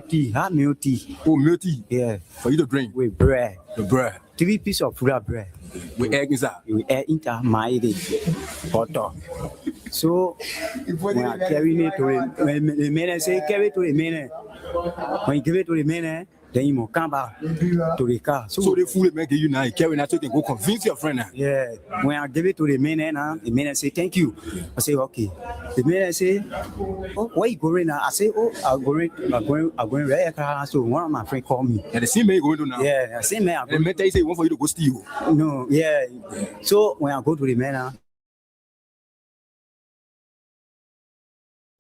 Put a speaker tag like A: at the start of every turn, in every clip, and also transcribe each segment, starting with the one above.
A: tea, hot milk tea.
B: Oh, milk tea.
A: Yeah.
B: For you to drink.
A: With bread.
B: The bread.
A: 3 pieces of real bread.
B: With egg inside.
A: With egg inside my butter. So when I carry it to the man, say carry it to the man. When you give it to the man, then you must come back to the car.
B: So the food make you now carry that so you can go convince your friend now.
A: Yeah. When I give it to the man say thank you. I say okay. The man say, oh, where you going now? I say, oh, I'm going right here. So one of my friends called me.
B: Yeah, the same man you going to now.
A: Yeah, the same man.
B: And the man tell you say want for you to go steal.
A: No, yeah. So when I go to the man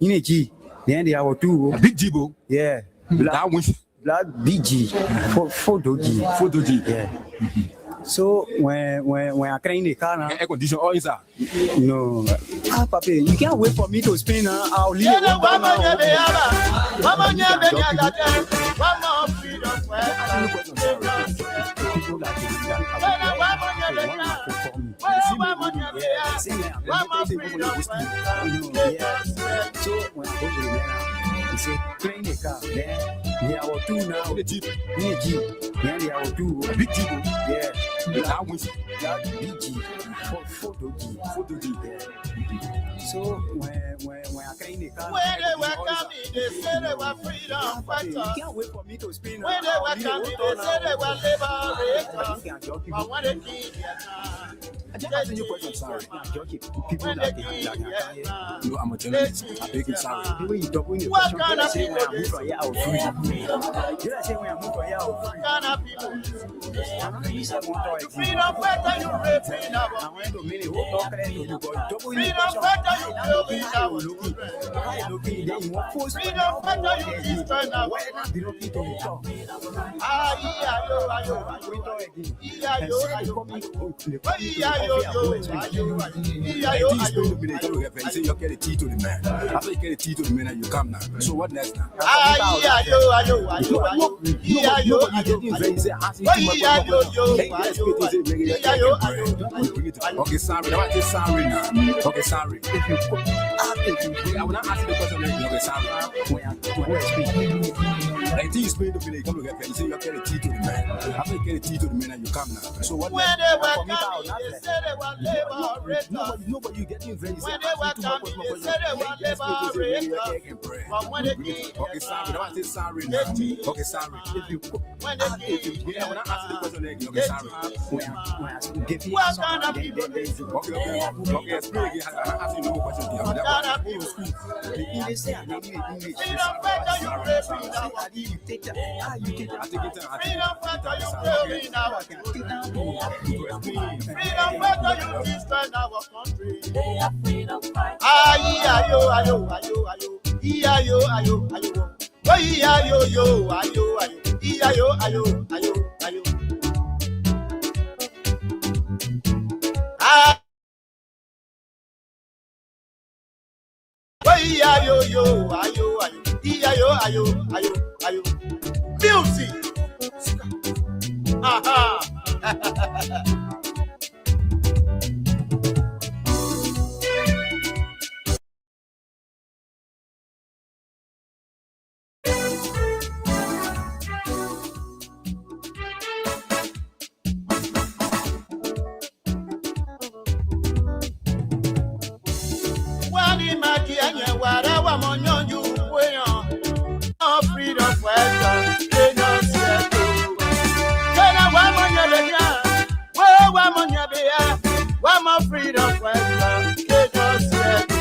A: in a G, then they have two.
B: A big Jibo.
A: Yeah.
B: That one.
A: Black BG, photo G. Yeah. So when I clean the car now,
B: air condition all inside.
A: No, Papa, you can't wait for me to spin now. I'll leave it. So when I go to the man, he say clean the car. Then there are two now. In a Jeep. Then there are two.
B: A big Jeep.
A: Yeah.
B: That
A: BG. Photo G. Yeah. So when I clean the car,
C: when they welcome me, they say they were freedom fighters.
A: You can't wait for me to spin.
C: When they welcome me, they say they were liberators. But when they keep their time,
B: I just ask you a question, sorry. People that you know, I'm a journalist. I beg you, sorry.
A: The way you talk when you
C: what kind of people
A: I move from here, I'll free. Did I say when I move from here, I'll free?
C: What kind of people?
A: You
C: freedom fighter, you raping our
A: I went to many who talk to you, but double
C: freedom fighter, you killing our children. Freedom fighter, you destroying our
B: you get a tea to the man. After you get a tea to the man, and you come now. So what next now? Okay, sorry. Now I say sorry now. Okay, sorry. I will not ask you the question. Okay, sorry. I think you explain to me. Come look at me. You say you get a tea to the man. After you get a tea to the man, and you come now. So what?
C: When they were coming, they said they were liberators.
B: Nobody getting very.
C: When they were coming, they said they were liberators. But when they came,
B: okay, sorry. Now I say sorry now. Okay, sorry.
C: When they came,
B: I will not ask you the question. Okay, sorry.
C: what kind of people?
B: Okay, explain again. I ask you no more question.
C: What kind of people? Freedom fighter, you raping our people. Freedom fighter, you killing our children. Freedom fighter, you destroying our country. Ayo. Ayo. Music. Freedom fighter, they don't say to. When I want one more freedom fighter, they don't say to.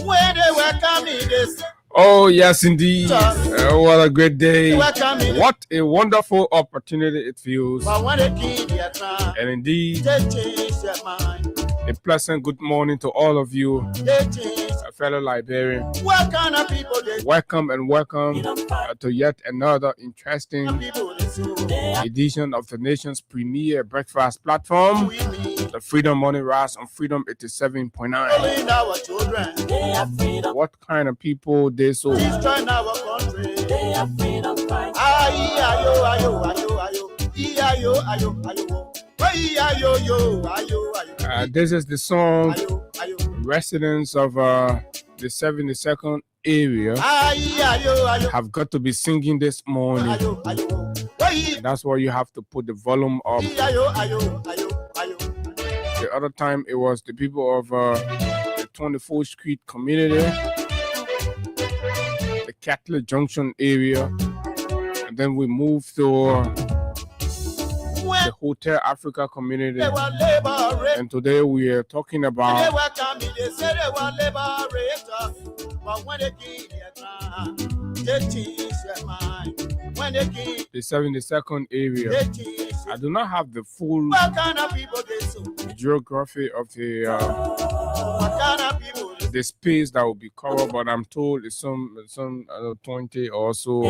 C: When they were coming, this.
D: Oh, yes, indeed. What a great day. What a wonderful opportunity it feels. And indeed, a pleasant good morning to all of you, fellow Liberian. Welcome and welcome to yet another interesting edition of the nation's premier breakfast platform, the Freedom Morning Rise on Freedom 87.9. What kind of people they so? This is the song residents of the 72nd area have got to be singing this morning. That's why you have to put the volume up. The other time it was the people of the 24th Street community, the Catholic Junction area, and then we moved to the Hotel Africa community, and today we are talking about the 72nd area. I do not have the full geography of the space that will be covered, but I'm told it's some 20 or so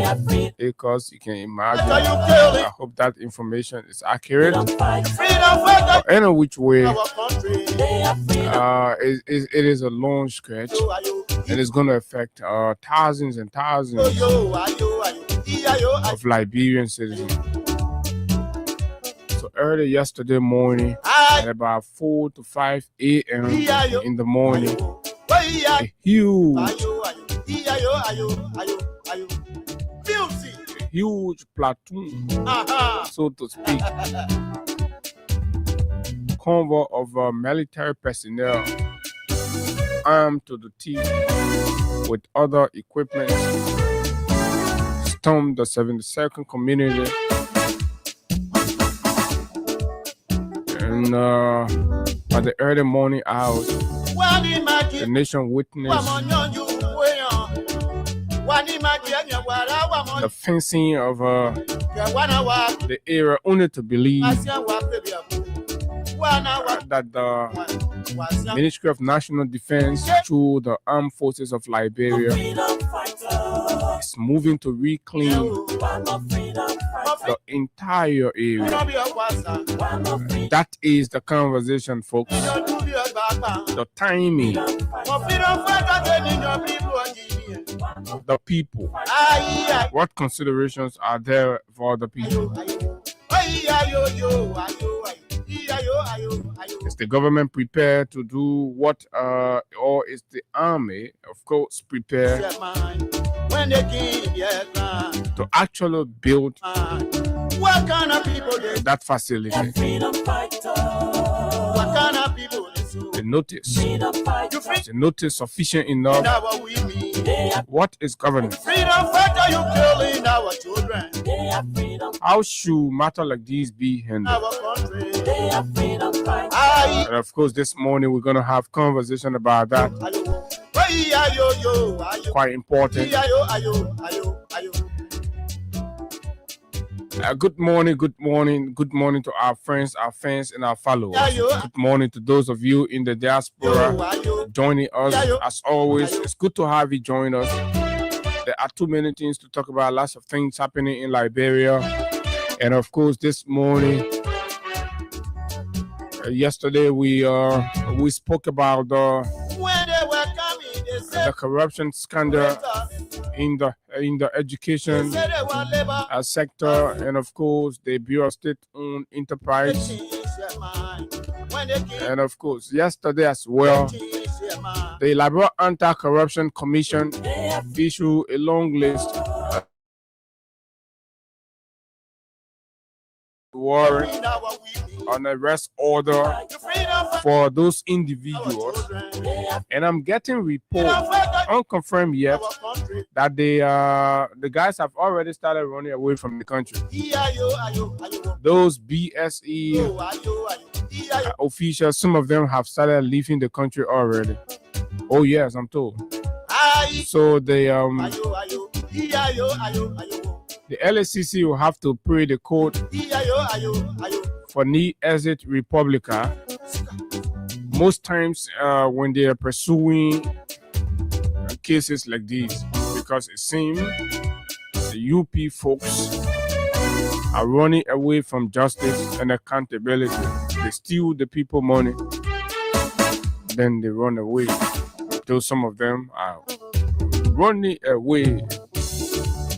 D: acres. You can imagine. I hope that information is accurate. But any which way, it is a long stretch, and it's going to affect thousands and thousands of Liberian citizens. So early yesterday morning, at about 4 to 5 a.m. in the morning, a huge platoon, so to speak, convoy of military personnel armed to the teeth with other equipment stormed the 72nd community, and at the early morning hours, the nation witnessed the fencing of the area, only to believe that the Ministry of National Defense, through the Armed Forces of Liberia, is moving to reclaim the entire area. That is the conversation, folks. The timing, the people. What considerations are there for the people? Is the government prepared to do what, or is the army, of course, prepared to actually build that facility? The notice sufficient enough. What is governance? How should matter like these be handled? And of course, this morning we're going to have conversation about that. Quite important. Good morning to our friends, our fans, and our followers. Good morning to those of you in the diaspora joining us. As always, it's good to have you join us. There are too many things to talk about, lots of things happening in Liberia. And of course, this morning, yesterday, we spoke about the corruption scandal in the education sector, and of course the Bureau of State-owned enterprise. And of course, yesterday as well, the Liberia Anti-Corruption Commission issued a long list warrant on arrest order for those individuals, and I'm getting reports, unconfirmed yet, that the guys have already started running away from the country. Those BSE officials, some of them have started leaving the country already. Oh yes, I'm told. So the LACC will have to pay the court for Ni Exit Republica. Most times when they are pursuing cases like these, because it seems the UP folks are running away from justice and accountability. They steal the people money, then they run away. Though some of them are running away.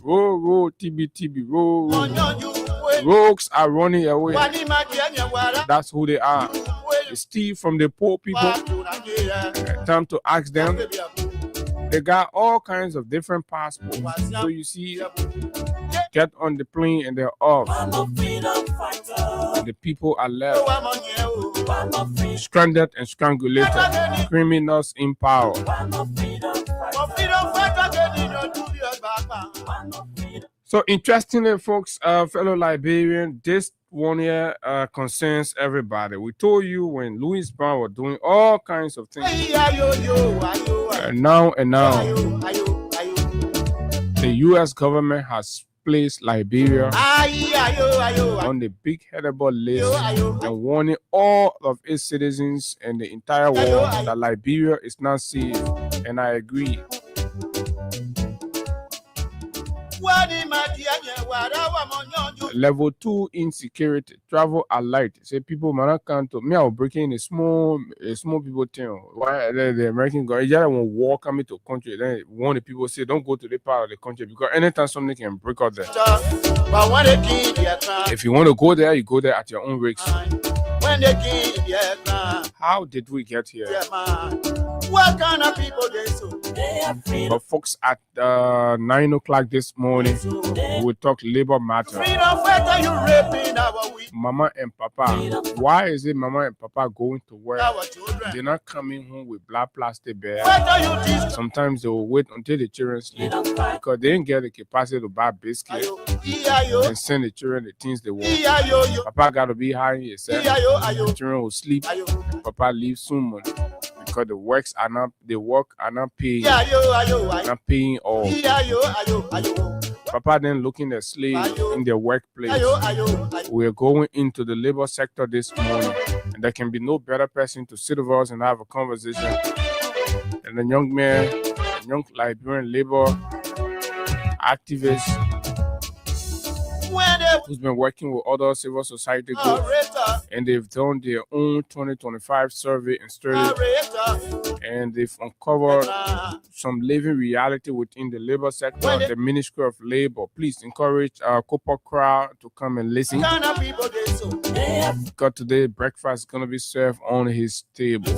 D: Roll, TB, roll. Rogues are running away. That's who they are. They steal from the poor people. Time to ask them. They got all kinds of different passports. So you see, get on the plane and they're off. And the people are left. Stranded and strangulated. Criminals in power. So interestingly, folks, fellow Liberian, this one here concerns everybody. We told you when Louis Brown was doing all kinds of things. And now, the U.S. government has placed Liberia on the big headable list and warning all of its citizens and the entire world that Liberia is not safe. And I agree. Level 2 insecurity, travel alert. Say people man can't me are breaking a small people thing. Why the American government won't walk coming to country? Then one the people say don't go to the part of the country because anytime something can break out there. If you want to go there, you go there at your own risk. How did we get here?
C: What kind of people they so?
D: But folks, at 9 o'clock this morning, we will talk labor matter. Mama and Papa. Why is it Mama and Papa going to work? They're not coming home with black plastic bags. Sometimes they will wait until the children sleep because they didn't get the capacity to buy biscuits and send the children the things they want. Papa got to be high in himself. The children will sleep. Papa leaves soon because the works are not paying. Not paying all. Papa then looking at slaves in their workplace. We're going into the labor sector this morning, and there can be no better person to sit with us and have a conversation than a young man, a young Liberian labor activist who's been working with other civil society groups, and they've done their own 2025 survey and study, and they've uncovered some living reality within the labor sector, the Ministry of Labor. Please encourage Copper Crowd to come and listen, because today breakfast is going to be served on his table.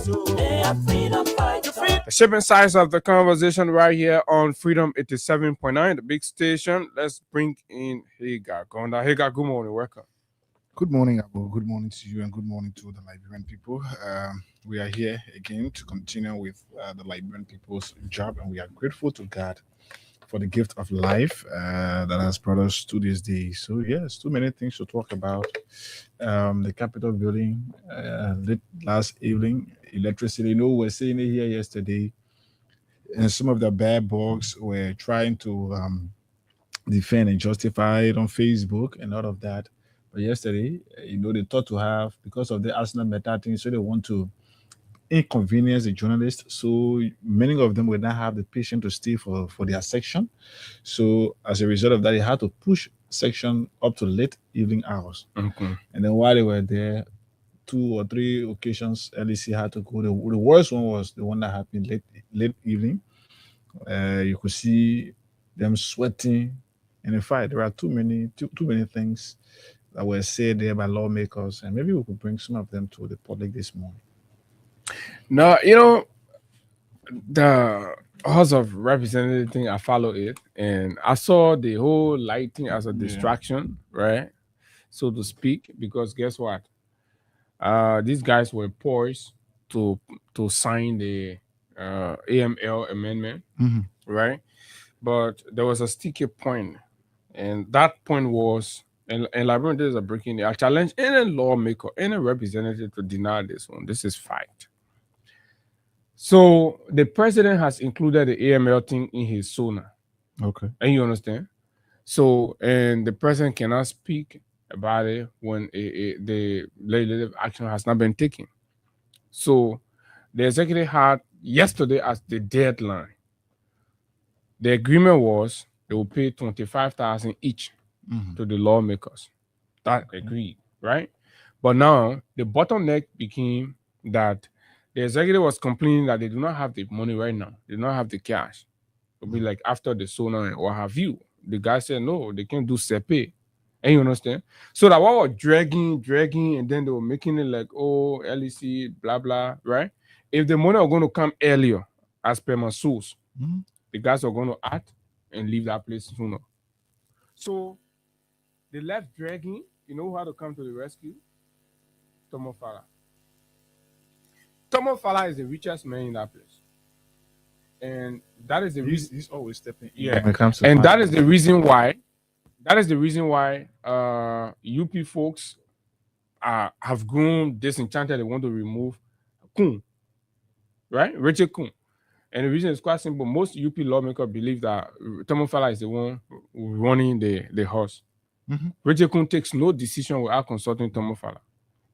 D: The shipping size of the conversation right here on Freedom 87.9, the big station. Let's bring in Hagar. Hagar, good morning. Welcome.
E: Good morning, Abu. Good morning to you and good morning to the Liberian people. We are here again to continue with the Liberian people's job, and we are grateful to God for the gift of life that has brought us to this day. So, yes, too many things to talk about. The Capitol building last evening, electricity. You know, we were saying it here yesterday, and some of the bad bugs were trying to defend and justify it on Facebook and all of that. But yesterday, you know, they thought to have, because of the Arsenal meta thing, so they want to inconvenience the journalists. So many of them will not have the patience to stay for their section. So as a result of that, they had to push section up to late evening hours.
D: Okay.
E: And then while they were there, 2 or 3 occasions, LEC had to go. The worst one was the one that happened late evening. You could see them sweating. And in fact, there are too many things that were said there by lawmakers, and maybe we could bring some of them to the public this morning.
D: Now, you know, the House of Representatives thing, I follow it, and I saw the whole lighting as a distraction, right? So to speak, because guess what? These guys were poised to sign the AML amendment, right? But there was a sticky point, and that point was, and Liberian days are breaking it. I challenge any lawmaker, any representative to deny this one. This is fact. So the president has included the AML thing in his SONA.
E: Okay.
D: And you understand? So, and the president cannot speak about it when the legislative action has not been taken. So the executive had yesterday as the deadline. The agreement was they will pay $25,000 each to the lawmakers. That agreed, right? But now the bottleneck became that the executive was complaining that they do not have the money right now. They do not have the cash. It'll be like after the SONA and what have you. The guy said, no, they can't do SEPE. And you understand? So that what was dragging, and then they were making it like, oh, LEC, blah, blah, right? If the money are going to come earlier, as per my source, the guys are going to act and leave that place sooner. So they left dragging. You know how to come to the rescue? Tomo Fala. Tomo Fala is the richest man in that place. And that is the reason.
E: He's always stepping in.
D: Yeah.
E: When it comes to
D: And that
E: finance.
D: is the reason why. That is the reason why UP folks have grown disenchanted. They want to remove Kun, right? Richard Kun. And the reason is quite simple. Most UP lawmakers believe that Tomo Fala is the one running the horse. Richard Kun takes no decision without consulting Tomo Fala.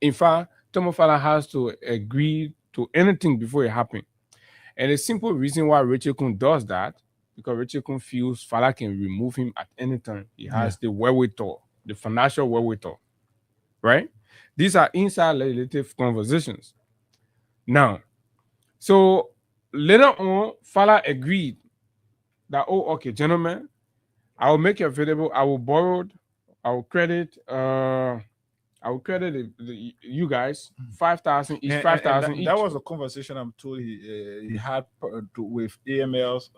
D: In fact, Tomo Fala has to agree to anything before it happens. And the simple reason why Richard Kun does that, because Richard Kun feels Fala can remove him at any time. He has the wherewithal, the financial wherewithal, right? These are inside legislative conversations. Now, so later on, Fala agreed that, oh, okay, gentlemen, I will make it available. I will credit you guys 5,000 each, 5,000 each.
E: That was a conversation I'm told he had with AML's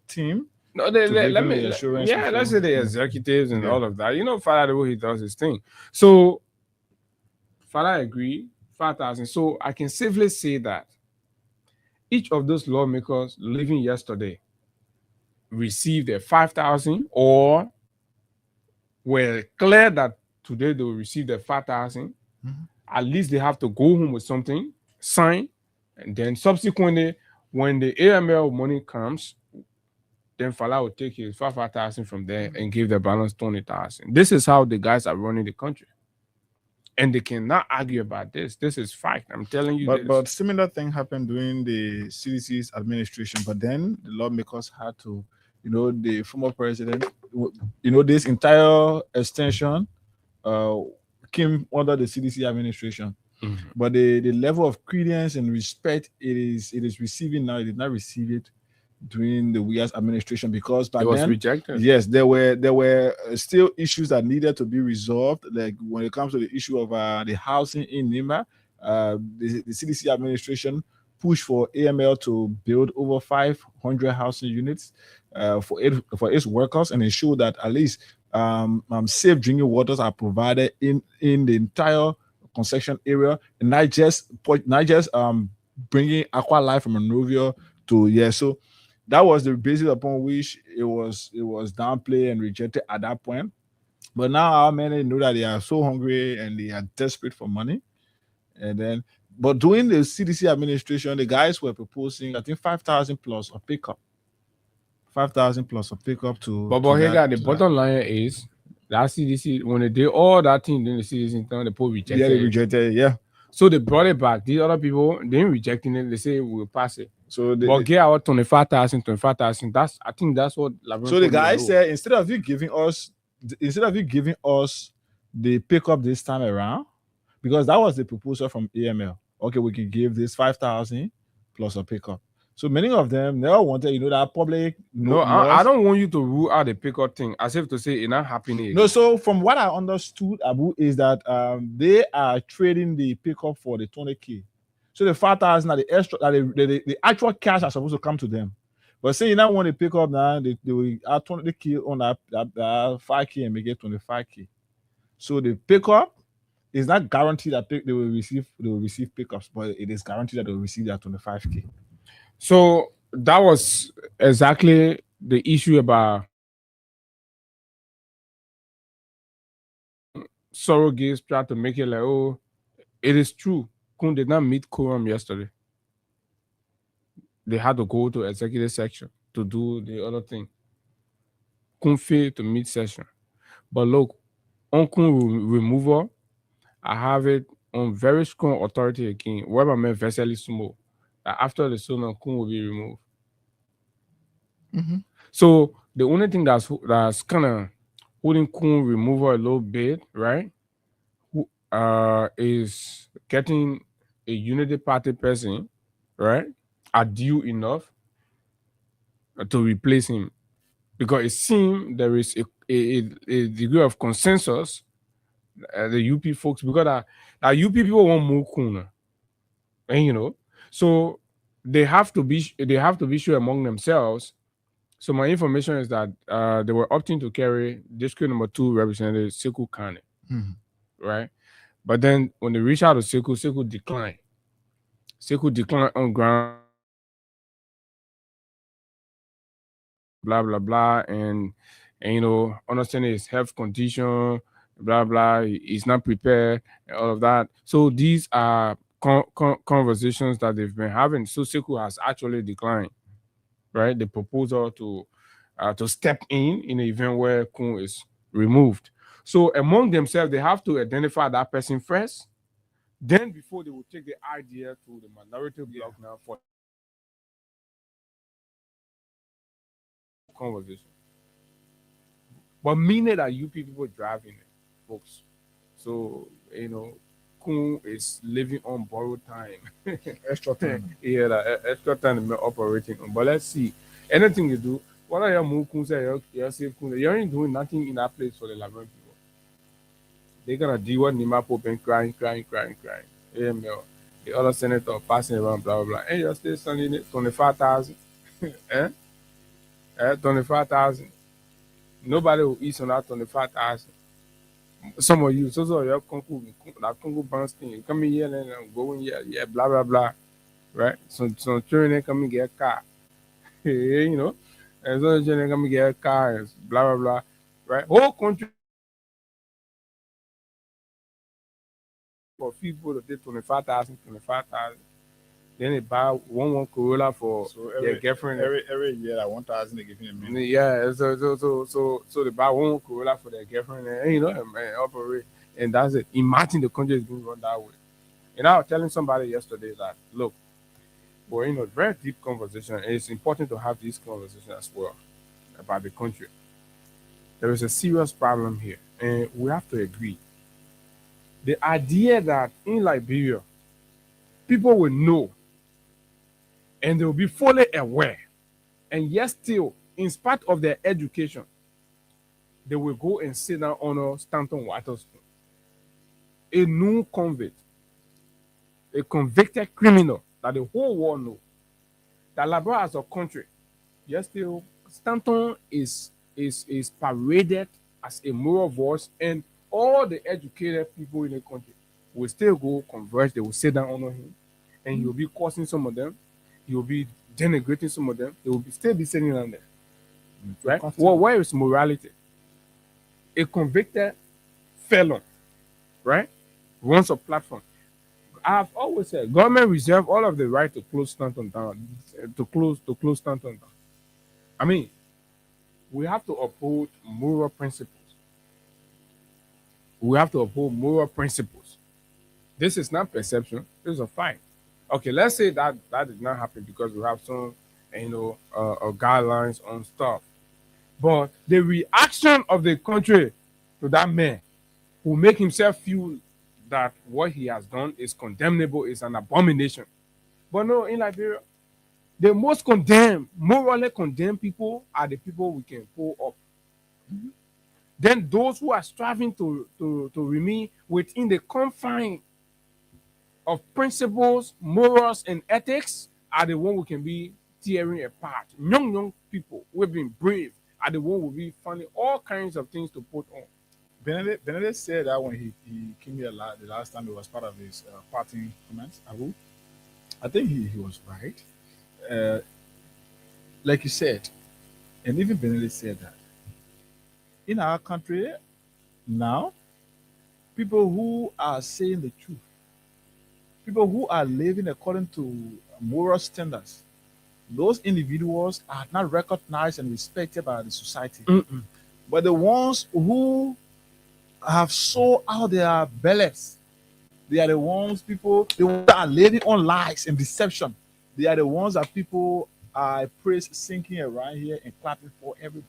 E: team.
D: No,
E: give
D: let
E: him
D: me.
E: the assurance
D: Yeah,
E: before.
D: let's say the executives and all of that. You know, Fala the way he does his thing. So Fala agreed 5,000. So I can safely say that each of those lawmakers leaving yesterday received their 5,000 or were clear that today they will receive their 5,000. At least they have to go home with something, sign, and then subsequently, when the AML money comes, then Fala will take his 5,000 from there and give the balance 20,000. This is how the guys are running the country. And they cannot argue about this. This is fact. I'm telling you this.
E: But similar thing happened during the CDC's administration. But then the lawmakers had to, the former president, this entire extension came under the CDC administration. But the level of credence and respect it is receiving now, it did not receive it during the Wias administration, because back
D: it was
E: then,
D: rejected.
E: yes, there were still issues that needed to be resolved. Like when it comes to the issue of the housing in Nima, the CDC administration pushed for AML to build over 500 housing units for its workers and ensure that at least safe drinking waters are provided in the entire concession area, and not just bringing Aqua Life from Monrovia to So that was the basis upon which it was downplayed and rejected at that point. But now our men know that they are so hungry and they are desperate for money. But during the CDC administration, the guys were proposing, I think, 5,000 plus a pickup. 5,000 plus a pickup to.
D: But the bottom line is that CDC, when they did all that thing, then the CDC they put rejected.
E: Yeah, they rejected it. Yeah.
D: So they brought it back. These other people, they didn't rejecting it. They say we'll pass it.
E: So
D: but get our 25,000. I think that's what.
E: So the guy said, instead of you giving us the pickup this time around, because that was the proposal from AML. Okay, we can give this 5,000 plus a pickup. So many of them never wanted, that public.
D: No, I don't want you to rule out the pickup thing as if to say it's not happening.
E: No, so from what I understood, Abu, is that they are trading the pickup for the 20K. So the 5,000 are the extra, the actual cash are supposed to come to them. But say you now want to pick up now, they will add 20K on that 5K and make it 25K. So the pickup is not guaranteed that they will receive pickups, but it is guaranteed that they will receive that 25K.
D: So that was exactly the issue about surrogates try to make it like, oh, it is true. Kun did not meet quorum yesterday. They had to go to executive section to do the other thing. Kun failed to meet session. But look, on Kun removal, I have it on very strong authority again. Where my Vesely Sumo, after the Sona, Kun will be removed. So the only thing that's kind of holding Kun removal a little bit, right? Is getting a Unity Party person, right, are due enough to replace him, because it seems there is a degree of consensus, the UP folks, because that UP people want more kuna, and so they have to be sure among themselves. So my information is that they were opting to carry district number 2 representative Sekou Kane, right? But then when they reached out to Sekou declined. Sekou declined on ground, blah blah blah, and understanding his health condition, blah blah. He's not prepared and all of that. So these are conversations that they've been having. So Sekou has actually declined, right? The proposal to step in the event where Kun is removed. So among themselves, they have to identify that person first. Then before they will take the idea to the minority bloc now for conversation. But meaning that you people driving it, folks. So, Kun is living on borrowed time.
E: Extra time.
D: Yeah, that extra time they're operating on. But let's see. Anything you do, what are your move Kun say, you're safe Kun? You ain't doing nothing in that place for the Liberian people. They're gonna deal with Nima Pope and crying. AML. The other senator passing around, blah blah blah. And you're still sending it 25,000. 25,000. Nobody will eat on that 25,000. Some of you, so your Congo Banks thing, you come in here and go in here, yeah, blah blah blah, right? So children come and get a car, and so children come and get a car, and blah blah blah, right? Whole country for people to take 25,000. Then they buy one Corolla for their girlfriend.
E: Every year, that 1,000 they give me a minute.
D: Yeah, so they buy one Corolla for their girlfriend, and operate, and that's it. Imagine the country is being run that way. And I was telling somebody yesterday that look, we're in a very deep conversation, and it's important to have this conversation as well about the country. There is a serious problem here, and we have to agree. The idea that in Liberia, people will know and they will be fully aware, and yet still, in spite of their education, they will go and sit down on Stanton Witherspoon, a new convict, a convicted criminal that the whole world knows. That Liberia as a country, yet still, Stanton is paraded as a moral voice, and all the educated people in the country will still go converge. They will sit down on him, and he will be causing some of them. He will be denigrating some of them. They will still be sitting down there, right? Well, where is morality? A convicted felon, right, runs a platform. I've always said government reserve all of the right to close Stanton down, to close Stanton down. I mean, we have to uphold moral principles. We have to uphold moral principles. This is not perception. This is a fact. Okay, let's say that did not happen because we have some, guidelines on stuff. But the reaction of the country to that man will make himself feel that what he has done is condemnable, is an abomination. But no, in Liberia, the most morally condemned people are the people we can pull up. Mm-hmm. Then those who are striving to remain within the confines of principles, morals, and ethics are the one who can be tearing apart. Young people who have been brave are the one who will be finding all kinds of things to put on.
E: Benedict said that when he came here the last time, it was part of his parting comments. I think he was right. Like you said, and even Benedict said that in our country now, people who are saying the truth, people who are living according to moral standards, those individuals are not recognized and respected by the society.
D: Mm-mm.
E: But the ones who have sold out their bellies, they are the ones that are living on lies and deception. They are the ones that people are praise sinking around here and clapping for everybody.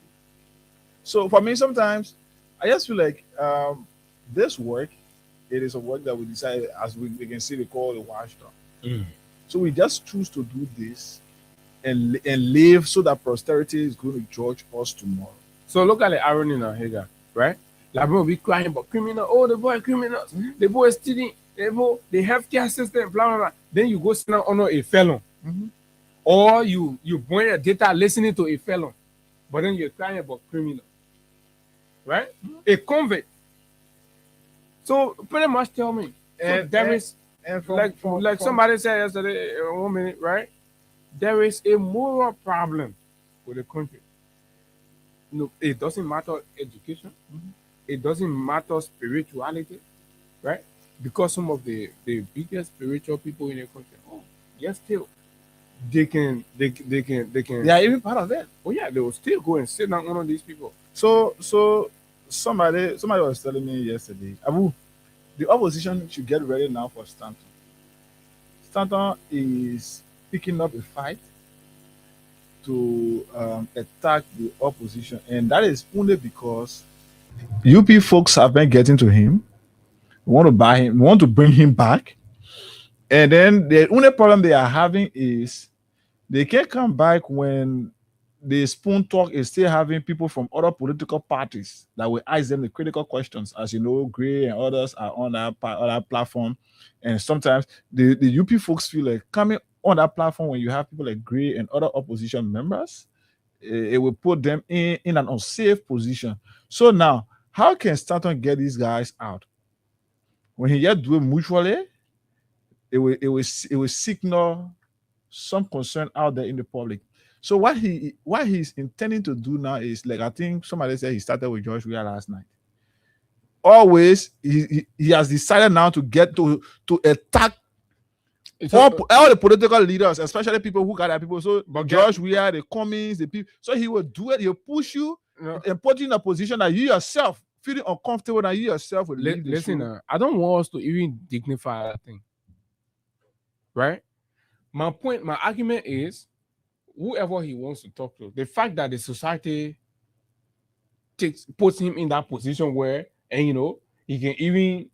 E: So for me, sometimes I just feel like this work, it is a work that we decide, as we can see, they call the watchdog. So we just choose to do this and live so that posterity is going to judge us tomorrow.
D: So look at the irony now, Hagar, right? Like bro, we crying about criminal. Oh, the boy criminals. The boy is stealing. The healthcare system, blah blah blah. Then you go sit down under a felon, or you burn your data listening to a felon, but then you're crying about criminal, right? A convict. So pretty much tell me, there is like somebody said yesterday, 1 minute, right? There is a moral problem with the country. No, it doesn't matter education. It doesn't matter spirituality, right? Because some of the biggest spiritual people in the country, yes, still they can.
E: They are even part of that.
D: Oh yeah, they will still go and sit down one of these people.
E: So somebody was telling me yesterday, Abu, the opposition should get ready now for Stanton. Stanton is picking up a fight to attack the opposition, and that is only because UP folks have been getting to him, want to buy him, want to bring him back, and then the only problem they are having is they can't come back when the spoon talk is still having people from other political parties that will ask them the critical questions. As you know, Gray and others are on that platform, and sometimes the UP folks feel like coming on that platform when you have people like Gray and other opposition members, it will put them in an unsafe position. So now, how can Stanton get these guys out? When he yet do it mutually, it will signal some concern out there in the public. So what he's intending to do now is, like, I think somebody said he started with George Weah last night. Always he has decided now to get to attack all the political leaders, especially people who got their people. So but George Weah, the Cummings, the people. So he will do it. He'll push you and put you in a position that you yourself feeling uncomfortable, that you yourself will leave the
D: listen, I don't want us to even dignify that thing, right? My argument is, whoever he wants to talk to, the fact that the society puts him in that position where, and he can even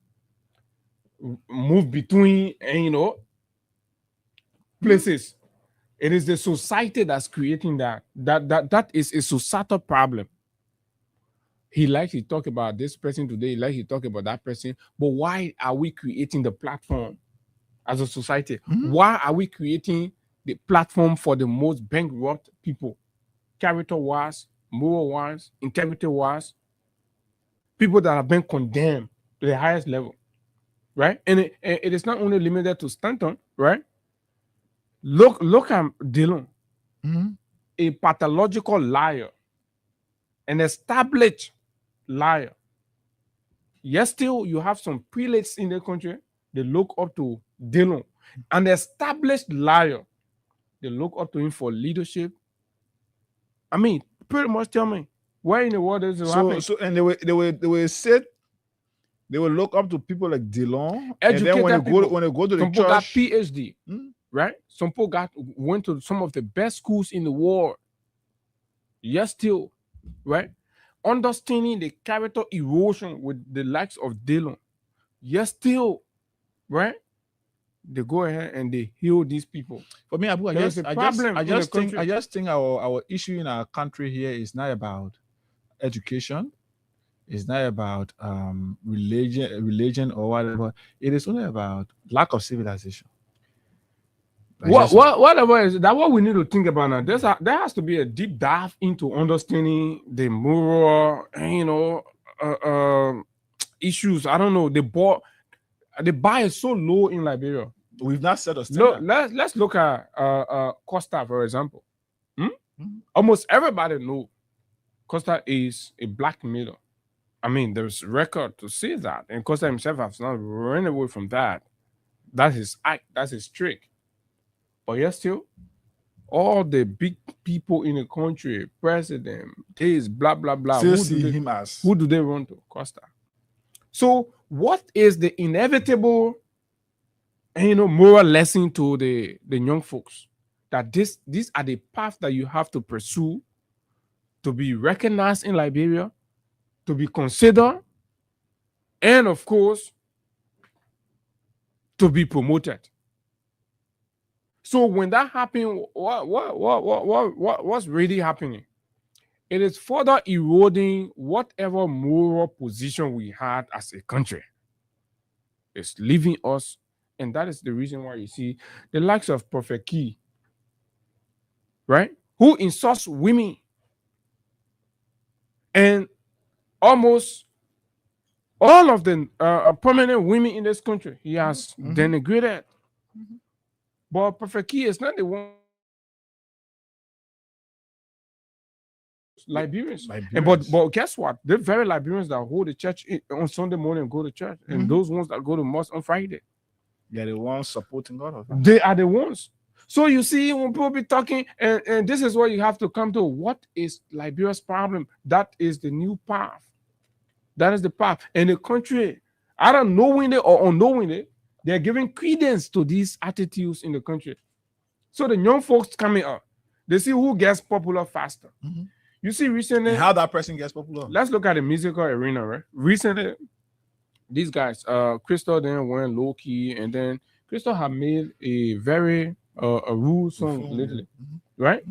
D: move between, and places. It is the society that's creating that. That is a societal problem. He likes to talk about this person today. He likes to talk about that person. But why are we creating the platform as a society? Why are we creating the platform for the most bankrupt people? Character-wise, moral-wise, integrity-wise. People that have been condemned to the highest level, right? And it is not only limited to Stanton, right? Look at Dillon, a pathological liar, an established liar. Yes, still you have some prelates in the country. They look up to Dillon, an established liar. They look up to him for leadership. I mean, pretty much tell me, where in the world is it happening?
E: So and they will sit. They will look up to people like Dillon, and then when they go to the
D: some people got
E: church,
D: PhD, right? Some people went to some of the best schools in the world. Yes, still, right? Understanding the character erosion with the likes of Dillon. Yes, still, right? They go ahead and they heal these people.
E: For me, Abu, I just think our issue in our country here is not about education. It's not about religion or whatever. It is only about lack of civilization.
D: Whatever is that, what we need to think about now. There has to be a deep dive into understanding the moral, issues. I don't know. The bar is so low in Liberia.
E: We've not set a standard.
D: Let's look at Costa, for example. Almost everybody know Costa is a black male. I mean, there's record to see that, and Costa himself has not run away from that. That's his act. That's his trick. But yes, still, all the big people in the country, president, this, blah blah blah.
E: Still see him as
D: who do they run to? Costa. So, what is the inevitable, moral lesson to the young folks? That these are the paths that you have to pursue to be recognized in Liberia, to be considered, and of course, to be promoted. So when that happened, what's really happening? it is further eroding whatever moral position we had as a country. It's leaving us, and that is the reason why you see the likes of Prophet Key, right? Who insults women, and almost all of the prominent women in this country he has denigrated. But Prophet Key is not the one. Liberians. And but guess what? The very Liberians that hold the church on Sunday morning and go to church, and those ones that go to mosque on Friday,
E: they're the ones supporting God.
D: They are the ones. So you see, when people be talking, and this is what you have to come to. What is Liberia's problem? That is the new path. That is the path. And the country, either knowingly or unknowingly, they're giving credence to these attitudes in the country. So the young folks coming up, they see who gets popular faster. You see, recently,
E: and how that person gets popular.
D: Let's look at the musical arena, right? Recently, these guys, Crystal then went low key, and then Crystal have made a very a rude song lately, right?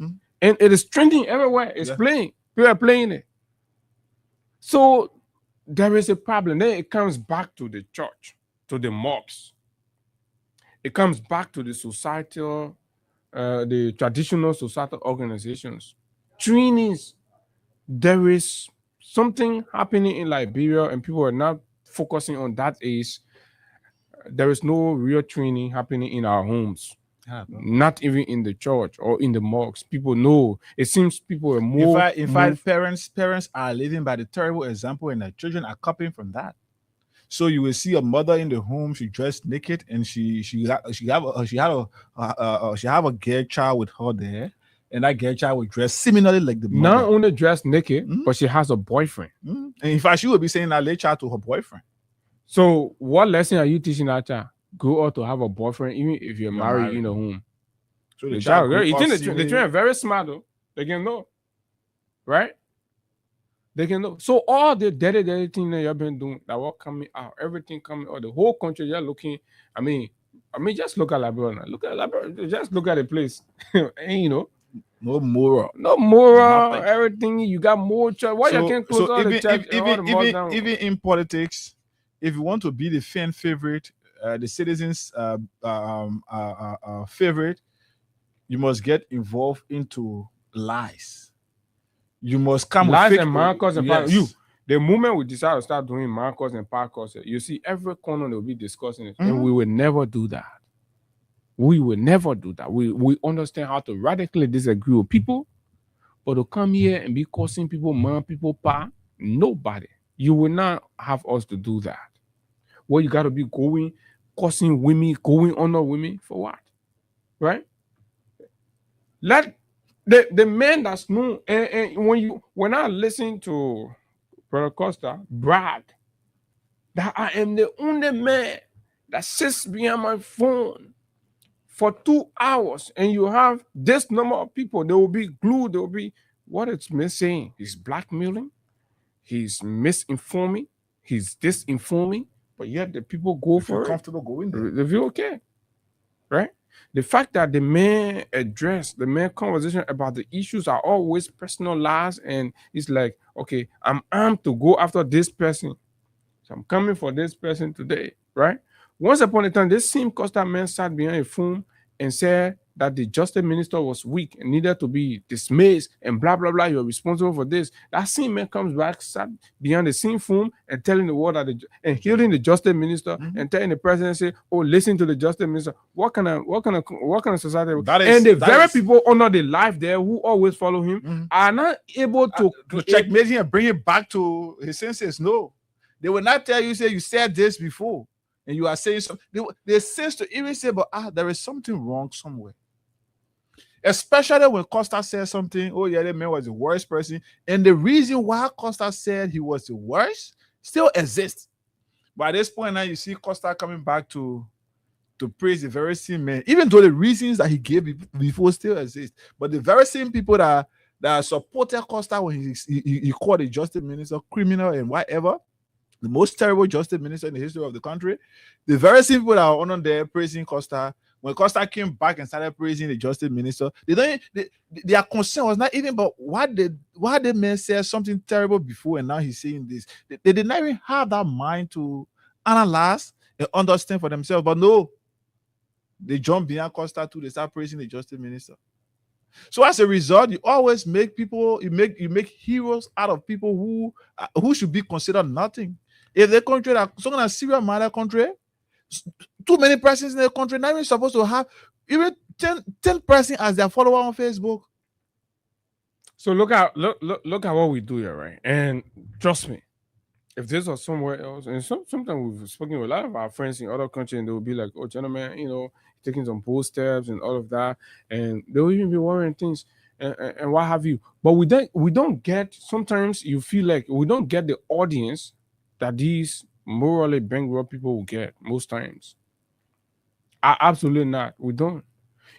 D: And it is trending everywhere. It's playing. People are playing it. So there is a problem. Then it comes back to the church, to the mosques. It comes back to the societal, the traditional societal organizations. Trainings. There is something happening in Liberia, and people are not focusing on that age. There is no real training happening in our homes, not even in the church or in the mosques. People know. It seems people are more.
E: In fact, parents are living by the terrible example, and their children are copying from that. So you will see a mother in the home. She dressed naked, and she have a girl child with her there. And that girl child will dress similarly like the mother.
D: Not only dressed naked, but she has a boyfriend.
E: And in fact, she will be saying that late child to her boyfriend.
D: So what lesson are you teaching that child? Go out to have a boyfriend, even if you're married in the home.
E: So
D: the child, you think the children are very smart though. They can know, right? They can know. So all the dirty thing that you've been doing, that will coming out, everything coming out, the whole country, you're looking. I mean, just look at Liberia. Look at Liberia. Just look at the place, and you know.
E: No moral.
D: Nothing. Everything you got more church. Why you can't close all the church?
E: Even in politics, if you want to be the fan favorite, the citizens' favorite, you must get involved into lies. You must come
D: lies
E: with
D: and Marcos and the moment we decide to start doing Marcos and Parcos, you see every corner they'll be discussing it, and we will never do that. We will never do that. We understand how to radically disagree with people, but to come here and be causing people, man, people, pa, nobody. You will not have us to do that. Well, you got to be going, causing women, going under women for what? Right? Let the man that's known, and when I listen to Brother Costa brag that I am the only man that sits behind my phone for 2 hours, and you have this number of people, they will be glued, they will be, what it's missing? He's blackmailing, he's misinforming, he's disinforming, but yet the people go for it.
E: Comfortable going there.
D: They feel okay, right? The fact that the man conversation about the issues are always personalized, and it's like, okay, I'm armed to go after this person, so I'm coming for this person today, right? Once upon a time, this same Costa man sat behind a phone and said that the justice minister was weak and needed to be dismissed and blah, blah, blah. You're responsible for this. That same man comes back, sat behind the same phone and telling the world and hearing the justice minister and telling the president, say, oh, listen to the justice minister. What kind of society? People under the life there who always follow him are not able to
E: checkmate him and bring it back to his senses. No. They will not tell you, say, you said this before. And you are saying something, they sense to even say, but there is something wrong somewhere. Especially when Costa said something, oh yeah, that man was the worst person. And the reason why Costa said he was the worst still exists. By this point now, you see Costa coming back to praise the very same man, even though the reasons that he gave before still exist. But the very same people that supported Costa when he called the justice minister criminal and whatever, the most terrible justice minister in the history of the country, the very same people that are on there praising Costa when Costa came back and started praising the justice minister, their concern was not even about what the man said something terrible before and now he's saying this. They did not even have that mind to analyze and understand for themselves. But no, they jump behind Costa too. They start praising the justice minister. So as a result, you always make people, you make heroes out of people who should be considered nothing. If the country that so in a Syria mother country, too many persons in the country not even supposed to have even 10 persons as their follower on Facebook.
D: So look at what we do here, right? And trust me, if this was somewhere else, and sometimes we've spoken with a lot of our friends in other countries, and they will be like, "Oh, gentlemen, taking some bold steps and all of that," and they'll even be worrying things and what have you. But we don't get. Sometimes you feel like we don't get the audience that these morally bankrupt people will get most times. Absolutely not. We don't.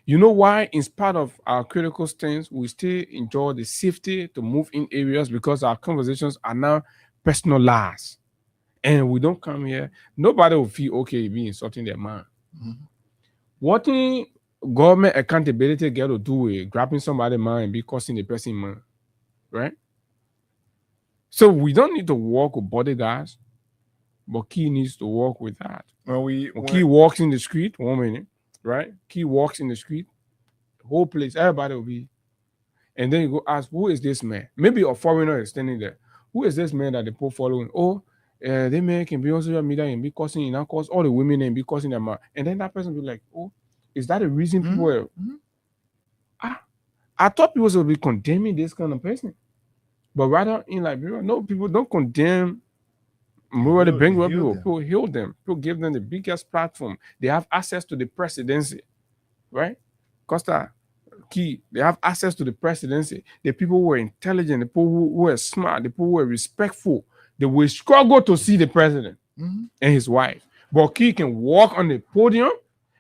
D: You know why? In spite of our critical stance, we still enjoy the safety to move in areas because our conversations are now personalized. And we don't come here. Nobody will feel okay being insulting their man. Mm-hmm. What thing government accountability get to do with grabbing somebody's man and be causing the person man? Right? So we don't need to walk with bodyguards, but Key needs to walk with that. When Key walks in the street, 1 minute, right? Key walks in the street, the whole place, everybody will be. And then you go ask, who is this man? Maybe a foreigner is standing there. Who is this man that the people following? Oh, they man can be on social media and be causing, cause all the women and be causing them out. And then that person will be like, oh, is that the reason people were? Mm-hmm. I thought people would be condemning this kind of person. But rather in Liberia, no, people don't condemn morally bankrupt people. People heal them. People give them the biggest platform. They have access to the presidency, right? Costa, Key, they have access to the presidency. The people who were intelligent, the people who were smart, the people who were respectful, they will struggle to see the president and his wife. But Key can walk on the podium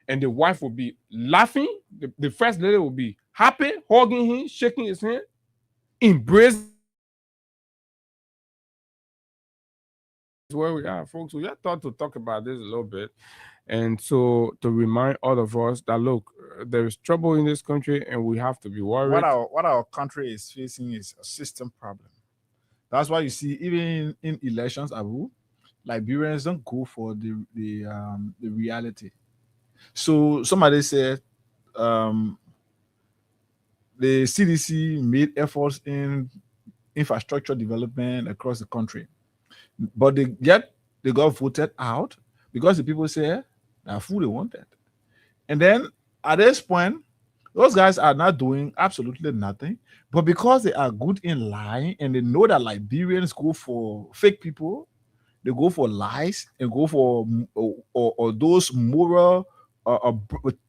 D: and the wife will be laughing. The first lady will be happy, hugging him, shaking his hand, embracing. Where we are, folks. We just thought to talk about this a little bit, and so to remind all of us that look, there is trouble in this country, and we have to be worried.
E: What our country is facing is a system problem. That's why you see, even in elections, Liberians don't go for the reality. So somebody said, the CDC made efforts in infrastructure development across the country. But they got voted out because the people say that's who they wanted. And then at this point, those guys are not doing absolutely nothing. But because they are good in lying and they know that Liberians go for fake people, they go for lies and go for or those moral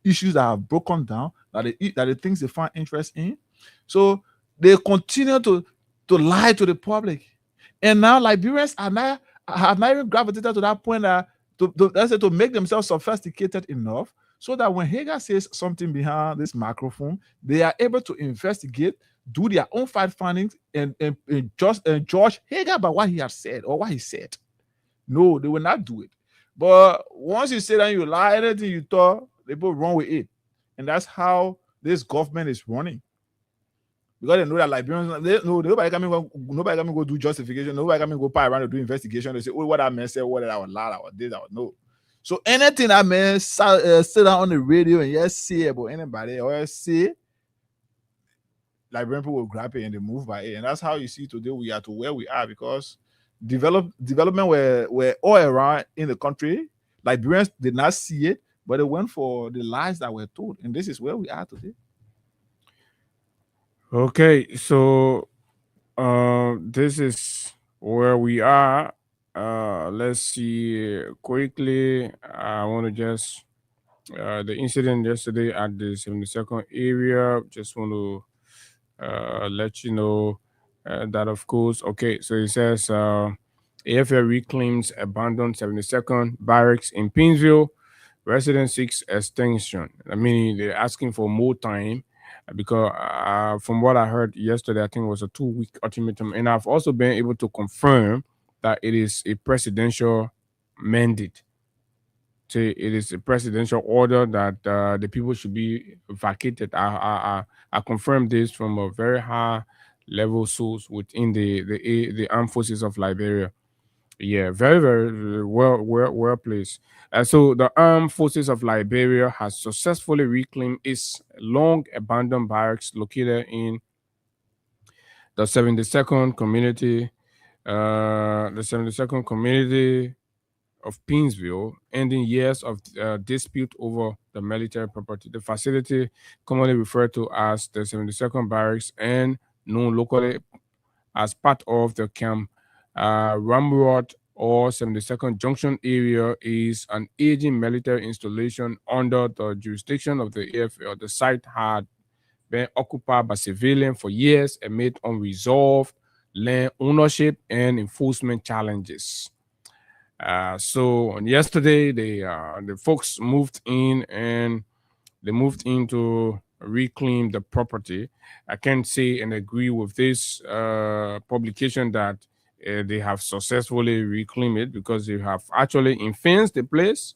E: issues that have broken down, that the things they find interest in. So they continue to lie to the public. And now Liberians have not even gravitated to that point that to make themselves sophisticated enough so that when Hager says something behind this microphone, they are able to investigate, do their own fact findings, and judge Hager by what he has said or what he said. No, they will not do it. But once you say that you lie, anything you thought, they both run with it. And that's how this government is running. Because they know that Liberians, nobody can go do justification. Nobody can go pie around to do investigation. They say, oh, what that man said, what that was lie, that was this, that was no. So anything that man sit down on the radio and just say about anybody or say, Liberian people will grab it and they move by it. And that's how you see today we are to where we are, because development were all around in the country. Liberians did not see it, but they went for the lies that were told. And this is where we are today.
D: Okay, so this is where we are. Let's see quickly. I want to just the incident yesterday at the 72nd area. Just want to let you know that, of course. Okay, so it says AFL reclaims abandoned 72nd barracks in Pinsville. Resident seeks extension. I mean, they're asking for more time. Because from what I heard yesterday, I think it was a 2-week ultimatum. And I've also been able to confirm that it is a presidential mandate. say it is a presidential order that the people should be vacated. I confirmed this from a very high level source within the armed forces of Liberia. Yeah, very, very well placed. So the armed forces of Liberia has successfully reclaimed its long abandoned barracks located in the 72nd community, of Pinsville, ending years of dispute over the military property. The facility, commonly referred to as the 72nd Barracks and known locally as part of the Camp Ramrod or 72nd Junction area, is an aging military installation under the jurisdiction of the AFL. The site had been occupied by civilians for years amid unresolved land ownership and enforcement challenges. So on yesterday, the folks moved in and they moved in to reclaim the property. I can't say and agree with this publication that they have successfully reclaimed it, because they have actually infenced the place,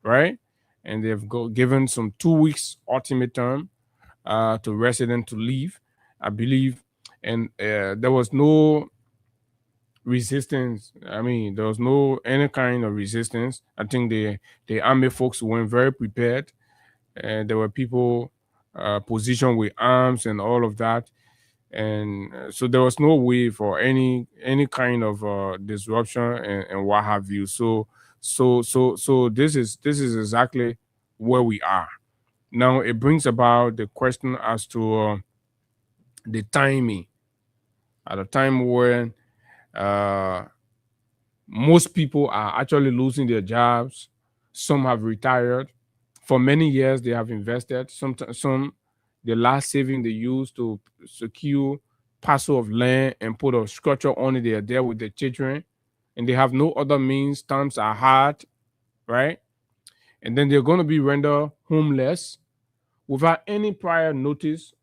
D: right? And they've given some 2 weeks ultimatum to residents to leave, I believe. And there was no resistance. I mean, there was no any kind of resistance. I think the army folks went very prepared, and there were people positioned with arms and all of that, and so there was no way for any kind of disruption and what have you. So this is exactly where we are now. It brings about the question as to the timing, at a time when most people are actually losing their jobs. Some have retired. For many years, they have invested. Some the last saving they used to secure parcel of land and put a structure on it. They are there with their children, and they have no other means. Times are hard, right? And then they're going to be rendered homeless without any prior notice,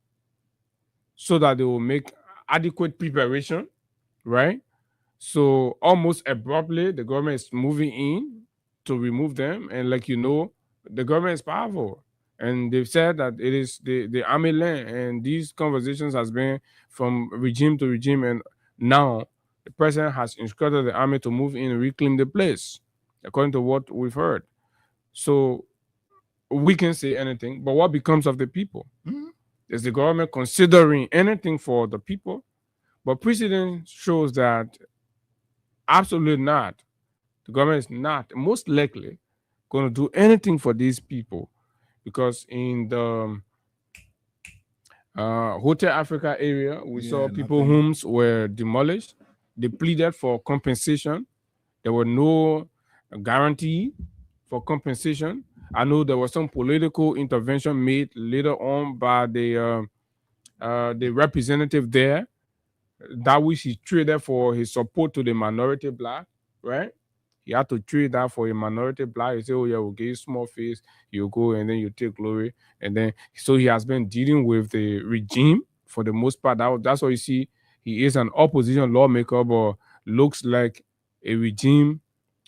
D: so that they will make adequate preparation, right? So almost abruptly, the government is moving in to remove them. And like you know, the government is powerful. And they've said that it is the army land. And these conversations has been from regime to regime. And now the president has instructed the army to move in and reclaim the place, according to what we've heard. So we can say anything, but what becomes of the people?
E: Mhm.
D: Is the government considering anything for the people? But precedent shows that absolutely not. The government is not most likely going to do anything for these people, because in the Hotel Africa area, we saw people
E: nothing.
D: homes were demolished. They pleaded for compensation. There were no guarantee for compensation. I know there was some political intervention made later on by the representative there, that which he traded for his support to the minority black, right? He had to trade that for a minority black. He said, oh yeah, we'll give you small fees, you go and then you take glory. And then, so he has been dealing with the regime for the most part. That's why you see he is an opposition lawmaker, but looks like a regime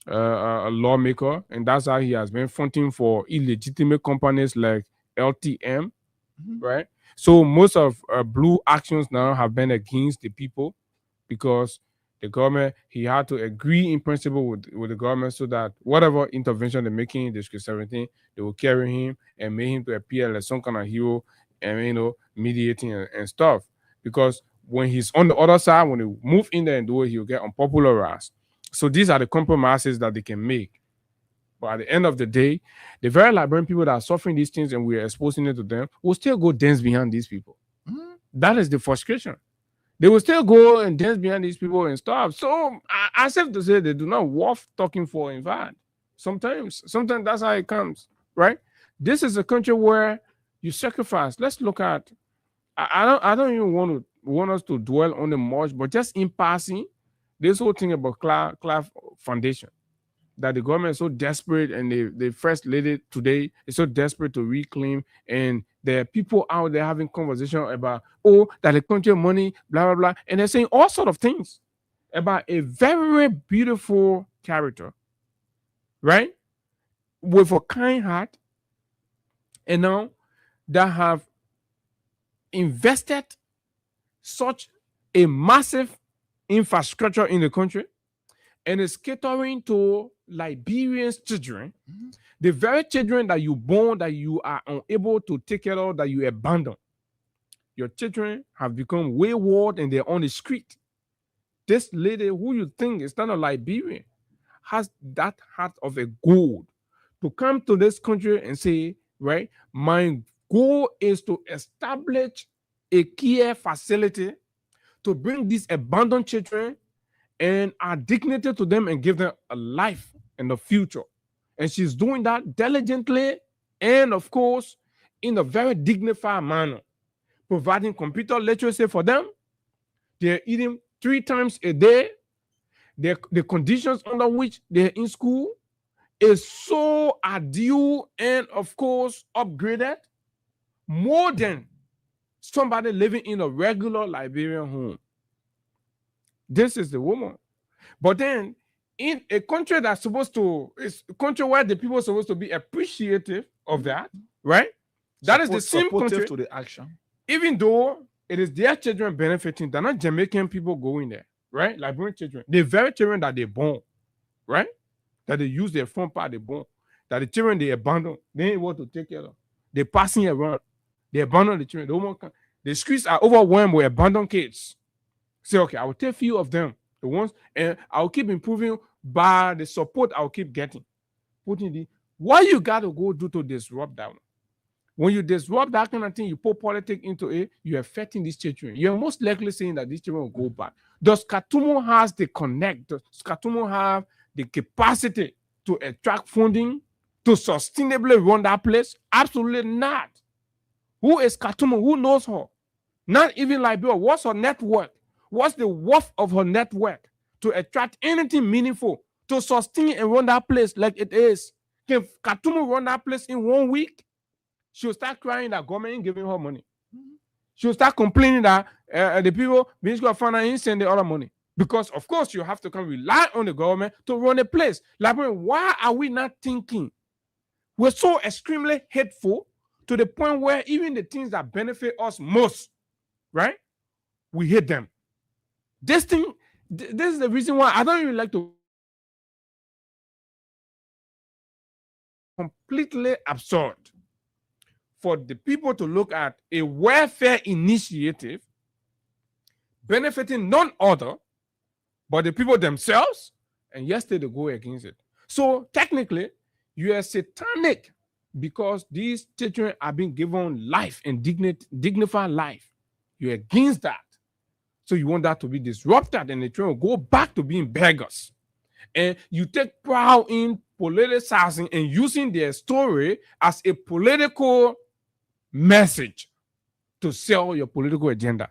D: a lawmaker. And that's how he has been fronting for illegitimate companies like LTM, right? So most of Blue actions now have been against the people, because the government, he had to agree in principle with the government, so that whatever intervention they're making in District 17, they will carry him and make him to appear like some kind of hero, and mediating and stuff. Because when he's on the other side, when they move in there and do it, he'll get unpopularized. So these are the compromises that they can make. But at the end of the day, the very Liberian people that are suffering these things and we are exposing it to them will still go dance behind these people. That is the frustration. They will still go and dance behind these people and stuff. So I have to say, they do not worth talking for. In fact, sometimes that's how it comes, right? This is a country where you sacrifice. Let's look at. I don't even want us to dwell on the much, but just in passing, this whole thing about Clive Foundation, that the government is so desperate, and the first lady today is so desperate to reclaim, and there are people out there having conversation about, that the country money, blah, blah, blah, and they're saying all sort of things about a very, very beautiful character, right? with a kind heart, and now that have invested such a massive infrastructure in the country and is catering to Liberians' children, the very children that you born that you are unable to take care of, that you abandon. Your children have become wayward and they're on the street. This lady who you think is not a Liberian has that heart of a gold to come to this country and say, right, my goal is to establish a care facility to bring these abandoned children and our dignity to them and give them a life in the future. And she's doing that diligently and, of course, in a very dignified manner, providing computer literacy for them. They're eating 3 times a day. The conditions under which they're in school is so ideal and, of course, upgraded more than somebody living in a regular Liberian home. This is the woman. But then, in a country that's supposed to, it's a country where the people are supposed to be appreciative of that, right? That is the same country
E: to the action.
D: Even though it is their children benefiting, they're not Jamaican people going there, right? Liberian children, the very children that they born, right? That they use their front part, they born, that the children they abandon, they ain't want to take care of. They're passing around, they abandon the children. The woman, the streets are overwhelmed with abandoned kids. Say, okay, I will take few of them, the ones, and I'll keep improving by the support I'll keep getting. Putting the what you gotta go do to disrupt that one. When you disrupt that kind of thing, you put politics into it, you're affecting these children. You're most likely saying that these children will go back. Does Katumo has the connect? Does Katumo have the capacity to attract funding to sustainably run that place? Absolutely not. Who is Katumo? Who knows her? Not even Liberia. What's her network? What's the worth of her network to attract anything meaningful to sustain and run that place like it is? Can Katumo run that place in 1 week? She'll start crying that government ain't giving her money. She'll start complaining that the people, Ministry of Finance, ain't sending other money. Because, of course, you have to come rely on the government to run a place. Like, why are we not thinking? We're so extremely hateful to the point where even the things that benefit us most, right? We hate them. This thing, this is the reason why I don't even like to completely absurd for the people to look at a welfare initiative benefiting none other but the people themselves, and yesterday they go against it. So technically, you are satanic because these children are being given life and dignified life. You're against that. So you want that to be disrupted and the children will go back to being beggars. And you take pride in politicizing and using their story as a political message to sell your political agenda.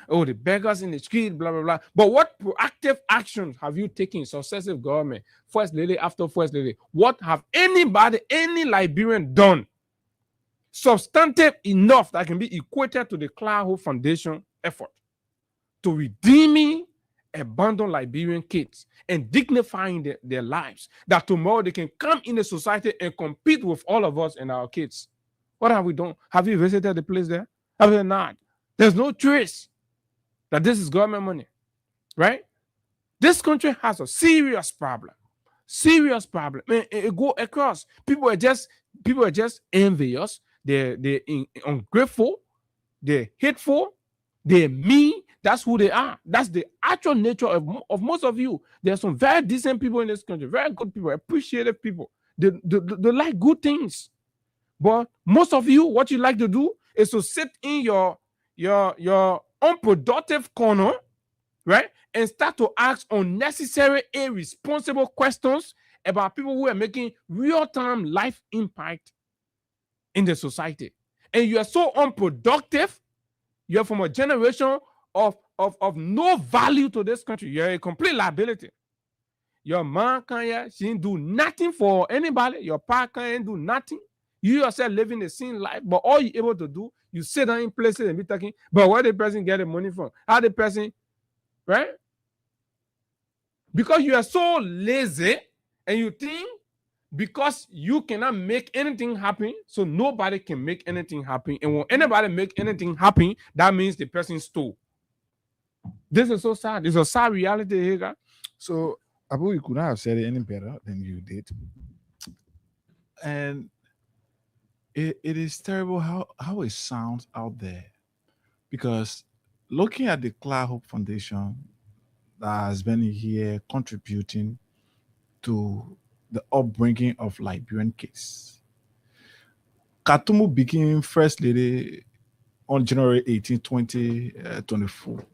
D: Oh, the beggars in the street, blah, blah, blah. But what proactive actions have you taken, successive government, first lady after first lady? What have anybody, any Liberian done substantive enough that can be equated to the Cloud Foundation effort to redeeming abandoned Liberian kids and dignifying their lives, that tomorrow they can come in the society and compete with all of us and our kids? What have we done? Have you visited the place there? Have you not? There's no trace that this is government money, right? This country has a serious problem. Serious problem. It go across. People are just envious. They're ungrateful. They're hateful. They're mean. That's who they are. That's the actual nature of most of you. There are some very decent people in this country, very good people, appreciative people. They like good things. But most of you, what you like to do is to sit in your unproductive corner, right? And start to ask unnecessary, irresponsible questions about people who are making real-time life impact in the society. And you are so unproductive. You're from a generation of no value to this country. You're a complete liability. Your mom she didn't do nothing for anybody. Your pa can't do nothing. You yourself living the same life, but all you're able to do, you sit down in places and be talking, but where the person get the money from? How the person, right? Because you are so lazy and you think because you cannot make anything happen, so nobody can make anything happen. And when anybody make anything happen, that means the person stole. This is so sad. It's a sad reality here, guys.
E: So, Abu, you could not have said it any better than you did. And it is terrible how it sounds out there. Because looking at the Cloud Hope Foundation that has been here contributing to the upbringing of Liberian kids. Katumu became First Lady on January 18, 2024.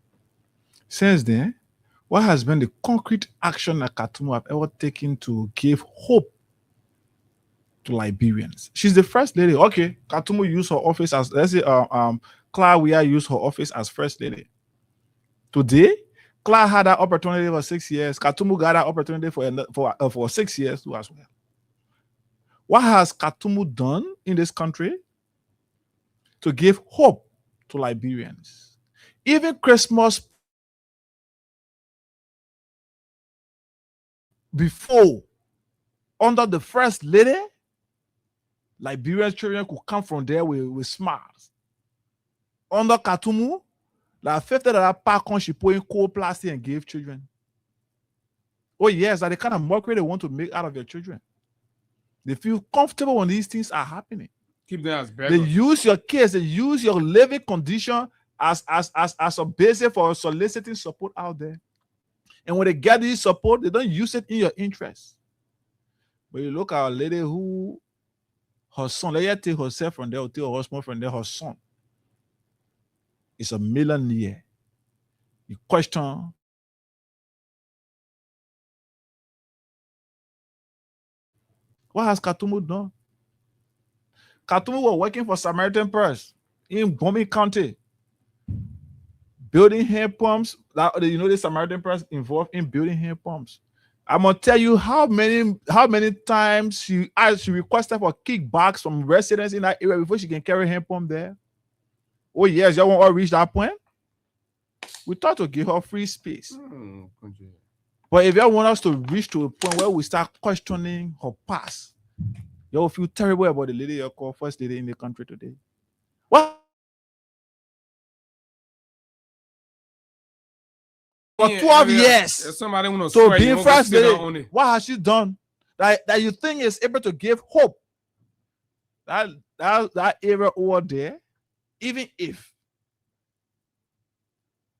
E: Since then, what has been the concrete action that Katumu have ever taken to give hope to Liberians? She's the First Lady. Okay, Katumu used her office as, let's say, Claudia used her office as First Lady. Today, Clara had that opportunity for 6 years. Katumu got that opportunity for 6 years too as well. What has Katumu done in this country to give hope to Liberians? Even Christmas before, under the First Lady, Liberian children could come from there with smiles. Under Katumu, like $50 pack on she put in cold plastic and gave children. Oh yes, that the kind of mockery they want to make out of your children. They feel comfortable when these things are happening.
D: Keep them as beggars.
E: They use your kids, they use your living condition as a basis for soliciting support out there. And when they get this support, they don't use it in your interest. But you look at a lady who her son, let her take herself from there, or take her husband from there, her son is a millionaire. You question what has Katumu done? Katumu was working for Samaritan Purse in Bomi County, building hand pumps. You know the Samaritan Purse involved in building hand pumps. I'm gonna tell you how many times she requested for kickbacks from residents in that area before she can carry hand pump there. Oh yes, y'all won't reach that point. We thought to give her free space. But if y'all want us to reach to a point where we start questioning her past, y'all feel terrible about the lady you call First Lady in the country today. What? For 12 years
D: Somebody
E: to be First Lady, what has she done that you think is able to give hope? That area over there, even if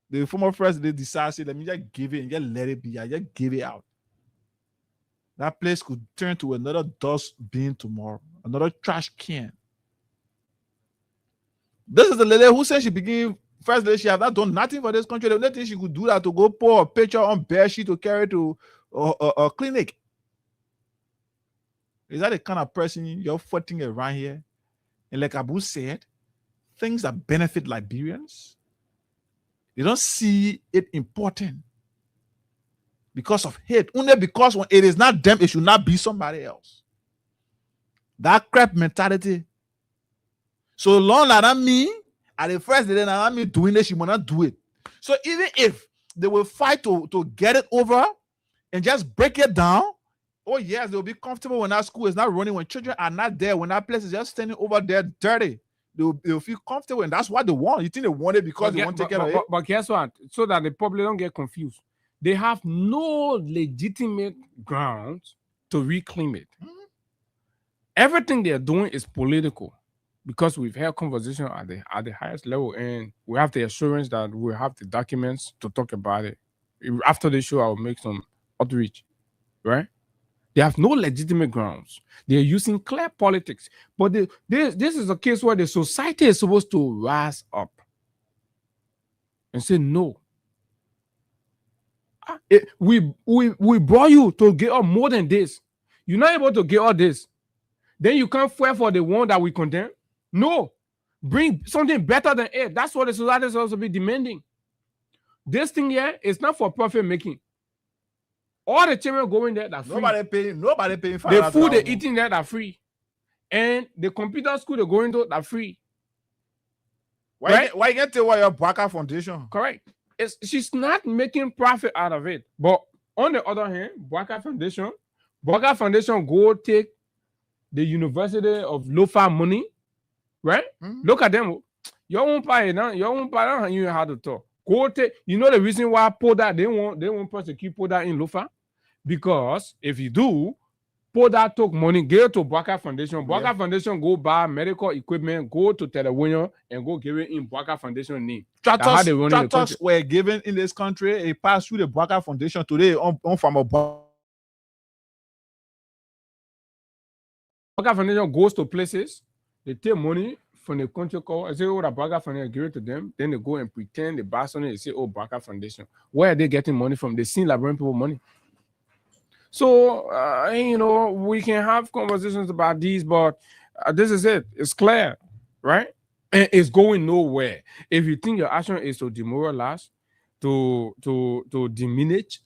E: the former First Lady decides, let me just give it and just let it be, I just give it out, that place could turn to another dust bin tomorrow, another trash can. This is the lady who said she became First Lady. She have not done nothing for this country. The only thing she could do that to go pour a picture on bear sheet to carry to a clinic. Is that the kind of person you're fighting around here? And like Abu said, things that benefit Liberians, they don't see it important because of hate. Only because when it is not them, it should not be somebody else. That crap mentality. So long as me, at the First Lady, and me doing it, she will not do it. So even if they will fight to get it over and just break it down, oh yes, they'll be comfortable when that school is not running, when children are not there, when that place is just standing over there dirty. They'll feel comfortable, and that's what they want. You think they want it because they want to take care of it?
D: But guess what? So that the public don't get confused. They have no legitimate grounds to reclaim it. Everything they're doing is political, because we've had conversation at the highest level, and we have the assurance that we have the documents to talk about it. After the show, I'll make some outreach, right? They have no legitimate grounds. They're using clear politics. But this is a case where the society is supposed to rise up and say, no. We brought you to get up more than this. You're not able to get all this. Then you can't fight for the one that we condemn. No. Bring something better than it. That's what the society is supposed to be demanding. This thing here is not for profit making. All the children going there that free.
E: Nobody paying
D: the food they're eating there that free. And the computer school they're going to that free.
E: Why you get to your Bwaka Foundation?
D: Correct. She's not making profit out of it. But on the other hand, Bwaka Foundation Baka Foundation go take the University of Lofa money, right? Look at them. Your own pie now, you know how to talk. Go take, you know the reason why Poda they won't prosecute Poda in Lofa? Because if you do, Poda took money, give to Baka Foundation. Baka Foundation go buy medical equipment, go to Telewinyo and go give it in Baka Foundation name.
E: Tractors were given in this country. It passed through the Baka Foundation today on from a Baka
D: Foundation goes to places, they take money from the country called, I say, oh, the Baka Foundation, give it to them. Then they go and pretend they buy something, they say, oh, Baka Foundation. Where are they getting money from? They see Liberian people money. So, you know, we can have conversations about these, but this is it. It's clear, right? And it's going nowhere. If you think your action is to demoralize, to diminish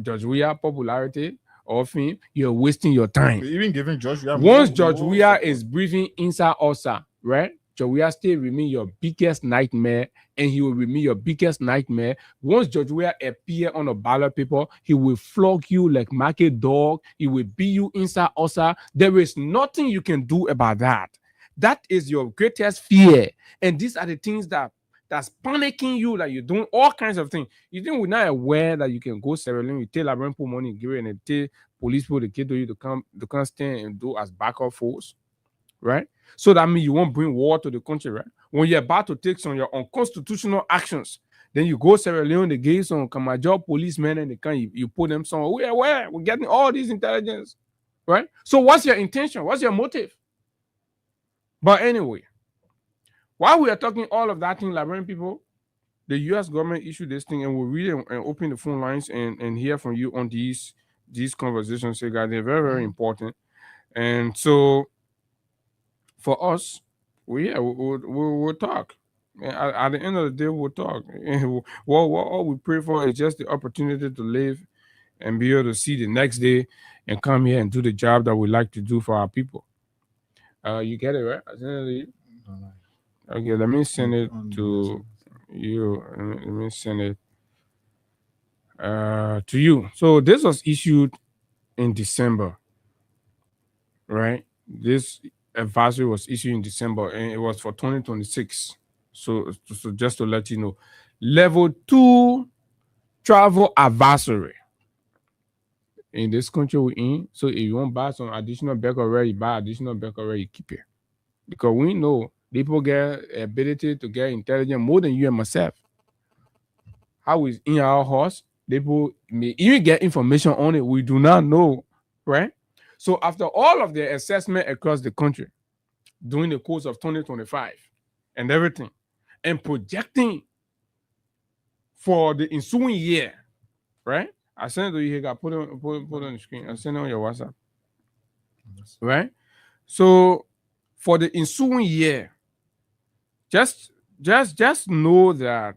D: George Weah popularity or fame, you're wasting your time.
E: Even giving George Weah.
D: Once George Weah is breathing inside OSA, right? George Weah still remain your biggest nightmare, and he will remain your biggest nightmare. Once George Weah appear on a ballot paper, he will flog you like market dog. He will beat you inside OSA. There is nothing you can do about that. That is your greatest fear. And these are the things that's panicking you, that you're doing all kinds of things. You think we're not aware that you can go Sierra Leone, you take Liberian people money, give it, and tell police people to get to you to come stand and do as backup force, right? So that means you won't bring war to the country, right? When you're about to take some of your unconstitutional actions, then you go Sierra Leone, they give some Kamajo policemen and they come, you put them somewhere. Where? We're getting all this intelligence, right? So what's your intention? What's your motive? But anyway, while we are talking all of that thing, Liberian people, the U.S. government issued this thing, and we'll read and open the phone lines and hear from you on these conversations. So, guys, they're very, very important. And so, for us, we'll talk. At the end of the day, we'll talk. All we pray for is just the opportunity to live and be able to see the next day and come here and do the job that we like to do for our people. You get it, right? Okay, let me send it to you. Let me send it to you. So this was issued in December, right? This advisory was issued in December, and it was for 2026. So just to let you know, level 2 travel advisory in this country we're in. So if you want to buy some additional Becquerel, you buy additional Becquerel, you keep it. Because we know people get ability to get intelligent more than you and myself. How is in our house, people may even get information on it we do not know, right? So after all of the assessment across the country during the course of 2025 and everything, and projecting for the ensuing year, right? I sent it to you here, put it on the screen. I sent it on your WhatsApp. Right? So for the ensuing year, just know that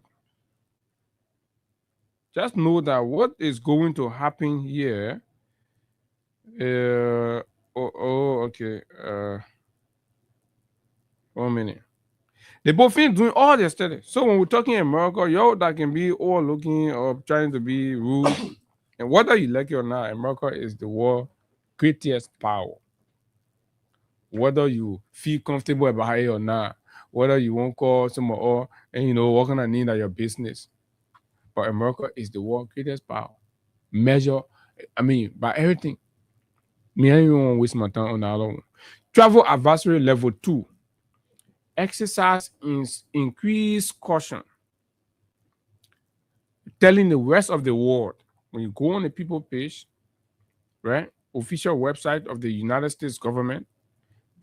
D: what is going to happen here. Okay. 1 minute. They both been doing all their studies. So when we're talking America, that can be all looking or trying to be rude. And whether you like it or not, America is the world's greatest power. Whether you feel comfortable about it or not, whether you won't call someone or, and what kind of need of your business. But America is the world's greatest power. By everything. Me, I don't want to waste my time on that alone. Travel advisory level 2. Exercise increased caution. Telling the rest of the world, when you go on the people page, right? Official website of the United States government.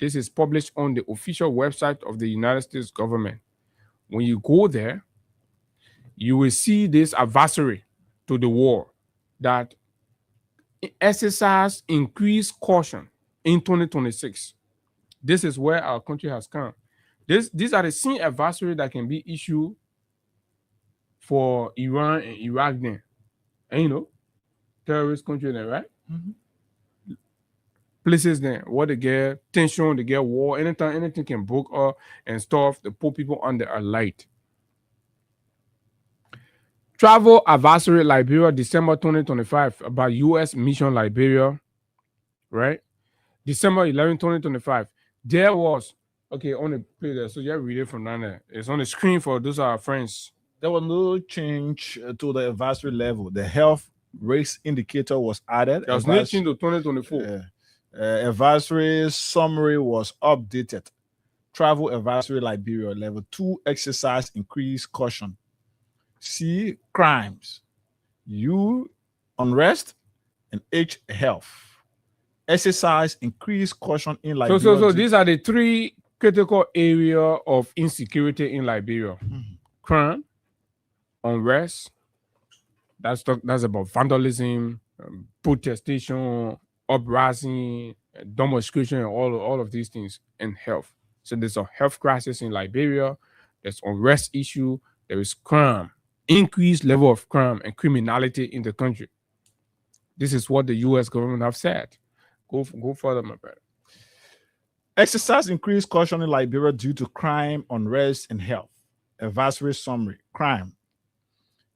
D: This is published on the official website of the United States government. When you go there, you will see this advisory to the world that exercise increased caution in 2026. This is where our country has come. These are the same advisory that can be issued for Iran and Iraq then. And terrorist country there, right? Mm-hmm. Places there where they get tension, they get war, anything can break up and stuff, they put people under a light. Travel advisory Liberia, December 2025, about U.S. mission Liberia right? December 11, 2025. There was, okay, on the play there, so you read it from down there. It's on the screen for those are our friends.
E: There was no change to the advisory level. The health risk indicator was added.
D: There was no change to 2024.
E: Advisory summary was updated. Travel advisory Liberia level 2 exercise increased caution. C crimes. U unrest, and H health. Exercise increased caution in Liberia.
D: So these are the three critical areas of insecurity in Liberia. Crime, unrest, that's about vandalism, protestation, uprising, demonstration, and all of these things, and health. So there's a health crisis in Liberia, there's unrest issue, there is crime, increased level of crime and criminality in the country. This is what the U.S. government have said. Go further, my brother.
E: Exercise increased caution in Liberia due to crime, unrest, and health. Advisory summary. Crime.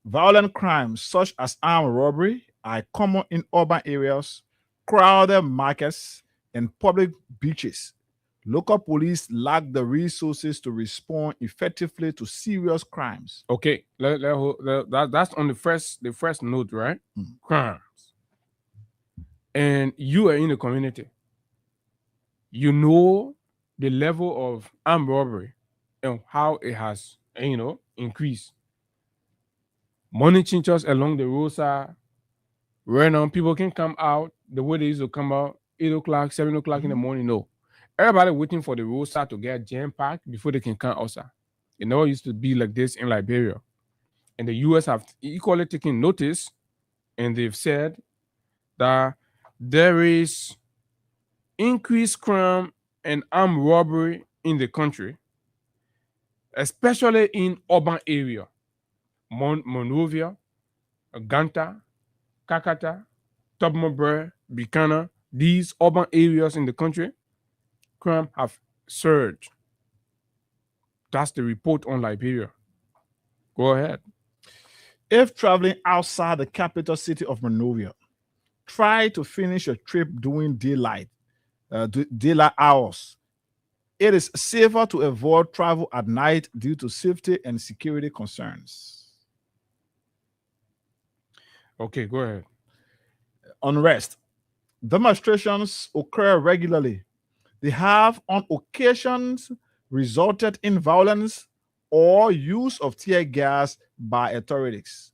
E: Violent crimes such as armed robbery are common in urban areas, crowded markets, and public beaches. Local police lack the resources to respond effectively to serious crimes.
D: Okay, that's on the first note, right? Crimes. And you are in the community. You know the level of armed robbery and how it has, increased. Money changers along the roadside. Right now, people can come out the way they used to come out 8 o'clock, 7 o'clock in the morning. No. Everybody waiting for the roadside to get jam-packed before they can come outside. It never used to be like this in Liberia. And the U.S. have equally taken notice, and they've said that there is increased crime and armed robbery in the country, especially in urban area. Monrovia, Ganta, Kakata, Tubman, Bikana, these urban areas in the country, crime have surged. That's the report on Liberia. Go ahead.
E: If traveling outside the capital city of Monrovia, try to finish your trip during daylight hours. It is safer to avoid travel at night due to safety and security concerns.
D: Okay, go ahead.
E: Unrest. Demonstrations occur regularly. They have on occasions resulted in violence or use of tear gas by authorities.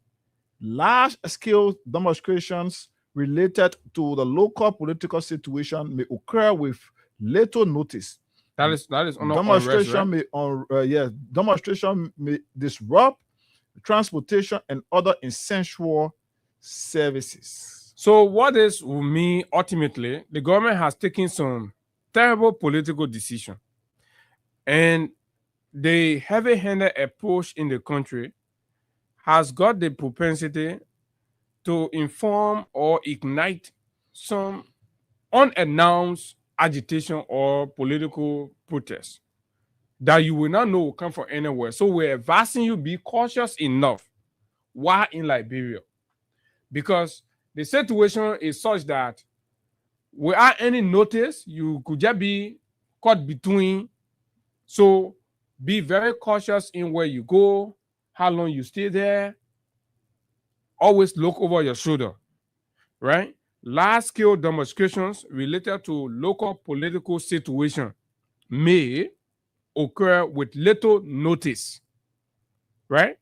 E: Large-scale demonstrations related to the local political situation may occur with little notice.
D: That is on
E: demonstration
D: unrest, right?
E: Demonstration may disrupt transportation and other essential services.
D: So what this will mean ultimately, the government has taken some terrible political decision, and the heavy-handed approach in the country has got the propensity to inform or ignite some unannounced agitation or political protest that you will not know will come from anywhere. So we're advising you be cautious enough while in Liberia, because the situation is such that without any notice, you could just be caught between. So be very cautious in where you go, how long you stay there. Always look over your shoulder, right? Large-scale demonstrations related to local political situation may occur with little notice, right?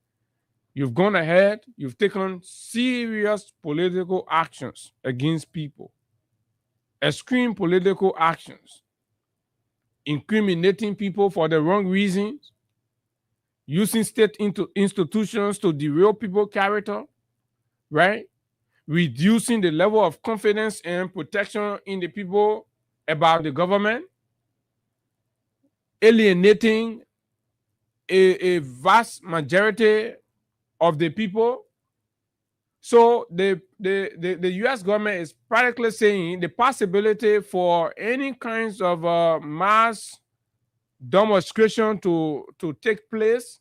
D: You've gone ahead, you've taken serious political actions against people, extreme political actions, incriminating people for the wrong reasons, using state institutions to derail people's character, right? Reducing the level of confidence and protection in the people about the government, alienating a vast majority of the people. So the U.S. government is practically saying the possibility for any kinds of mass demonstration to take place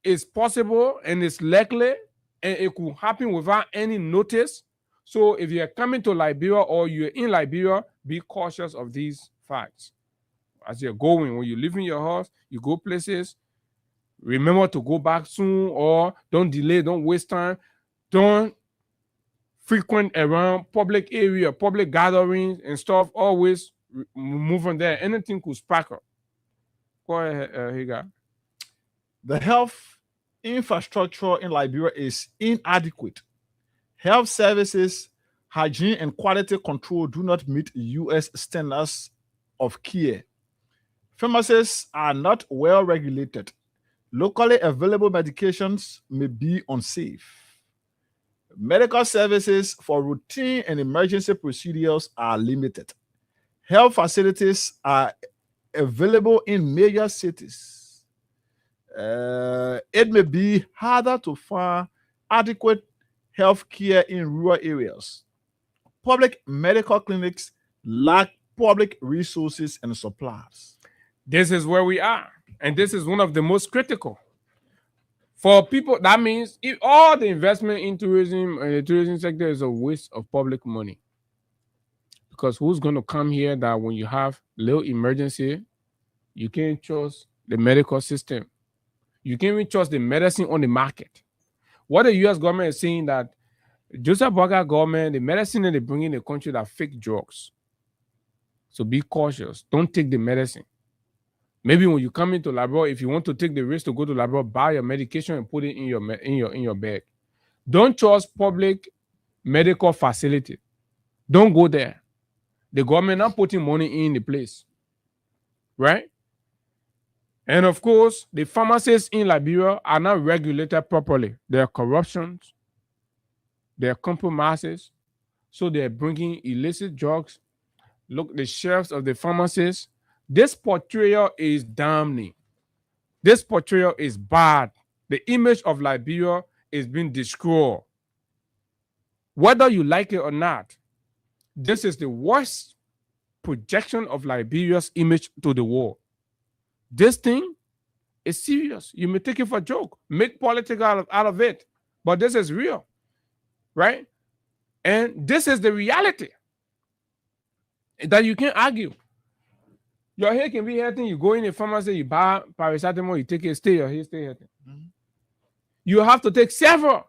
D: is possible and is likely, and it could happen without any notice. So if you're coming to Liberia or you're in Liberia, be cautious of these facts. As you're going, when you leave in your house, you go places, remember to go back soon, or don't delay, don't waste time, don't frequent around public area, public gatherings and stuff. Always move on there. Anything could sparkle. Go ahead, Higa.
E: The health infrastructure in Liberia is inadequate. Health services, hygiene, and quality control do not meet U.S. standards of care. Pharmacies are not well regulated. Locally available medications may be unsafe. Medical services for routine and emergency procedures are limited. Health facilities are available in major cities. It may be harder to find adequate health care in rural areas. Public medical clinics lack public resources and supplies.
D: This is where we are. And this is one of the most critical. For people, that means if all the investment in tourism and the tourism sector is a waste of public money. Because who's going to come here that when you have little emergency, you can't trust the medical system. You can't even trust the medicine on the market. What the U.S. government is saying that Joseph Boakai government, the medicine that they bring in the country are fake drugs. So be cautious. Don't take the medicine. Maybe when you come into Liberia, if you want to take the risk to go to Liberia, buy your medication and put it in your bag. Don't trust public medical facility. Don't go there. The government not putting money in the place, right? And of course, the pharmacies in Liberia are not regulated properly. There are corruptions, there are compromises, so they're bringing illicit drugs. Look, the shelves of the pharmacies. This portrayal is damning. This portrayal is bad. The image of Liberia is being destroyed. Whether you like it or not, this is the worst projection of Liberia's image to the world. This thing is serious. You may take it for a joke, make politics out of it, but this is real, right? And this is the reality that you can't argue. Your hair can be hurting. You go in a pharmacy, you buy paracetamol, you take it, stay your hair, stay hurting. You have to take several.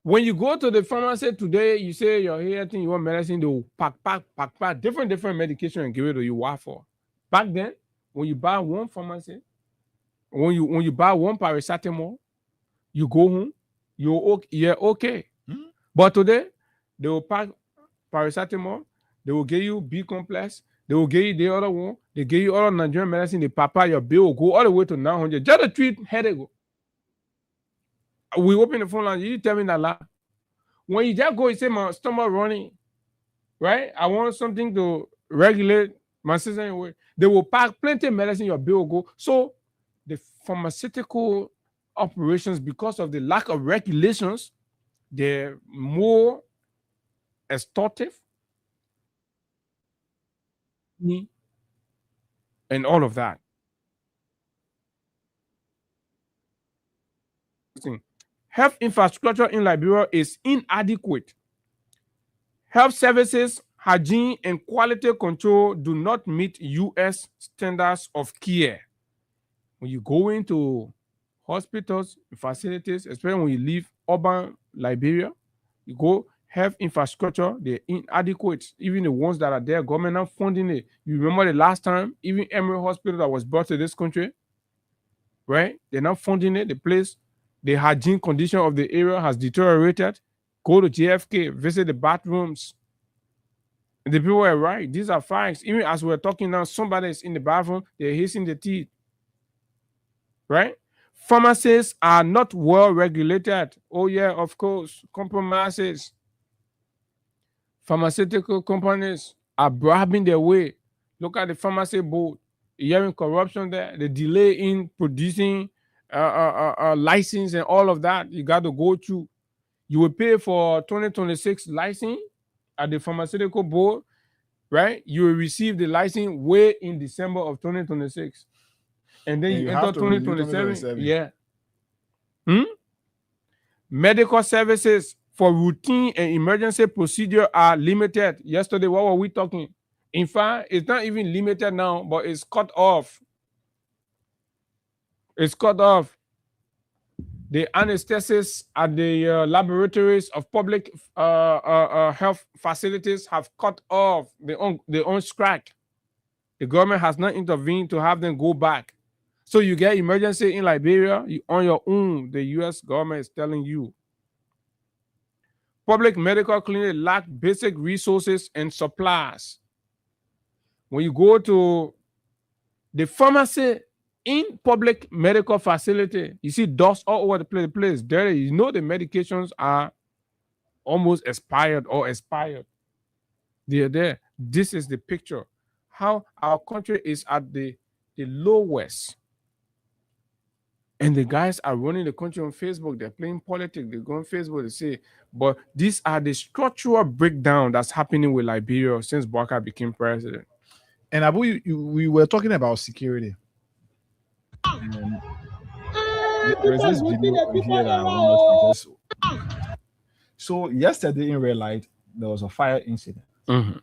D: When you go to the pharmacy today, you say your hair hurting, you want medicine, they will pack different medication and give it to you. What for? Back then, when you buy one pharmacy, when you buy one paracetamol, you go home, you're okay. But today, they will pack paracetamol, they will give you B complex, they will give you the other one, they give you all Nigerian medicine, the papa, your bill will go all the way to 900. Just to treat headache. We open the phone line, you tell me that lie. When you just go, you say my stomach running, right? I want something to regulate my system. They will pack plenty of medicine, your bill will go. So the pharmaceutical operations, because of the lack of regulations, they're more extortive and all of that. Health infrastructure in Liberia is inadequate. Health services, hygiene, and quality control do not meet U.S. standards of care. When you go into hospitals, facilities, especially when you leave urban Liberia, you go health infrastructure, they're inadequate. Even the ones that are there, government not funding it. You remember the last time, even Emory Hospital that was brought to this country, right? They're not funding it. The place, the hygiene condition of the area has deteriorated. Go to JFK, visit the bathrooms. And the people are right. These are facts. Even as we're talking now, somebody is in the bathroom, they're hissing the teeth. Right? Pharmacies are not well regulated. Oh, yeah, of course. Compromises. Pharmaceutical companies are bribing their way. Look at the pharmacy board. You're hearing corruption there. The delay in producing license and all of that. You got to go through. You will pay for 2026 license at the pharmaceutical board, right? You will receive the license way in December of 2026. And then you enter 2027. Yeah. Medical services, for routine and emergency procedure are limited. Yesterday, what were we talking? In fact, it's not even limited now, but it's cut off. It's cut off. The anesthetists at the laboratories of public health facilities have cut off their own strike. The government has not intervened to have them go back. So you get emergency in Liberia, you on your own. The U.S. government is telling you. Public medical clinics lack basic resources and supplies. When you go to the pharmacy in public medical facility, you see dust all over the place. There, you know the medications are almost expired or expired. They're there. This is the picture. How our country is at the lowest. And the guys are running the country on Facebook. They're playing politics. They go on Facebook. They say, but these are the structural breakdown that's happening with Liberia since Boubacar became president.
E: And Abu, we were talking about security. And there's this video here that I want us to just... So yesterday in Red Light, there was a fire incident.
D: Mm-hmm.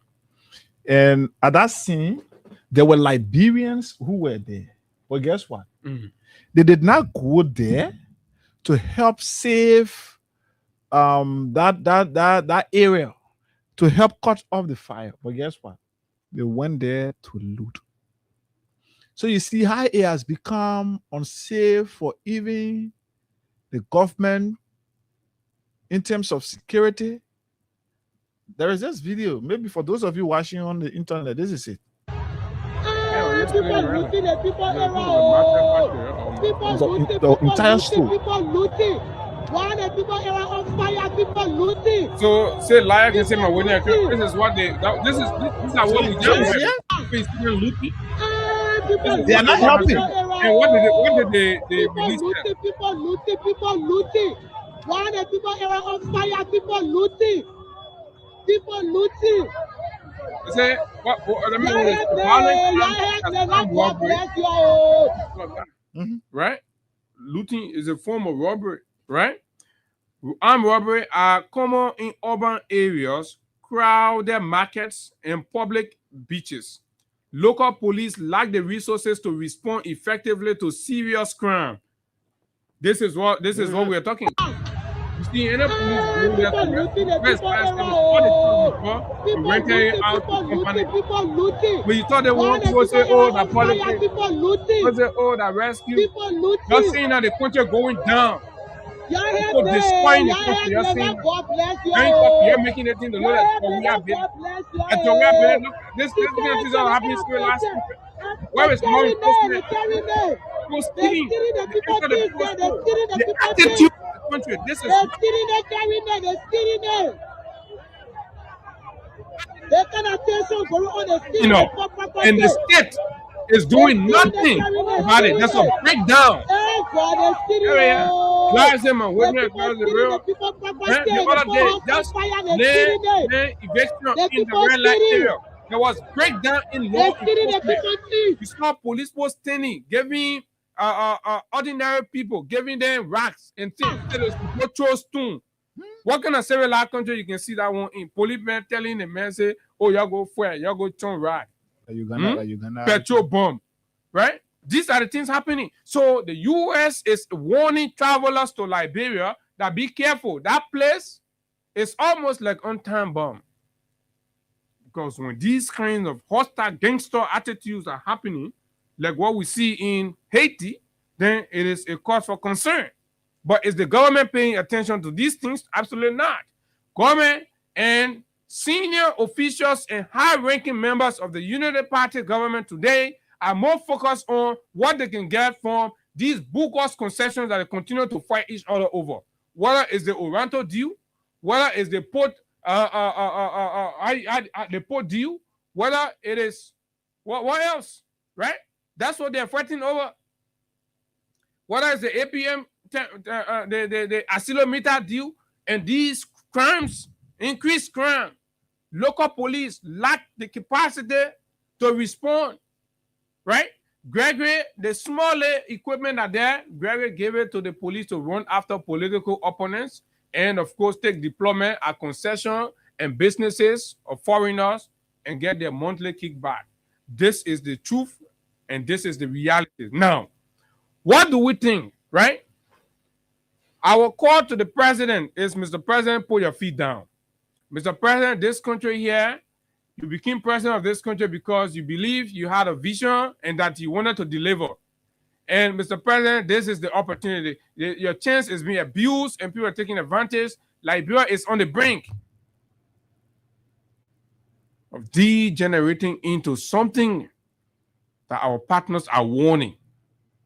E: And at that scene, there were Liberians who were there. But guess what?
D: Mm-hmm.
E: They did not go there to help save that area, to help cut off the fire. But guess what? They went there to loot. So you see how it has become unsafe for even the government in terms of security. There is this video. Maybe for those of you watching on the internet, this is it.
C: People looting the people
E: The entire store.
C: People looting. Why the people era on fire? People looting.
D: So say liar can say my winner. This is what they. This is what we do. Looting.
E: They are not helping.
D: And what did they release?
C: People looting. Why the people era on fire? People looting.
D: You say what? I mean, right? Looting is a form of robbery, right? Armed robbery are common in urban areas, crowded markets, and public beaches. Local police lack the resources to respond effectively to serious crime. This is what we are talking about. You see, any police go there to rent it out to company. But you thought they want to say, oh, the politics, say, oh, the rescue. You're seeing that the country going down. People destroying the country. You're saying, you're making it in the Lord that we have been. And so we have been. Look, this things are happening still last week. Where is more important? People stealing. The attitude of the country. This is. You know, and the state is doing nothing about it. That's a breakdown. Lives in my witness, the other day, just lay eviction in the red light area. There was breakdown in law enforcement. You saw police posts standing, giving ordinary people, giving them racks and things. No throw stone. What kind of civilized country you can see that one in? Policemen telling the man, say, oh, y'all go fire, y'all go turn rack.
E: Uganda.
D: Petrol bomb, right? These are the things happening. So the U.S. is warning travelers to Liberia that be careful. That place is almost like on-time bomb. Because when these kinds of hostile gangster attitudes are happening, like what we see in Haiti, then it is a cause for concern. But is the government paying attention to these things? Absolutely not. Government and senior officials and high-ranking members of the Unity Party government today are more focused on what they can get from these bogus concessions that they continue to fight each other over. Whether it's the Oranto deal, whether it's the port deal, whether it is what else, right? That's what they're fighting over. Whether it's the APM, the accelerometer deal, and these crimes, increased crime. Local police lack the capacity to respond, right? Gregory, the small equipment are there. Gregory gave it to the police to run after political opponents. and of course take deployment at concession and businesses of foreigners and get their monthly kickback. This is the truth and this is the reality. Now, what do we think, right? Our call to the president is, Mr. President, put your feet down. Mr. President, this country here, you became president of this country because you believe you had a vision and that you wanted to deliver. And Mr. President, this is the opportunity. Your chance is being abused and people are taking advantage. Liberia is on the brink of degenerating into something that our partners are warning.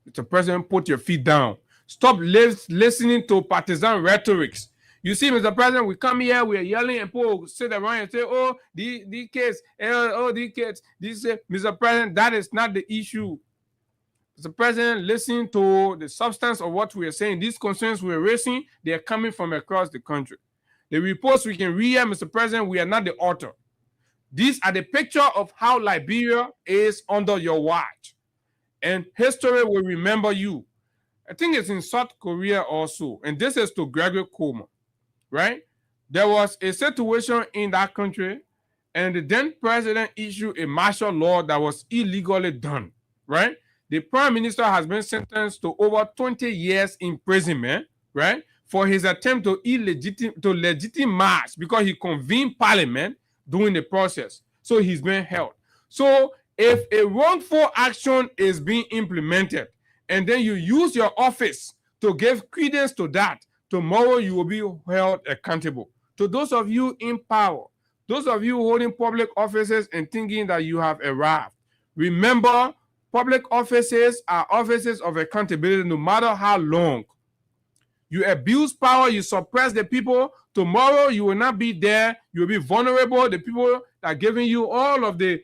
D: Mr. President, put your feet down. Stop listening to partisan rhetorics. You see, Mr. President, we come here, we are yelling, and people sit around and say, oh, these kids, oh, these kids. Mr. President, that is not the issue. Mr. President, listen to the substance of what we are saying. These concerns we are raising, they are coming from across the country. The reports we can read here, Mr. President, we are not the author. These are the picture of how Liberia is under your watch. And history will remember you. I think it's in South Korea also. And this is to Gregory Coleman, right? There was a situation in that country, and the then president issued a martial law that was illegally done, right? The prime minister has been sentenced to over 20 years imprisonment, right? For his attempt to legitimize because he convened parliament during the process. So he's been held. So if a wrongful action is being implemented and then you use your office to give credence to that, tomorrow you will be held accountable. To those of you in power, those of you holding public offices and thinking that you have arrived, remember, public offices are offices of accountability no matter how long. You abuse power, you suppress the people. Tomorrow you will not be there. You will be vulnerable. The people that are giving you all of the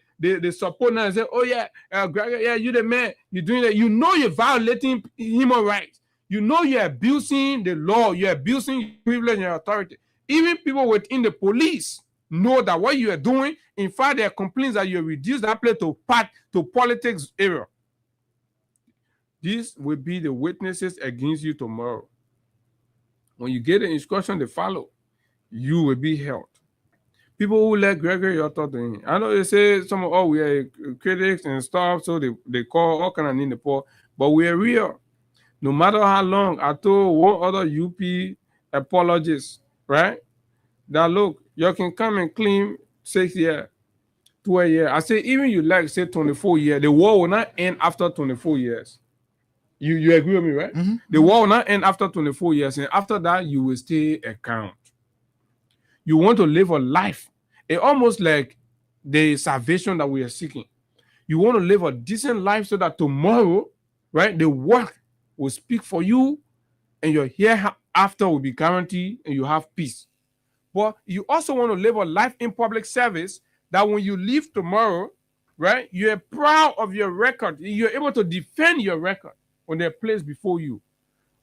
D: support now and say, oh yeah, yeah, you're the man. You're doing that. You know you're violating human rights. You know you're abusing the law. You're abusing your privilege and your authority. Even people within the police know that what you are doing, in fact, there are complaints that you reduce that place to politics area. These will be the witnesses against you tomorrow. When you get the instruction to follow, you will be held. People who let Gregory Otto to him. I know they say some of we are critics and stuff, so they call all kind of name the poor, but we are real. No matter how long, I told one other UP apologist, right? That look, you can come and claim 6 years, 12 years. I say, even you like say 24 years, the war will not end after 24 years. You agree with me, right? Mm-hmm. The war will not end after 24 years, and after that, you will stay account. You want to live a life. It's almost like the salvation that we are seeking. You want to live a decent life so that tomorrow, right, the work will speak for you, and your hereafter will be guaranteed, and you have peace. But you also want to live a life in public service that when you leave tomorrow, right, you're proud of your record. You're able to defend your record when they're placed before you.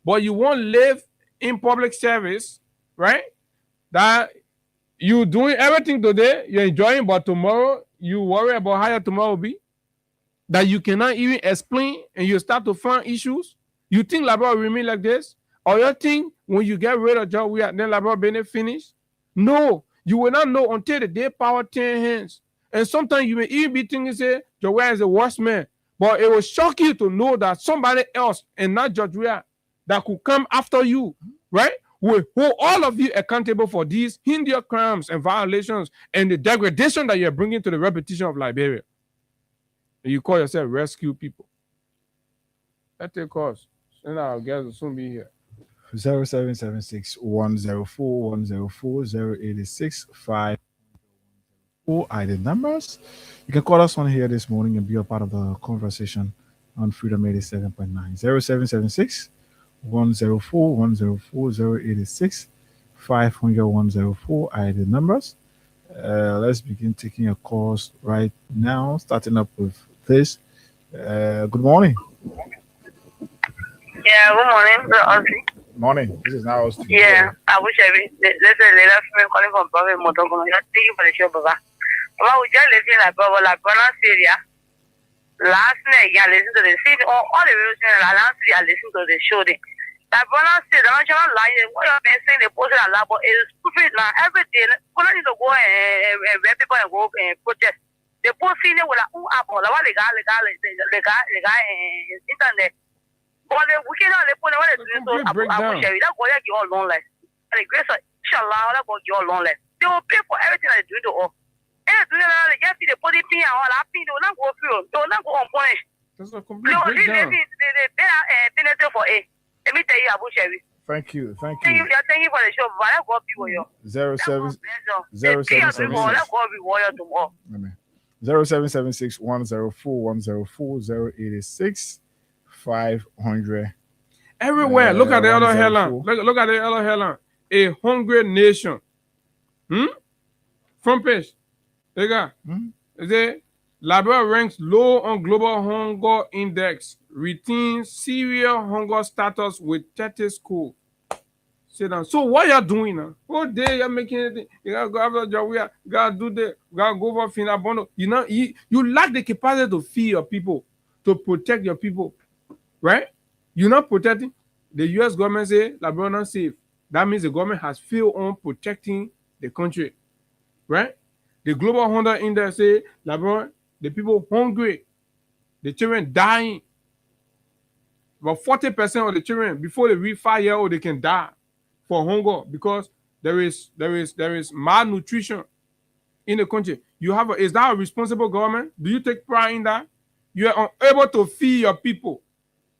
D: But you won't live in public service, right, that you're doing everything today, you're enjoying, but tomorrow you worry about how your tomorrow will be, that you cannot even explain, and you start to find issues. You think Liberia will remain like this? Or you think when you get rid of job, then Liberia will be finished? No, you will not know until the day power turns hands. And sometimes you may even be thinking, say, Joel is the worst man. But it will shock you to know that somebody else, and not Judge Weah, that could come after you, right, will hold all of you accountable for these hideous crimes and violations and the degradation that you're bringing to the reputation of Liberia. And you call yourself rescue people. Let's take calls. And our guests will soon be here.
E: 0776 104 104 086 5 are the numbers. You can call us on here this morning and be a part of the conversation on Freedom 87.9. 0776 104 104 086 500 104 are the numbers. Let's begin taking your calls right now, starting up with this. Good morning.
F: Yeah, good morning, Ozzy.
E: Morning. This is now Ozzy.
F: Yeah, I wish I let's say Leila Female calling from Prophet Motogono. Thank you for the show, Baba. Baba, we just listen like Baba, like Brother Syria. Last night, I listened to the city, all the radio channel. Last night, I listened to the show. That brother said the national line, what you're saying, the post a lab is stupid now. Every day, people need to go and people and go and protest. The post senior will have apple, the guy, internet. But we cannot put away the that go like your long life. And the grace of Inshallah, that go your long life. They will pay for everything I do to all. And do that, they just see the body thing and all that thing, they will not go through, they will not go on point.
D: That's a complete breakdown.
F: They are penalty for A. Let me tell you, Abu Sherry.
E: Thank you. Thank
F: Thank
E: you.
F: you for the show, but I got people here.
E: 0776 104 104 086 500.
D: Everywhere. Look at the other headline. Look at the other headline. A hungry nation. Front page. The Liberia ranks low on global hunger index, retains severe hunger status with 30 schools. Sit down. So what you're doing now? All day you're making anything. You gotta go after the job. You gotta do that. You gotta go over Finabono. You know, you lack the capacity to feed your people, to protect your people, right? You're not protecting. The U.S. government say Liberia not safe. That means the government has failed on protecting the country, right? The global hunger index say Liberia, the people hungry, the children dying. About 40% of the children before they reach 5 years old, they can die for hunger because there is malnutrition in the country. Is that a responsible government? Do you take pride in that? You are unable to feed your people.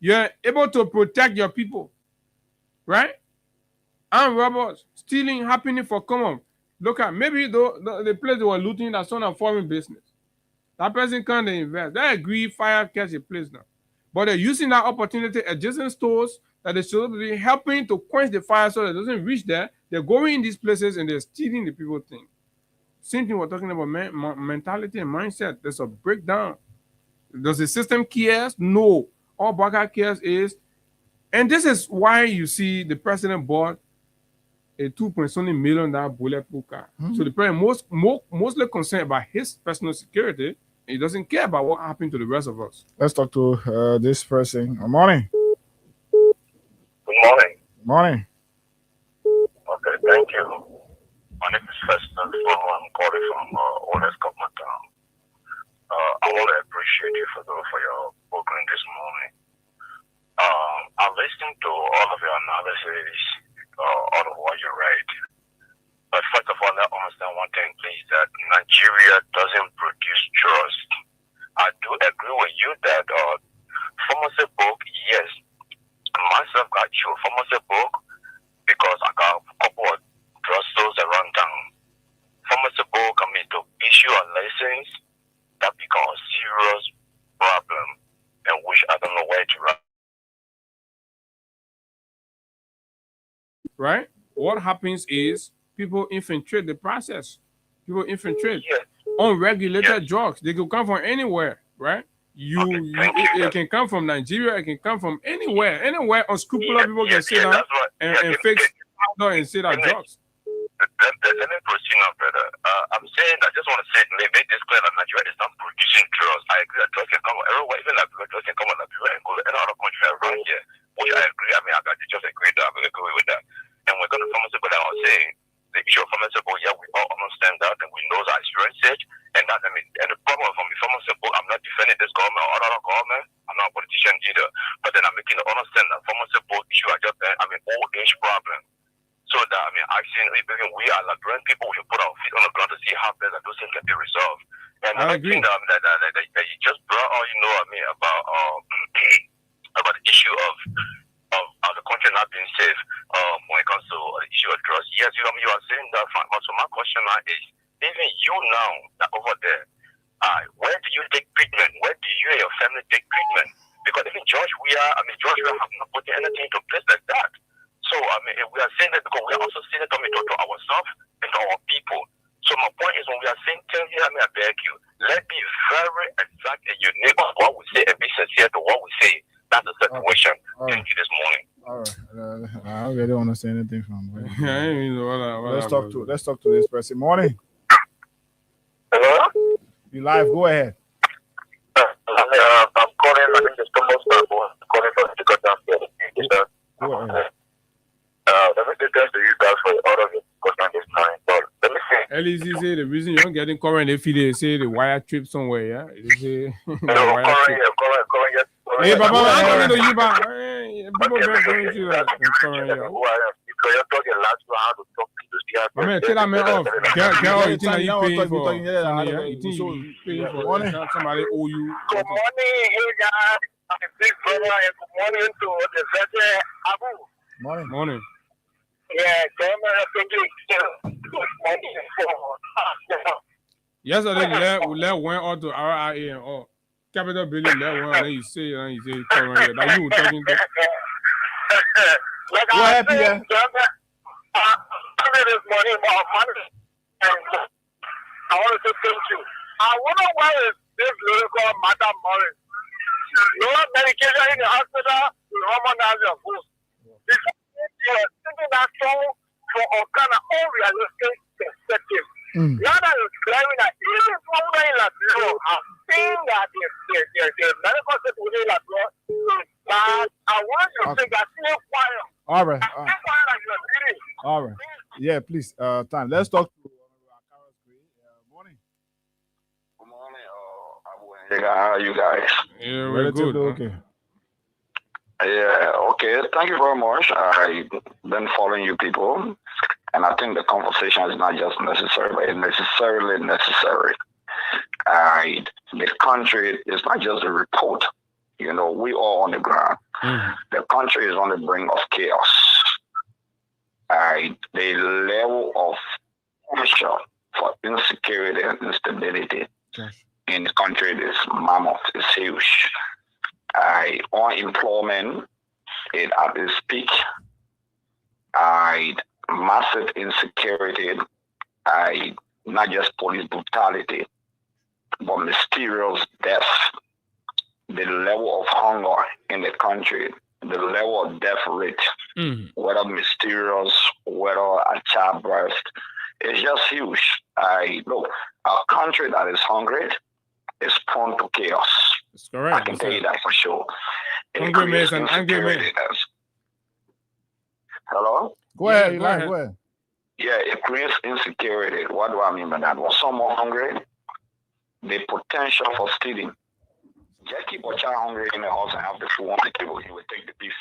D: You are able to protect your people, right? And robbers stealing happening for common. Look at maybe the place they were looting that's on a foreign business. That person can't invest. They agree fire catch a place now. But they're using that opportunity adjacent stores that they should be helping to quench the fire so that it doesn't reach there. They're going in these places and they're stealing the people thing. Same thing we're talking about mentality and mindset. There's a breakdown. Does the system cares? No. All Baka cares is, and this is why you see the president bought a $2.7 million bulletproof car. So the president mostly concerned about his personal security. He doesn't care about what happened to the rest of us.
E: Let's talk to this person. Good morning.
G: Good morning.
E: Morning.
G: Okay, thank you. My name is Festus. I'm calling from Oldest Government Town. I want to appreciate you for your program this morning. I listened to all of your analysis, all of what you read. But first of all, let understand one thing, please, that Nigeria doesn't produce trust. I do agree with you that pharmacy book, yes, myself got you pharmacy book because I got a couple of drugstores around town. Pharmacy book, to issue a license, that becomes a serious problem, and which I don't know where to run.
D: Right? What happens is people infiltrate the process. People infiltrate unregulated drugs. They can come from anywhere, right? It can come from Nigeria. It can come from anywhere. Anywhere unscrupulous people can sit down and fix and sit down drugs.
G: Let me proceed now, brother. I'm saying, I just want to say, make this clear that Nigeria is not producing drugs. I agree that drugs can come everywhere, even Liberia, drugs can come from Liberia and go to any other country around here, which I agree. I got to just agree that. I agree with that. And we're going to pharmaceutical that I was saying, the issue of pharmaceutical, we all understand that, and we know our experiences, and that, and the problem from the pharmaceutical, I'm not defending this government or other government, I'm not a politician either, but then I'm making the understand that pharmaceutical issue, old age problem. So that, asking, even we are Liberian people, we should put our feet on the ground to see how best that those things can be resolved. And
D: I agree.
G: That you just brought out, about the issue of the country not being safe when it comes to the issue of drugs. Yes, you are saying that fine. But so my question now is, even you now that over there, where do you take treatment? Where do you and your family take treatment? Because even George Weah have not put anything into place like that. So we are saying that because we are also saying it to ourselves and to our people. So my point is, when we are saying things here, I beg you, let's be very exact and unique on what we say and be sincere to what we say. That's the situation. Thank you this morning.
E: All right. I really don't understand anything from it. Let's talk to this person. Morning.
G: Hello?
E: You live, go ahead.
G: I'm calling, my name is Thomas. I'm calling from the Gotham.
E: Go ahead.
G: Let me take this to you guys for all of you because this time. But let me see.
D: LEC say the reason you're not getting current, they feel they say the wire trip somewhere, yeah? They say the
G: No,
D: wire
G: current,
D: trip.
G: yes.
D: Hey, Baba, I'm talking to you, Baba. Hey, people been going through that. Current, yeah.
G: Because you're talking last one, how to talk to the
D: My man, take that man off. Girl, you think that you paying for?
E: Yeah,
D: You think you paying for somebody owe you?
G: Good morning, hey guys. I'm a big brother, and good morning to the veteran Abu.
D: Morning.
G: Yeah, good morning.
D: Yesterday, we let one out to RIA and all. Capital Building, let one, then you say current, yeah. That you were talking to.
G: Like
E: Go ahead, Peter.
G: This morning about money. And I want to say thank you. I wonder why is this lady called Madam Morris. No medication in the hospital will harmonize your food. You are thinking that song for all kind of unrealistic perspective. Now that it's clearing that even somewhere in Latino, I'm saying that the medical system in Latino is bad. I want you to think that still quiet.
E: All right.
G: All right.
E: Yeah, please. Time. Let's talk to morning.
G: Good morning, Abu. How are you guys?
D: Yeah, we're good.
E: Okay.
G: Yeah, okay. Thank you very much. I've been following you people, and I think the conversation is not just necessary, but it's necessarily necessary. The country is not just a report. You know, we all on the ground. The country is on the brink of chaos. The level of pressure for insecurity and instability in the country is mammoth, is huge. Unemployment is at its peak. Massive insecurity. Not just police brutality, but mysterious death. The level of hunger in the country, the level of death rate, whether mysterious, whether a childbirth, it's just huge. Look, a country that is hungry is prone to chaos.
D: That's correct.
G: I can tell you that for sure.
D: Hungry man and angry man.
G: Hello?
E: Go ahead.
G: Yeah, it creates insecurity. What do I mean by that? When someone hungry, the potential for stealing. Just keep a child hungry in the house and have the food on the table. He will take the piece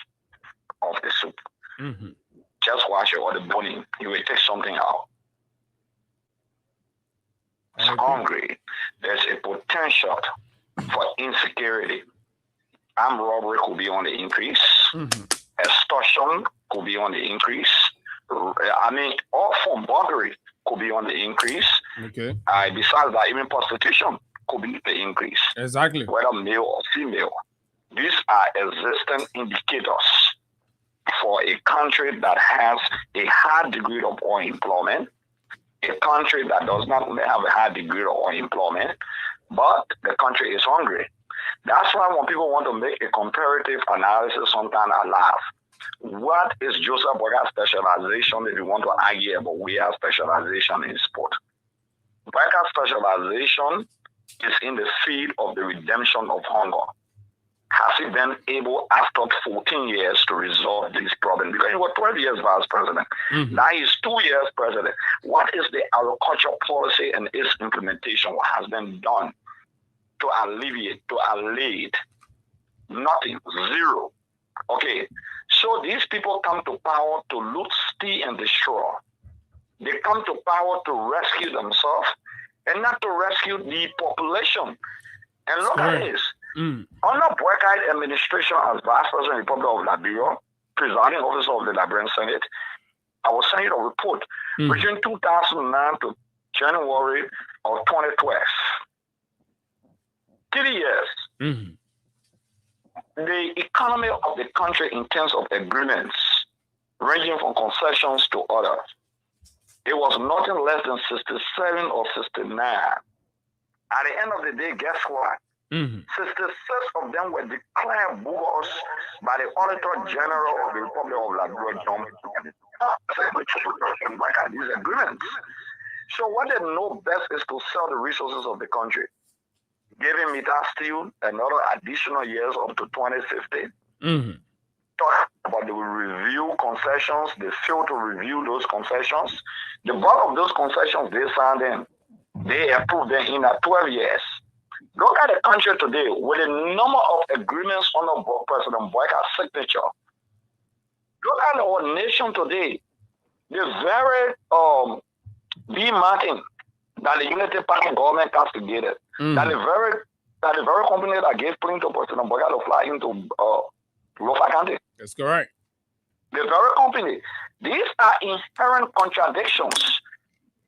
G: of the soup. Just wash it or the bone. He will take something out. It's hungry. There's a potential for insecurity. Armed robbery could be on the increase. Extortion could be on the increase. All form burglary could be on the increase.
D: Okay.
G: Besides that, even prostitution could be the increase.
D: Exactly.
G: Whether male or female. These are existing indicators for a country that has a high degree of unemployment, a country that does not have a high degree of unemployment, but the country is hungry. That's why when people want to make a comparative analysis, sometimes I laugh. What is Joseph Boyka's specialization if you want to argue about we have specialization in sport? Boyka's specialization is in the field of the redemption of hunger. Has he been able, after 14 years, to resolve this problem? Because he was 12 years vice president. Now he's 2 years president. What is the agriculture policy and its implementation? What has been done to alleviate, to allay? Nothing. Zero. Okay. So these people come to power to loot, steal, and destroy. They come to power to rescue themselves and not to rescue the population. And look at this. Under Boyka administration as Vice President of the Republic of Liberia, presiding officer of the Liberian Senate, I was sending a report between 2009 to January of 2012. 3 years. The economy of the country in terms of agreements, ranging from concessions to others, it was nothing less than 67 or 69. At the end of the day, guess what? 66 of them were declared bogus by the Auditor General of the Republic of Liberia, John these agreements. So what they know best is to sell the resources of the country, giving Mita Steel another additional years up to 2050. talk about they will review concessions. They fail to review those concessions. The bulk of those concessions they signed in, they approved them in 12 years. Look at the country today with the number of agreements under President Boyka's signature. Look at our nation today. The very B Martin that the Unity Party government castigated. That the very company that gave plane to President Boyka to fly into Lofa County.
D: That's correct.
G: The very company. These are inherent contradictions.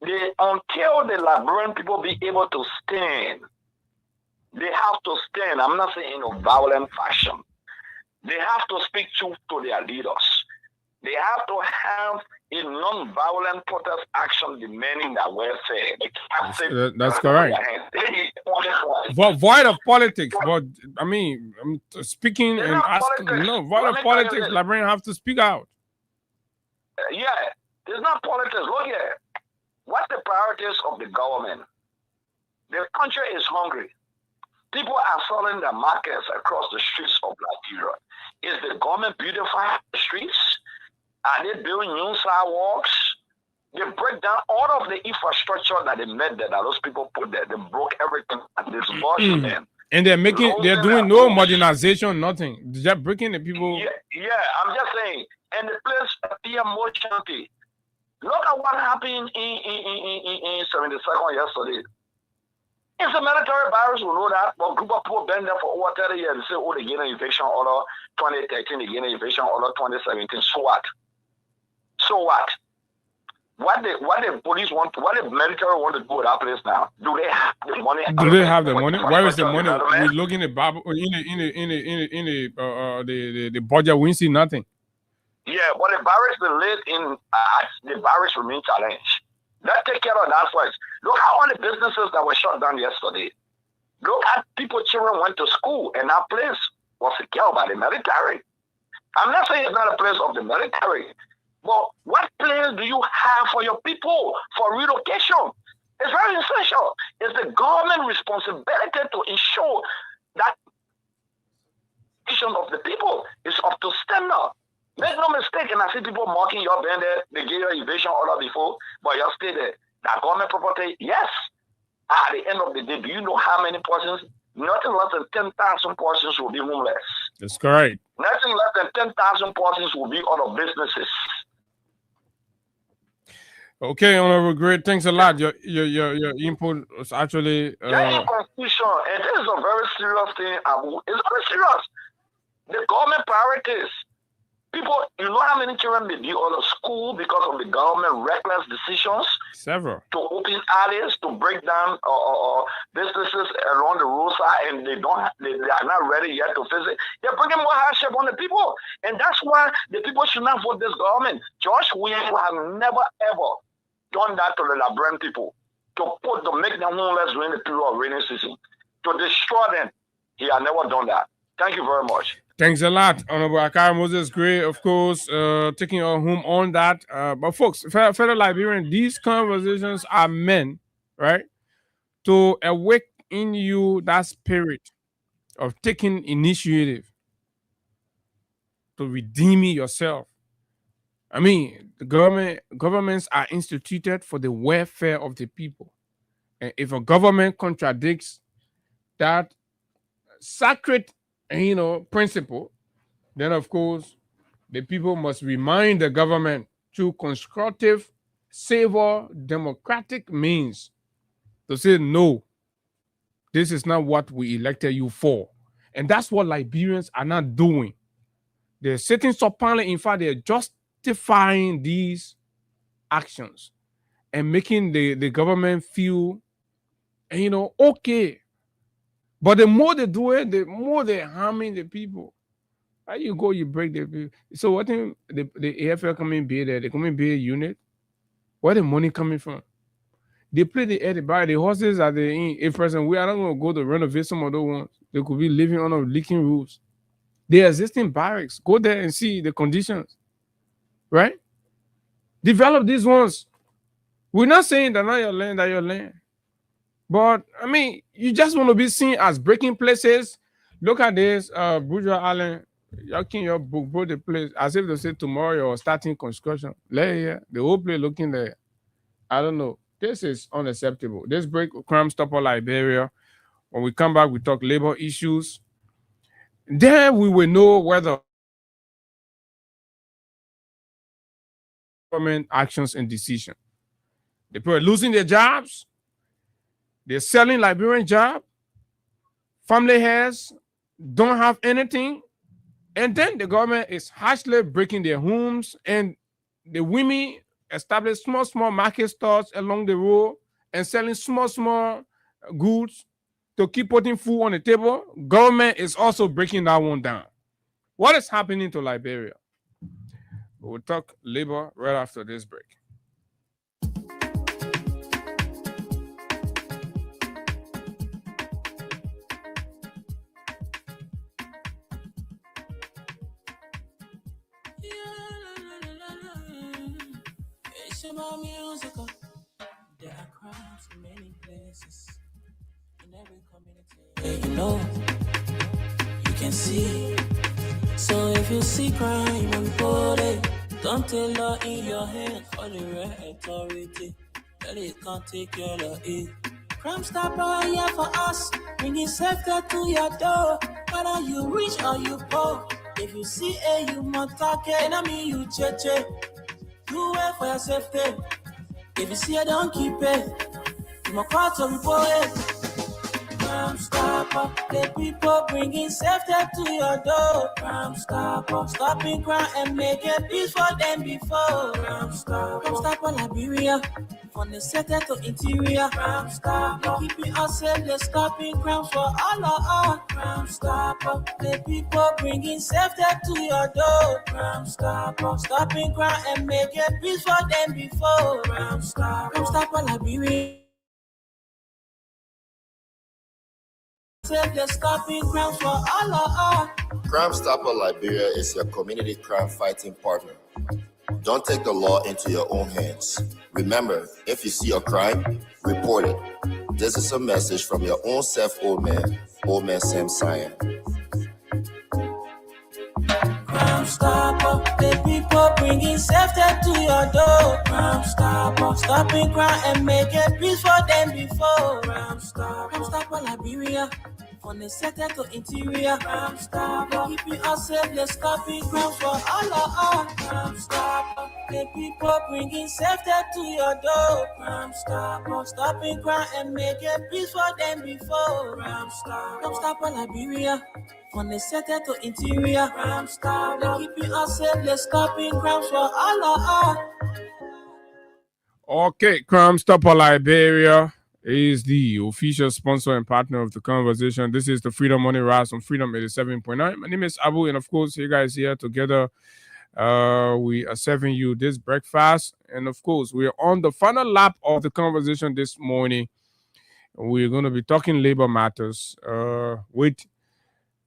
G: Until the Liberian people be able to stand, they have to stand. I'm not saying in a violent fashion. They have to speak truth to their leaders. They have to have a non-violent protest action demanding that welfare.
D: That's correct. Void of politics. But I mean, I'm speaking and asking. No, void of politics. Liberians have to speak out.
G: Yeah, it's not politics. Look here. What's the priorities of the government? The country is hungry. People are selling their markets across the streets of Nigeria. Is the government beautifying the streets? Are they building new sidewalks? They break down all of the infrastructure that they made there, that those people put there. They broke everything and disbursed them.
D: And they're doing no modernization, nothing. They're breaking the people.
G: Yeah, I'm just saying. And the place appear more chanty. Look at what happened in 72nd yesterday. If the military barracks will know that, but group of people been there for over 30 years. They say, oh, they get an eviction order 2013, they get an eviction order 2017. So what? So what? What the police want, what the military want to do with that place now? Do they have the money?
D: Do they have the money? Where is the money? We look in the the budget. We see nothing.
G: Yeah, but the barracks they live in, the barracks remain challenged. Let's take care of that first. Look at all the businesses that were shut down yesterday. Look at children went to school, and that place was secured by the military. I'm not saying it's not a place of the military, but what plans do you have for your people for relocation? It's very essential. It's the government responsibility to ensure that of the people is up to standard. Make no mistake, and I see people mocking your band there. They gave you evasion order before, but you stay there. That government property, yes. At the end of the day, do you know how many persons? Nothing less than 10,000 persons will be homeless.
D: That's correct.
G: Nothing less than 10,000 persons will be out of businesses.
D: Okay, Honorable Great, thanks a lot. Your input was actually
G: confusion, and this is a very serious thing, Abu. It's very serious. The government priorities. People, you know how many children may be out of school because of the government reckless decisions?
D: Several.
G: To open alleys, to break down businesses along the roadside, and they are not ready yet to visit. They're bringing more hardship on the people, and that's why the people should not vote this government. George Williams have never ever done that to the Liberian people, to make them homeless during the period of rainy season, to destroy them. He has never done that. Thank you very much.
D: Thanks a lot, Honorable Akara Moses Gray, of course, taking our home on that. But folks, fellow Liberians, these conversations are meant, right, to awake in you that spirit of taking initiative, to redeeming yourself. I mean, the governments are instituted for the welfare of the people. And if a government contradicts that sacred principle, then of course the people must remind the government through constructive, civil, democratic means to say, no, this is not what we elected you for. And that's what Liberians are not doing. They're sitting supinely. In fact, they're justifying these actions and making the government feel, okay. But the more they do it, the more they're harming the people. How you go, you break the people. So what thing the AFL come in be there? They come in be a unit. Where the money coming from? They play the air, they buy the horses at the inn. If person, we are not going to go to renovate some of those ones. They could be living on leaking roofs. The existing barracks, go there and see the conditions. Right? Develop these ones. We're not saying that not your land, that your land. But, I mean, you just want to be seen as breaking places. Look at this, Bourgeois Island, Y'all can your book, both the place as if they say tomorrow you're starting construction. The whole place looking there. I don't know. This is unacceptable. This break Crime Stopper Liberia. When we come back, we talk labor issues. Then we will know whether government actions and decision. The people are losing their jobs. They're selling Liberian job. Family heads don't have anything. And then the government is harshly breaking their homes, and the women establish small market stores along the road and selling small goods to keep putting food on the table. Government is also breaking that one down. What is happening to Liberia? We'll talk labor right after this break.
H: There are crimes in many places, in every community. You know, you can see. So if you see crime and report, don't take law in your hand for the right authority. That it can't take care of it. Crime Stopper here for us, bringing safety to your door. Whether you rich or you poor, if you see a human target, enemy you cheche. Do it for your safety. If you see it, don't keep it. You must call to report it. Crime Stopper, the people bringing safety to your door. Crime Stopper, stopping crime and making peace for them before. Crime Stopper Liberia, from the center to interior. Crime Stopper, keeping us safe, they're stopping crimes for all of us. Crime Stopper, the people bringing safety to your door. Crime Stopper, stopping crime and making peace for them before. Crime Stopper Liberia.
I: Crime Stopper Liberia is your community crime fighting partner. Don't take the law into your own hands. Remember, if you see a crime, report it. This is a message from your own self, Old Man Sam Cyan.
H: Crime Stopper, the people bringing safety to your door. Crime Stopper, stopping crime and making peace for them before. Crime Stopper Liberia, from the center to interior. Crime Stopper, keeping us safe, they're stopping crimes for all of us. Crime Stopper, the people bringing safety to your door. Crime Stopper, stopping crime and making peace for them before. Crime Stopper Liberia, from the center to interior. Crime Stopper, keeping us safe, they're stopping crimes for all of us.
D: Okay, Crime Stopper Liberia is the official sponsor and partner of the conversation. This is the Freedom Money Rise on Freedom 87.9. My name is Abu, and of course, you guys here together. We are serving you this breakfast, and of course, we are on the final lap of the conversation this morning. We're going to be talking labor matters with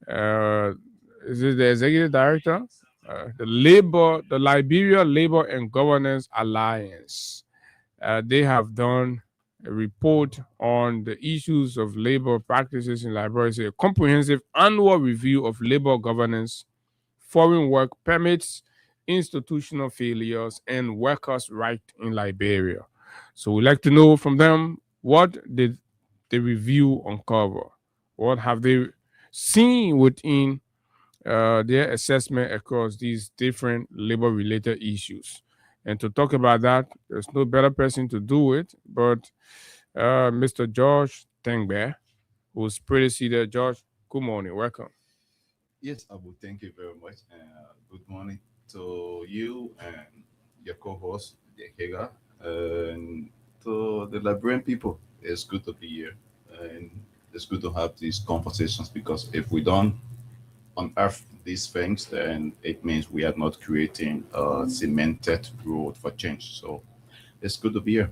D: is it the executive director, the Liberia Labor and Governance Alliance. They have done a report on the issues of labor practices in Liberia. It's a comprehensive annual review of labor governance, foreign work permits, institutional failures, and workers' rights in Liberia. So we'd like to know from them, what did the review uncover? What have they seen within their assessment across these different labor-related issues? And to talk about that, there's no better person to do it but Mr. George Tengbe, who's preceded. George, good morning. Welcome.
J: Yes, Abu, thank you very much. Good morning to you and your co-host, Dekega, and to the Liberian people. It's good to be here, and it's good to have these conversations, because if we don't unearth these things, then it means we are not creating a cemented road for change. So it's good to be here.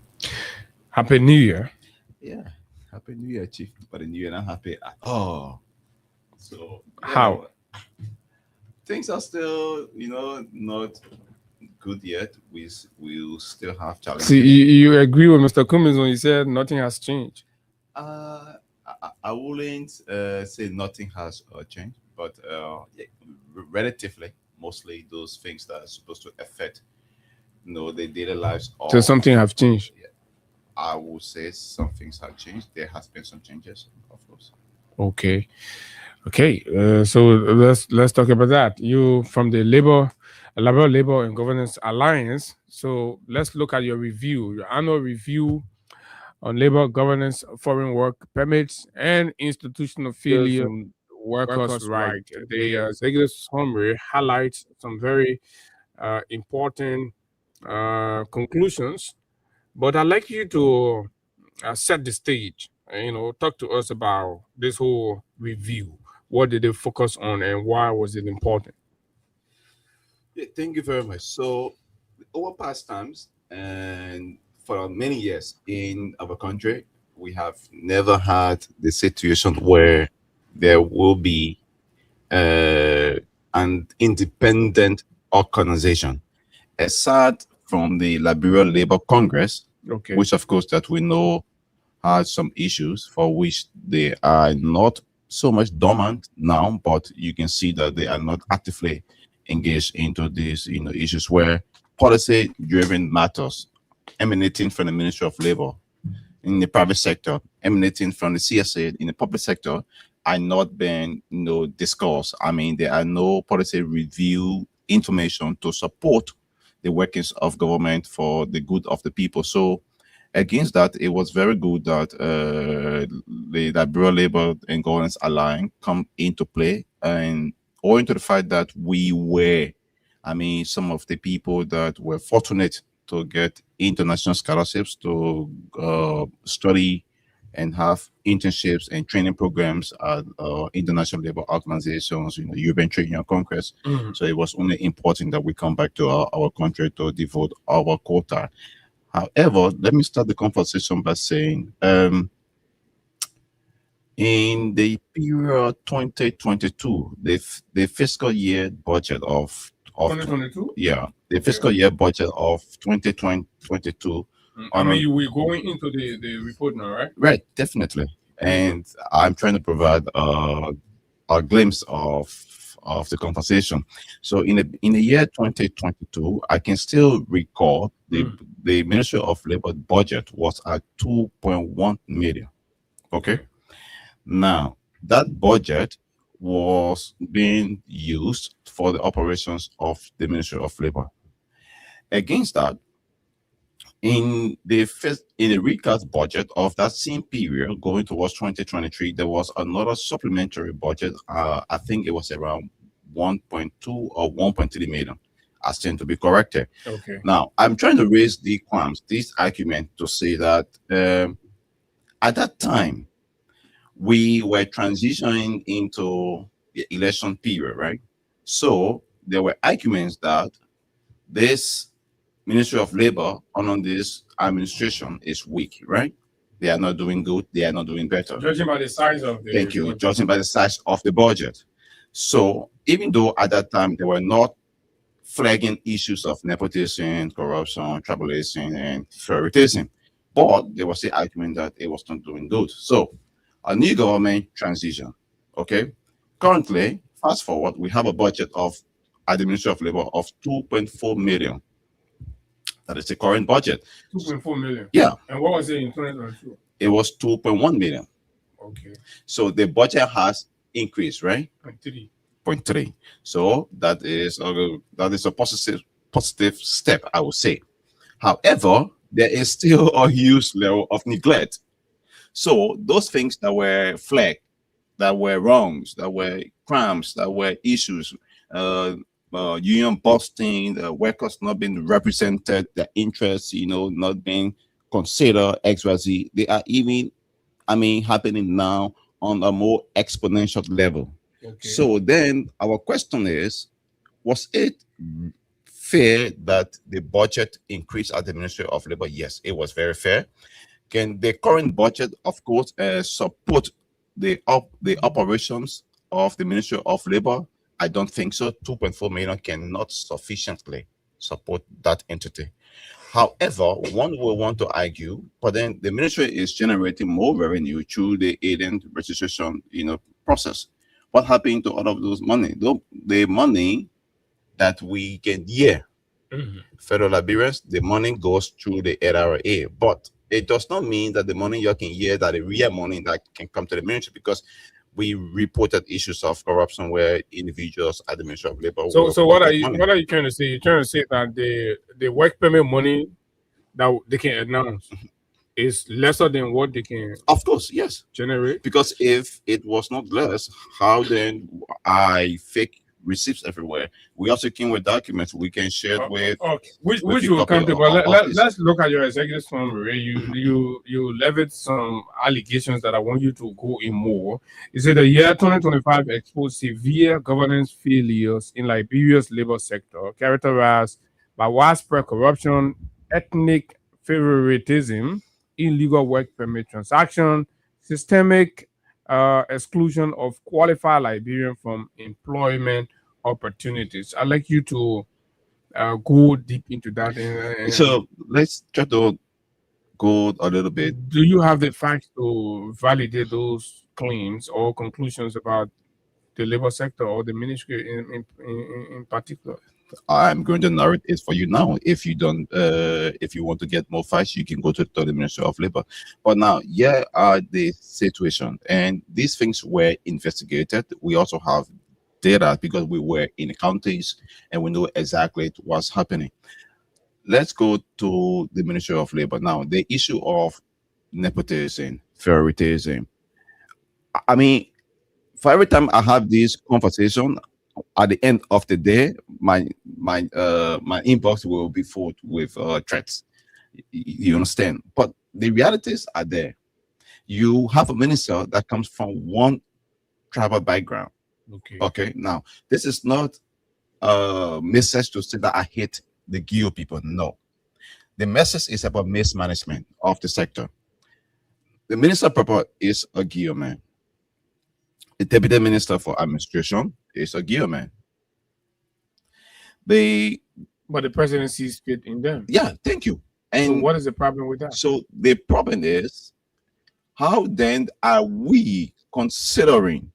D: Happy New Year.
J: Yeah, Happy New Year, Chief. But the New Year not happy at all. So
D: how?
J: Things are still, not good yet. We will still have challenges.
D: See, you agree with Mr. Cummins when he said nothing has changed?
J: I wouldn't say nothing has changed, but yeah, relatively, mostly those things that are supposed to affect, the daily lives of.
D: So something have changed.
J: I would say some things have changed. There has been some changes, of course.
D: Okay. So let's talk about that. You from the Liberal Labor and Governance Alliance. So let's look at your annual review on labor governance, foreign work permits, and institutional failure in workers' rights. The executive summary highlights some very important conclusions, but I'd like you to set the stage. Talk to us about this whole review. What did they focus on, and why was it important?
J: Yeah, thank you very much. So, over past times and for many years in our country, we have never had the situation where there will be an independent organization aside from the Liberal Labor Congress, which of course that we know has some issues for which they are not so much dormant now, but you can see that they are not actively engaged into these issues where policy-driven matters emanating from the Ministry of Labor in the private sector, emanating from the CSA in the public sector, are not being discussed. I mean, there are no policy review information to support the workings of government for the good of the people. So against that, it was very good that the Liberal Labor and Governance Alliance come into play, and owing to the fact that we were, some of the people that were fortunate to get international scholarships to study and have internships and training programs at international labor organizations, European Trade Union Congress. So it was only important that we come back to our country to devote our quota. However, let me start the conversation by saying, in the period 2022, the fiscal year budget of
D: 2022,
J: the fiscal year budget of 2022.
D: We're going into the report now, right?
J: Right, definitely. And I'm trying to provide a glimpse of the conversation. So in the year 2022, I can still recall the Ministry of Labor budget was at 2.1 million. Okay. Now that budget was being used for the operations of the Ministry of Labor. Against that, in the recast budget of that same period going towards 2023, there was another supplementary budget. I think it was around 1.2 or 1.3 million. I stand to be corrected.
D: Okay.
J: Now, I'm trying to raise this argument to say that at that time, we were transitioning into the election period, right? So there were arguments that this Ministry of Labor under this administration is weak, right? They are not doing good. They are not doing better.
D: Judging by the size of the
J: budget. Judging by the size of the budget. So even though at that time they were not flagging issues of nepotism, corruption, tribalism, and favoritism, but there was the argument that it was not doing good. So a new government transition. Okay. Currently, fast forward, we have a budget at the Ministry of Labor of 2.4 million. That is the current budget.
D: 2.4 million.
J: Yeah.
D: And what was it in 2022?
J: It was 2.1 million.
D: Okay.
J: So the budget has increased, right?
D: 0.3.
J: So that is a positive step, I would say. However, there is still a huge level of neglect. So those things that were flagged, that were wrongs, that were crimes, that were issues, union busting, the workers not being represented, their interests, not being considered, XYZ, they are even, happening now on a more exponential level. Okay. So then our question is, was it fair that the budget increased at the Ministry of Labor? Yes, it was very fair. Can the current budget, of course, support the operations of the Ministry of Labor? I don't think so. 2.4 million cannot sufficiently support that entity. However, one will want to argue, but then the ministry is generating more revenue through the alien registration, process. What happened to all of those money? The money that we get here, federal Liberians, the money goes through the LRA, but it does not mean that the money you can hear that the real money that can come to the ministry, because we reported issues of corruption where individuals at the Ministry of Labor.
D: So what are you trying to say? You're trying to say that the work permit money that they can announce is lesser than what they can,
J: of course, yes,
D: generate.
J: Because if it was not less, how then I fake receipts everywhere? We also came with documents we can share with.
D: Okay. Which will come to. But let's look at your executive summary. You levied some allegations that I want you to go in more. You said the year 2025 exposed severe governance failures in Liberia's labor sector, characterized by widespread corruption, ethnic favoritism, illegal work permit transaction, systemic exclusion of qualified Liberians from employment opportunities. I'd like you to go deep into that.
J: So let's try to go a little bit.
D: Do you have the facts to validate those claims or conclusions about the labor sector or the ministry in particular?
J: I'm going to narrate it for you now. If you don't, if you want to get more facts, you can go to the Ministry of Labor. But now, here are the situation, and these things were investigated. We also have data because we were in the counties and we know exactly what's happening. Let's go to the Ministry of Labor now. The issue of nepotism, favoritism. I mean, for every time I have this conversation, at the end of the day, my inbox will be full with threats. You understand? But the realities are there. You have a minister that comes from one tribal background. Okay. Now, this is not a message to say that I hate the Gio people. No. The message is about mismanagement of the sector. The minister proper is a Gio man. The deputy minister for administration is a Gio man.
D: But the president sees fit in them.
J: Yeah, thank you. And
D: so what is the problem with that?
J: So the problem is, how then are we considering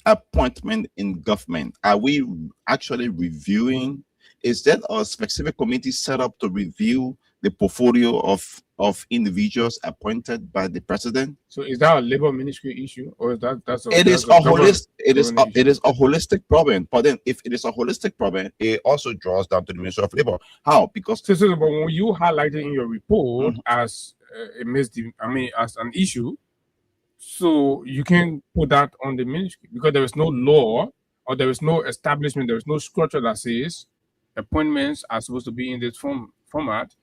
J: appointment in government? Are we actually reviewing? Is that a specific committee set up to review the portfolio of individuals appointed by the president?
D: So is that a labor ministry issue, or is that
J: it is a holistic problem? But then, if it is a holistic problem, it also draws down to the Ministry of Labor. How? Because
D: but when you highlighted in your report as as an issue, so you can put that on the ministry because there is no law or there is no establishment, there is no structure that says appointments are supposed to be in this format.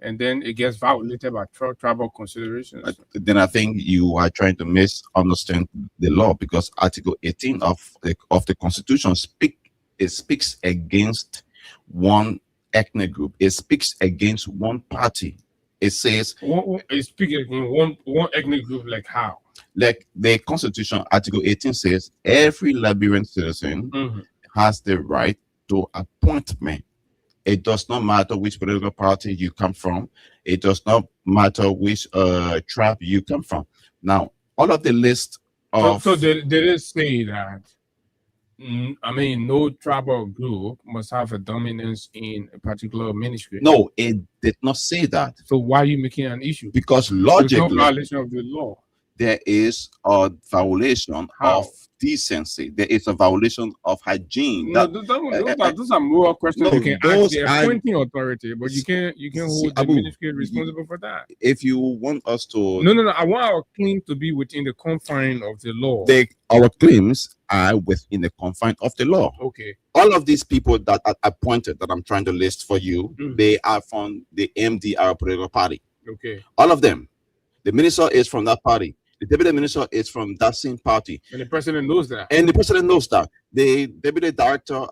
D: And then it gets violated by tribal considerations.
J: Then I think you are trying to misunderstand the law, because Article 18 of the Constitution speaks against one ethnic group. It speaks against one party. It says
D: it speaks against one ethnic group. Like how?
J: Like the Constitution, Article 18 says every Liberian citizen has the right to appointment. It does not matter which political party you come from. It does not matter which tribe you come from. Now, all of the list of...
D: So they did say that, no tribal group must have a dominance in a particular ministry.
J: No, it did not say that.
D: So why are you making an issue?
J: Because logically...
D: There's no violation of the law.
J: There is a violation of decency. There is a violation of hygiene.
D: No, those are moral questions. No, you can ask the appointing authority, but you can't hold the ministry responsible for that.
J: If you want us to...
D: No. I want our claim to be within the confine of the law.
J: Our claims are within the confine of the law.
D: Okay.
J: All of these people that are appointed, that I'm trying to list for you, they are from the MDR political party.
D: Okay.
J: All of them. The minister is from that party. The deputy minister is from that same party.
D: And the president knows that.
J: The deputy director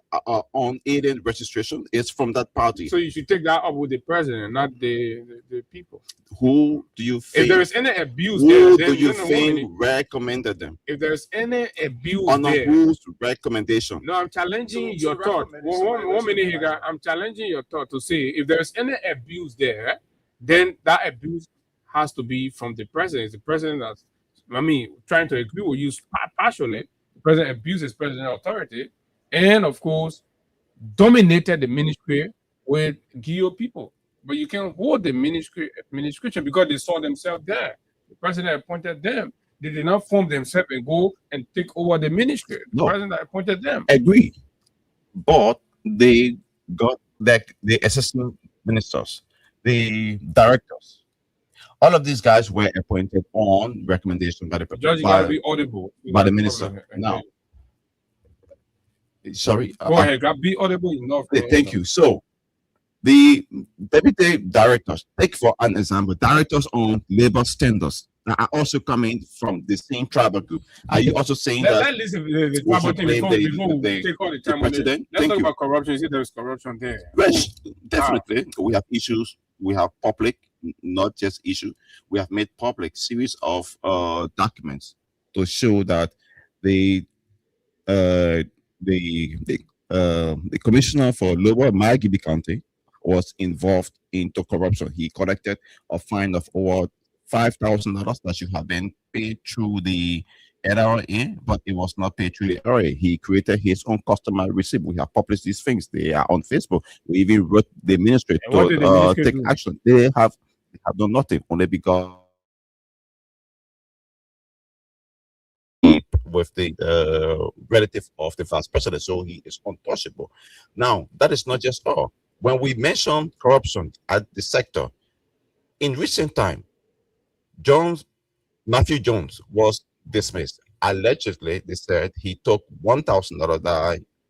J: on alien registration is from that party.
D: So you should take that up with the president, not the people.
J: Who do you think?
D: If there is any abuse
J: who do you think recommended them?
D: If there is any abuse
J: under whose recommendation?
D: No, I'm challenging your thought. One minute here, I'm challenging your thought to say if there is any abuse there, then that abuse has to be from the president. It's the president that's trying to agree with you partially, The president abused his presidential authority, and of course, dominated the ministry with Guido people. But you can hold the administration because they saw themselves there. The president appointed them. They did not form themselves and go and take over the ministry. The president appointed them.
K: Agree. But they got like the assistant ministers, the directors. All of these guys were appointed on recommendation by the
D: Judge, you gotta be audible.
K: by the minister. Now, sorry.
D: Go ahead. Be audible enough.
K: Thank you. So, the deputy directors, take for an example, directors on labor standards that are also coming from the same tribal group. Are you also saying that?
D: Let's listen to the tribal thing before we take all the time on it. Let's talk about corruption. You see, there's corruption there.
K: Yes, definitely. We have issues. We have public, not just issue. We have made public series of documents to show that the commissioner for Lower Margibi County was involved into corruption. He collected a fine of over $5,000 that should have been paid through the NRA, but it was not paid through the NRA. He created his own customer receipt. We have published these things. They are on Facebook. We even wrote the ministry to take action. They have done nothing, only because with the relative of the vice president, so he is untouchable. Now, that is not just all. When we mention corruption at the sector, in recent time, Matthew Jones was dismissed. Allegedly, they said he took $1,000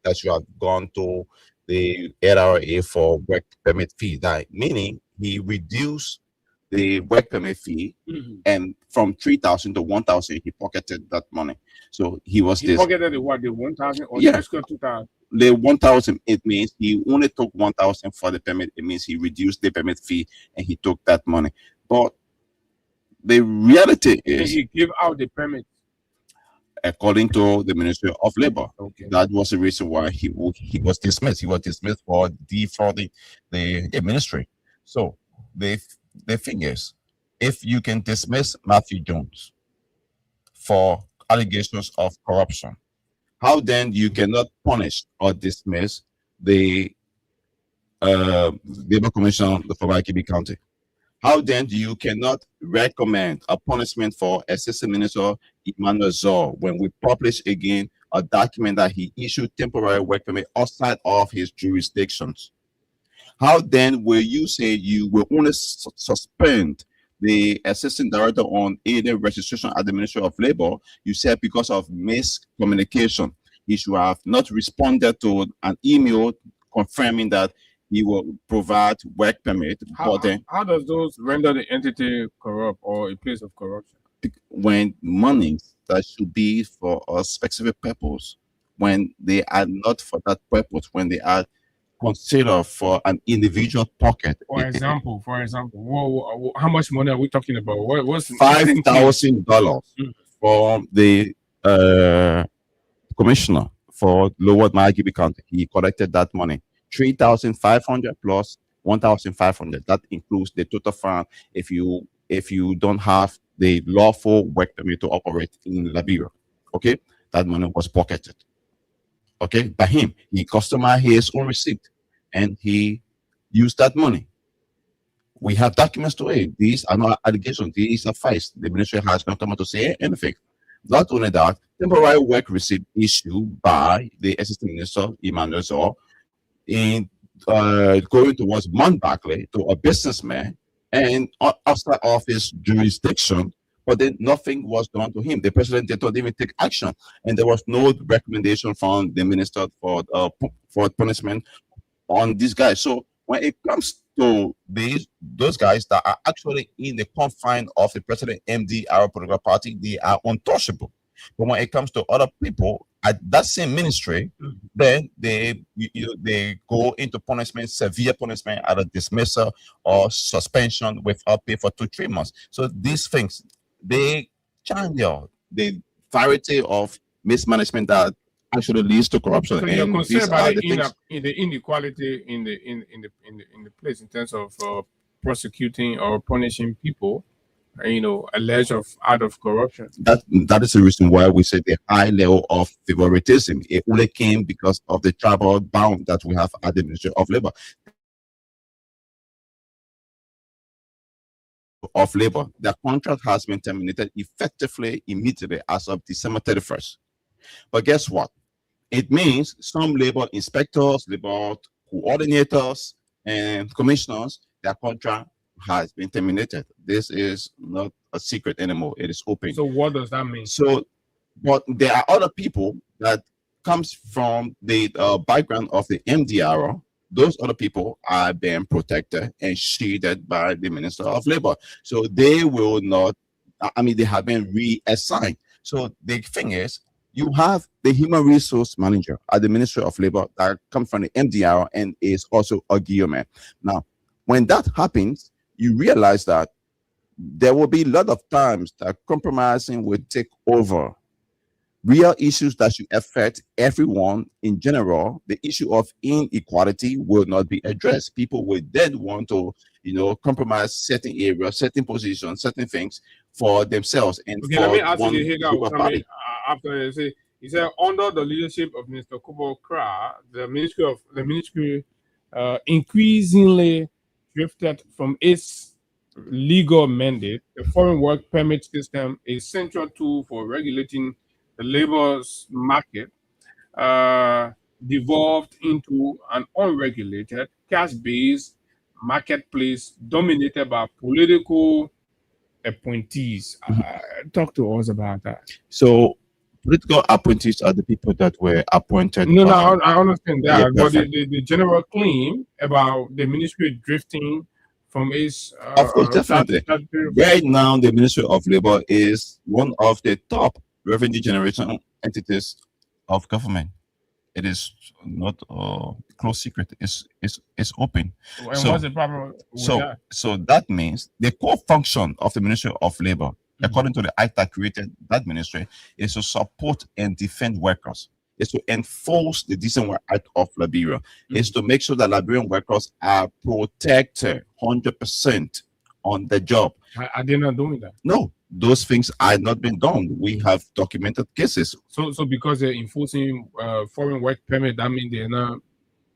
K: that should have gone to the NRA for work permit fee. That meaning he reduced the work permit fee, and from 3,000 to 1,000, he pocketed that money. So he was
D: pocketed the 1,000 or just 2,000.
K: The 1,000, it means he only took 1,000 for the permit. It means he reduced the permit fee and he took that money. But the reality is,
D: he gave out the permit
K: according to the Ministry of Labor. That was the reason why he was dismissed. He was dismissed for defrauding the ministry. So the thing is, if you can dismiss Matthew Jones for allegations of corruption, how then you cannot punish or dismiss the Labor Commission for Margibi County? How then do you cannot recommend a punishment for Assistant Minister Emmanuel Zor when we publish again a document that he issued temporary work permit outside of his jurisdictions? How then will you say you will only suspend the assistant director on aided registration at the Ministry of Labor? You said because of miscommunication, he should have not responded to an email confirming that he will provide work permit.
D: How does those render the entity corrupt or a place of corruption?
K: When money that should be for a specific purpose, when they are not for that purpose, when they are considered for an individual pocket.
D: For example, how much money are we talking about? What's
K: $5,000 for the commissioner for Lower Margibi County? He collected that money. 3,500 plus 1,500. That includes the total fine if you don't have the lawful work permit to operate in Liberia. Okay, that money was pocketed. Okay, by him. He customized his own receipt and he used that money. We have documents to it. These are not allegations. These are facts. The ministry has not come out to say anything. Not only that, temporary work receipt issued by the Assistant Minister Emmanuel Zor in going towards Mount Barclay to a businessman and outside of his jurisdiction, but then nothing was done to him. The president did not even take action, and there was no recommendation from the minister for punishment on these guys. So when it comes to those guys that are actually in the confine of the president MDR political party, they are untouchable. But when it comes to other people at that same ministry, then they go into punishment, severe punishment, either dismissal or suspension without pay for 2-3 months. So these things, they channel the variety of mismanagement that actually leads to corruption.
D: So you're concerned about the inequality in the place in terms of prosecuting or punishing people alleged out of corruption.
K: That is the reason why we say the high level of favoritism. It only came because of the tribal bound that we have at the Ministry of Labor. The contract has been terminated effectively immediately as of December 31st. But guess what? It means some labor inspectors, labor coordinators, and commissioners, their contract has been terminated. This is not a secret anymore. It is open.
D: So what does that mean?
K: So, but there are other people that comes from the background of the MDR. Those other people are being protected and shielded by the Minister of Labor. So they will not, they have been reassigned. So the thing is, you have the human resource manager at the Ministry of Labor that comes from the MDR and is also a Guillaume. Now, when that happens, you realize that there will be a lot of times that compromising will take over. Real issues that should affect everyone in general, the issue of inequality will not be addressed. People will then want to, compromise certain areas, certain positions, certain things for themselves. And
D: okay,
K: for
D: let me ask
K: one
D: you
K: group of party.
D: after he said under the leadership of Mr. Kubo Kra, the ministry increasingly drifted from its legal mandate. The foreign work permit system, a central tool for regulating the labor's market, devolved into an unregulated, cash-based marketplace dominated by political appointees. Talk to us about that.
K: So, political appointees are the people that were appointed.
D: No, I understand that. Yeah, but the general claim about the ministry drifting from its...
K: of course, definitely. Right now, the Ministry of Labor is one of the top revenue generation entities of government. It is not a closed secret. It's open.
D: And what's the problem with that?
K: So that means the core function of the Ministry of Labor, according to the act that created that ministry, is to support and defend workers. Is to enforce the Decent Work Act of Liberia. Is to make sure that Liberian workers are protected 100% on the job.
D: Are they not doing that?
K: No, those things are not being done. We have documented cases.
D: So because they're enforcing foreign work permit, that means they're not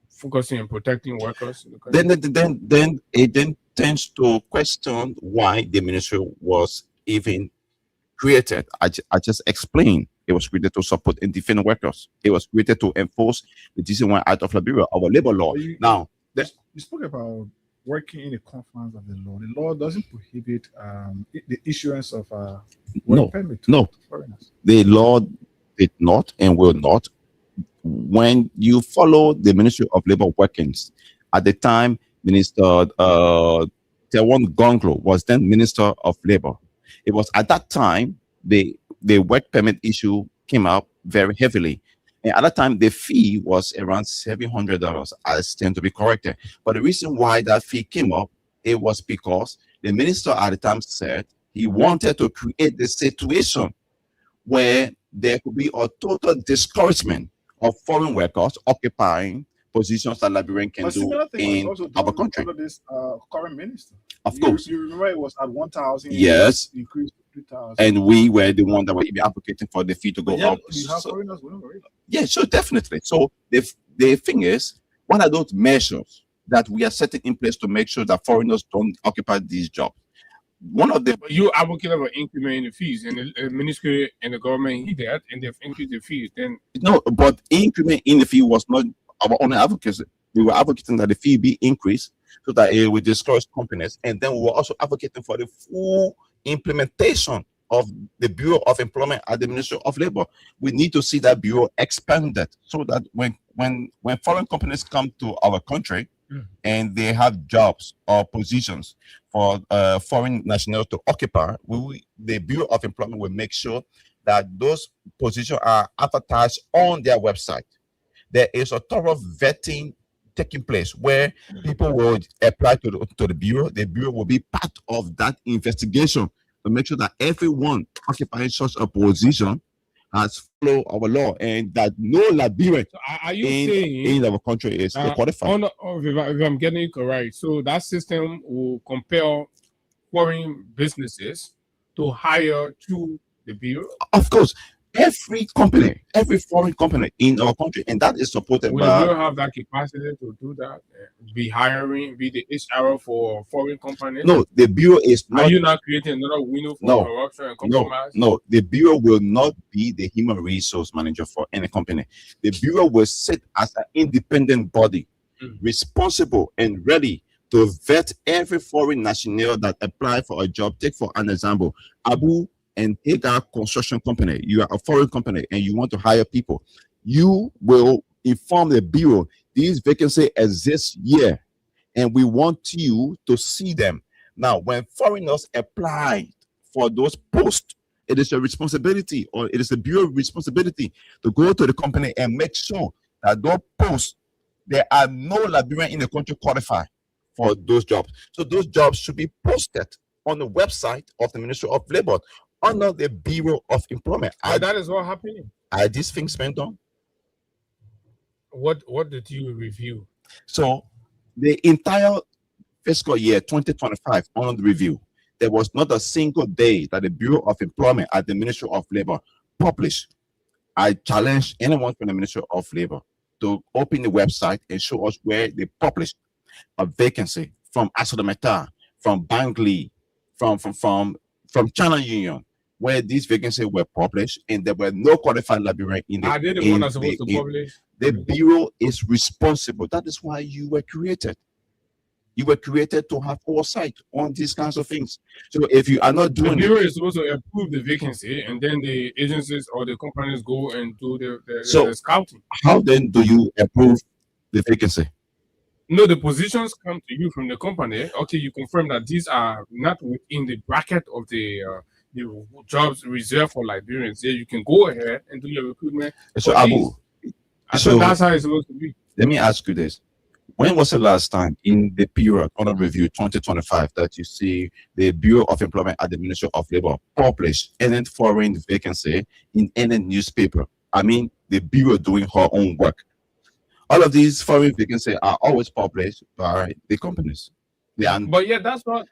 D: focusing on protecting workers.
K: Then it tends to question why the ministry was even created. I just explained. It was created to support and defend workers. It was created to enforce the Decent Work Act of Liberia, our labor law. Now,
E: you spoke about working in the confines of the law. The law doesn't prohibit the issuance of work permit to foreigners.
K: The law did not and will not. When you follow the Ministry of Labor workings, at the time, Minister Tewon Gonglo was then Minister of Labor. It was at that time the work permit issue came up very heavily. And at that time, the fee was around $700. I stand to be corrected. But the reason why that fee came up, it was because the minister at the time said he wanted to create the situation where there could be a total discouragement of foreign workers occupying positions that Liberian can do in our country.
E: This current minister,
K: of course,
E: you remember it was at 1,000.
K: Yes,
E: increased to 3,000,
K: and we were the one that were even advocating for the fee to go up.
E: You have foreigners,
K: yeah, so definitely. So the thing is, what are those measures that we are setting in place to make sure that foreigners don't occupy these jobs? One of them,
D: you advocate for increment in the fees, and the ministry and the government hear that, and they've increased the fees. Then
K: no, but increment in the fee was not our only advocacy. We were advocating that the fee be increased so that it would discourage companies, and then we were also advocating for the full implementation of the Bureau of Employment at the Ministry of Labor. We need to see that bureau expanded so that when foreign companies come to our country and they have jobs or positions for foreign nationals to occupy, the Bureau of Employment will make sure that those positions are advertised on their website. There is a thorough vetting taking place where people will apply to the bureau. The bureau will be part of that investigation to make sure that everyone occupying such a position has followed our law and that no Liberian in our country is qualified.
D: If I'm getting it correct, so that system will compel foreign businesses to hire through the bureau?
K: Of course, every company, every foreign company in our country, and that is supported
D: Will
K: by.
D: the bureau have that capacity to do that? Be the HR for foreign companies?
K: No, the bureau is
D: Are
K: not.
D: you not creating another window for corruption and compromise?
K: No, the bureau will not be the human resource manager for any company. The bureau will sit as an independent body, responsible and ready to vet every foreign national that apply for a job. Take for an example, Abu and Hagar Construction Company. You are a foreign company and you want to hire people. You will inform the bureau these vacancies exist here, and we want you to see them. Now, when foreigners apply for those posts, it is your responsibility, or it is the bureau responsibility, to go to the company and make sure that those posts, there are no Liberian in the country qualified for those jobs. So those jobs should be posted on the website of the Ministry of Labor under the Bureau of Employment.
D: That is what happening.
K: Are these things spent on?
D: What did you review?
K: So the entire fiscal year 2025 on the review, there was not a single day that the Bureau of Employment at the Ministry of Labor published. I challenge anyone from the Ministry of Labor to open the website and show us where they published a vacancy from ArcelorMittal, from Bangli, from China Union, where these vacancies were published, and there were no qualified Liberian in the.
D: Are they the one that's supposed to publish?
K: The bureau is responsible. That is why you were created. You were created to have oversight on these kinds of things. So if you are not doing,
D: the bureau is supposed to approve the vacancy, and then the agencies or the companies go and do the scouting.
K: How then do you approve the vacancy?
D: No, the positions come to you from the company. Okay, you confirm that these are not within the bracket of the jobs reserved for Liberians. Yeah, you can go ahead and do your recruitment.
K: So Abu,
D: so that's how it's supposed to be.
K: Let me ask you this. When was the last time in the period under review 2025 that you see the Bureau of Employment at the Ministry of Labor publish any foreign vacancy in any newspaper? I mean, the Bureau doing her own work. All of these foreign vacancies are always published by the companies.
D: But yeah, that's what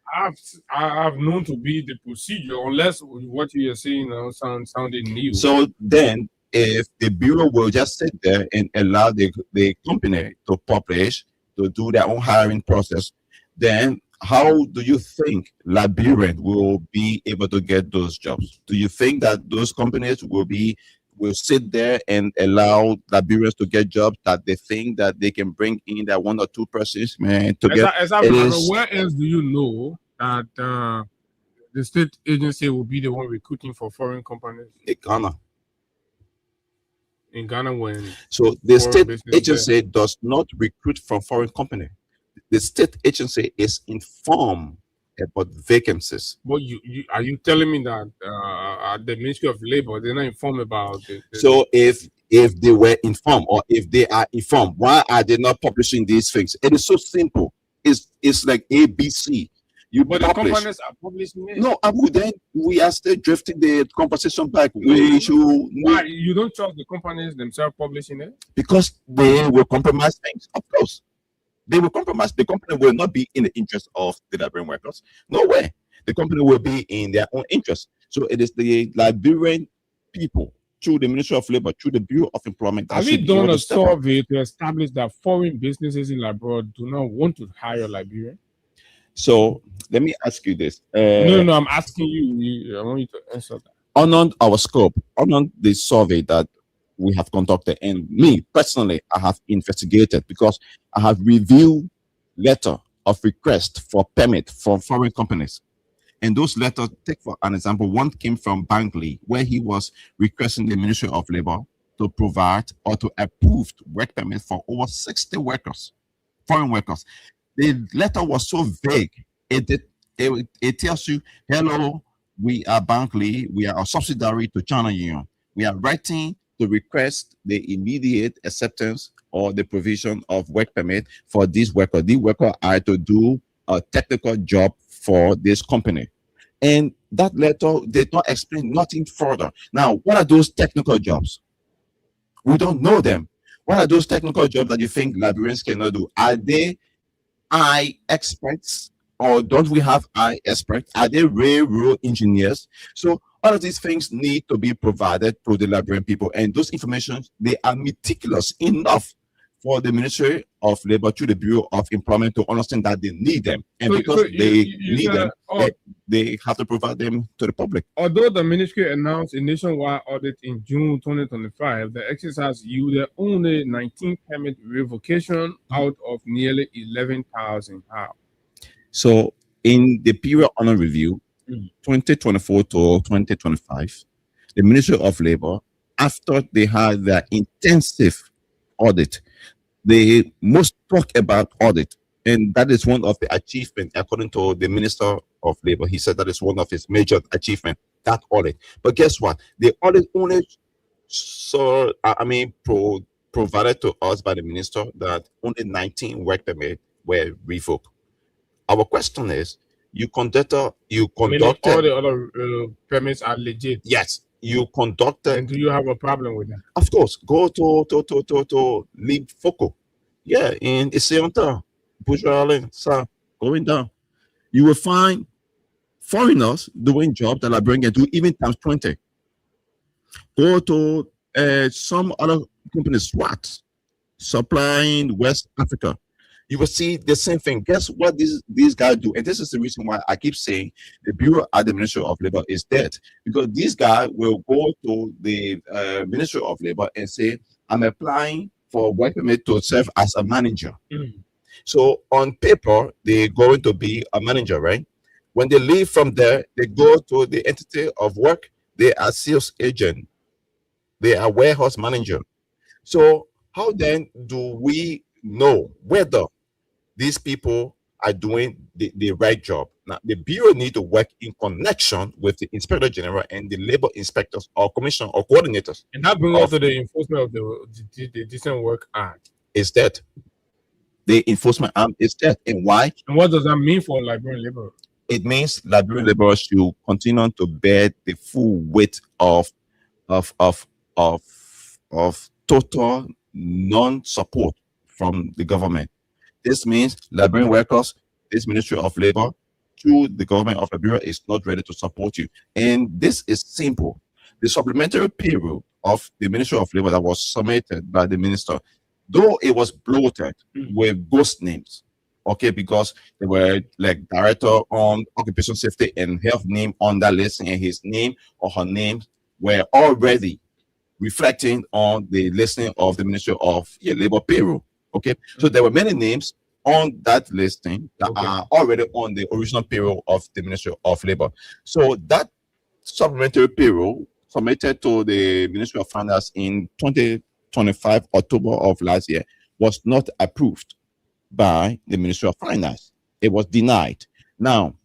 D: I've known to be the procedure, unless what you are saying now sounding new.
K: So then, if the bureau will just sit there and allow the company to publish, to do their own hiring process, then how do you think Liberian will be able to get those jobs? Do you think that those companies will sit there and allow Liberians to get jobs that they think that they can bring in that one or two persons, man, to get?
D: Where else do you know that the state agency will be the one recruiting for foreign companies? In Ghana, when
K: so the state agency does not recruit from foreign company. The state agency is informed about vacancies.
D: But are you telling me that the Ministry of Labor, they're not informed about it?
K: So if they were informed, or if they are informed, why are they not publishing these things? It is so simple. It's like ABC.
D: But the companies are publishing it.
K: No, Abu, then we are still drifting the conversation back.
D: Why you don't trust the companies themselves publishing it?
K: Because they will compromise things. Of course, they will compromise. The company will not be in the interest of the Liberian workers. No way. The company will be in their own interest. So it is the Liberian people, through the Ministry of Labor, through the Bureau of Employment.
D: Have you done a survey to establish that foreign businesses in Liberia do not want to hire Liberian?
K: So let me ask you this.
D: No, I'm asking you. I want you to answer that.
K: On our scope, on the survey that we have conducted, and me personally, I have investigated because I have reviewed letter of request for permit from foreign companies. And those letters, take for an example, one came from Bangli, where he was requesting the Ministry of Labor to provide or to approve work permit for over 60 workers, foreign workers. The letter was so vague. It tells you, hello, we are Bangli, we are a subsidiary to China Union. We are writing to request the immediate acceptance or the provision of work permit for these workers. These workers are to do a technical job for this company. And that letter did not explain nothing further. Now, what are those technical jobs? We don't know them. What are those technical jobs that you think Liberians cannot do? Are they experts or don't we have eye experts? Are they railroad engineers? So all of these things need to be provided to the Liberian people, and those information, they are meticulous enough for the Ministry of Labor to the Bureau of Employment to understand that they need them, and because they need them, they have to provide them to the public.
D: Although the ministry announced a nationwide audit in June 2025, the exercise yielded only 19 permit revocation out of nearly 11,000. How?
K: So in the period under review, 2024 to 2025, the Ministry of Labor, after they had their intensive audit, they most talk about audit, and that is one of the achievements according to the Minister of Labor. He said that is one of his major achievements, that audit. But guess what? The audit only provided to us by the minister that only 19 work permits were revoked. Our question is, you conducted
D: all the other permits are legit.
K: Yes, you conducted.
D: And do you have a problem with that?
K: Of course, go to League Foco. Yeah, in Iseonta, Bushra, sir, going down. You will find foreigners doing jobs that are bringing to even times 20. Go to some other companies, SWAT, supplying West Africa. You will see the same thing. Guess what these guys do? And this is the reason why I keep saying the Bureau at the Ministry of Labor is dead. Because these guys will go to the Ministry of Labor and say, I'm applying for work permit to serve as a manager. So on paper, they're going to be a manager, right? When they leave from there, they go to the entity of work. They are sales agent. They are warehouse manager. So how then do we know whether these people are doing the right job? Now, the Bureau need to work in connection with the Inspector General and the labor inspectors or commissioner or coordinators.
D: And that brings us to the enforcement of the Decent Work Act.
K: Is that the enforcement arm is dead? And why?
D: And what does that mean for Liberian labor?
K: It means Liberian labor should continue to bear the full weight of total non-support from the government. This means Liberian workers, this Ministry of Labor, through the government of Liberia is not ready to support you. And this is simple. The supplementary payroll of the Ministry of Labor that was submitted by the minister, though it was bloated with ghost names, okay, because they were like director on occupation safety and health name on that list, and his name or her name were already reflecting on the listing of the Ministry of Labor payroll. Okay, so there were many names on that listing that are already on the original payroll of the Ministry of Labor. So that supplementary payroll submitted to the Ministry of Finance in 2025, October of last year, was not approved by the Ministry of Finance. It was denied. Now,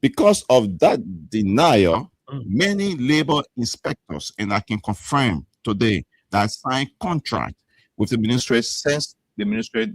K: because of that denial, many labor inspectors, and I can confirm today that signed contract with the ministry since the ministry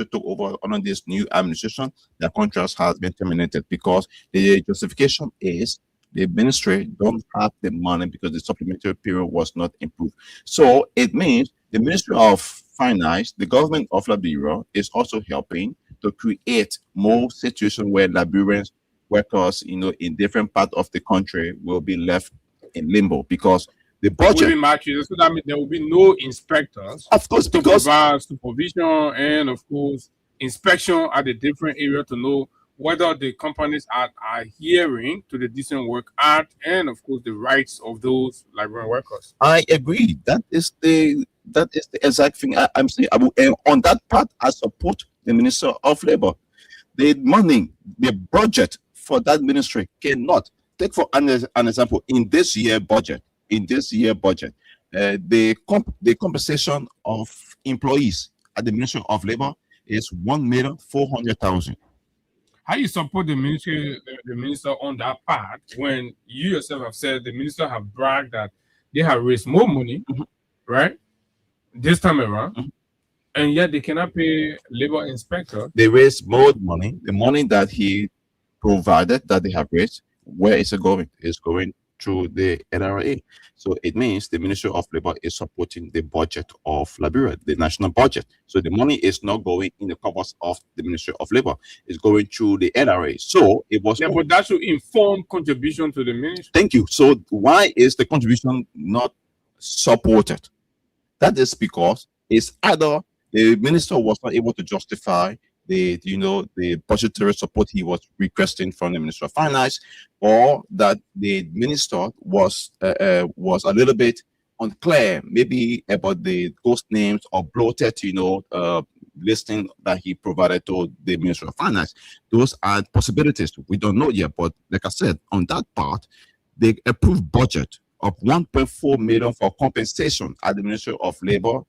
K: took over under this new administration, their contracts has been terminated because the justification is the ministry don't have the money because the supplementary period was not improved. So it means the Ministry of Finance, the government of Liberia, is also helping to create more situations where Liberians workers, in different parts of the country will be left in limbo because the budget
D: will be matches, so that means there will be no inspectors.
K: Of course, because
D: supervision and of course inspection at the different areas to know whether the companies are adhering to the Decent Work Act and of course the rights of those Liberian workers.
K: I agree. That is the exact thing I'm saying. And on that part, I support the Minister of Labor. The money, the budget for that ministry cannot take for an example in this year budget. The compensation of employees at the Ministry of Labor is 1,400,000.
D: How you support the minister on that part when you yourself have said the minister have bragged that they have raised more money, right? This time around, and yet they cannot pay labor inspector.
K: They raised more money. The money that he provided that they have raised, where is it going? It's going through the NRA. So it means the Ministry of Labor is supporting the budget of Liberia, the national budget. So the money is not going in the coffers of the Ministry of Labor; it's going through the NRA. So it was.
D: Yeah, but that should inform contribution to the ministry.
K: Thank you. So why is the contribution not supported? That is because it's either the minister was not able to justify the budgetary support he was requesting from the Minister of Finance, or that the minister was a little bit unclear, maybe about the ghost names or bloated, listing that he provided to the Minister of Finance. Those are possibilities. We don't know yet, but like I said, on that part, the approved budget of 1.4 million for compensation at the Ministry of Labor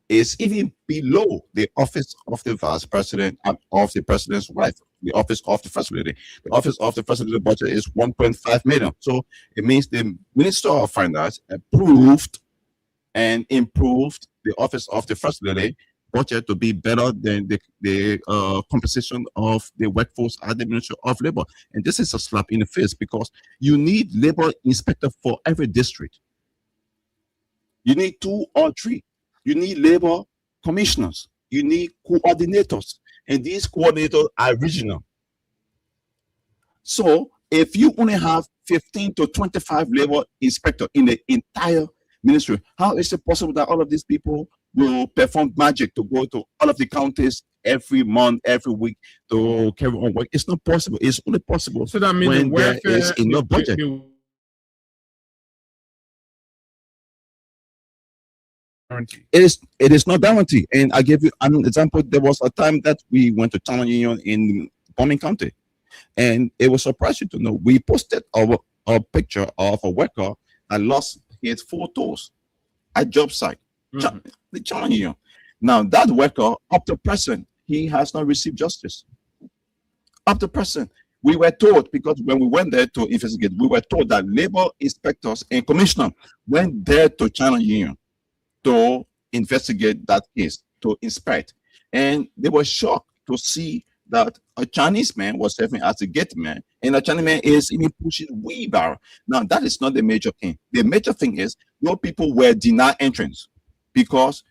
K: is even below the office of the vice president and of the president's wife, the office of the first lady. The office of the first lady budget is 1.5 million. So it means the Minister of Finance approved and improved the office of the first lady budget to be better than the compensation of the workforce at the Ministry of Labor. And this is a slap in the face, because you need labor inspector for every district. You need 2 or 3. You need labor commissioners. You need coordinators. And these coordinators are regional. So if you only have 15 to 25 labor inspectors in the entire ministry, how is it possible that all of these people will perform magic to go to all of the counties every month, every week to carry on work? It's not possible. It's only possible
D: so that means
K: when there is enough budget. It is not guaranteed. And I give you an example. There was a time that we went to Channel Union in Bombing County, and it was surprising to know we posted a picture of a worker that lost his 4 toes at job site, the Channel Union. Now that worker, up to present, he has not received justice. Up to present, we were told, because when we went there to investigate, we were told that labor inspectors and commissioners went there to Channel Union to investigate that case, to inspect. And they were shocked to see that a Chinese man was serving as a gate man, and a Chinese man is even pushing wheelbarrow. Now, that is not the major thing. The major thing is no people were denied entrance because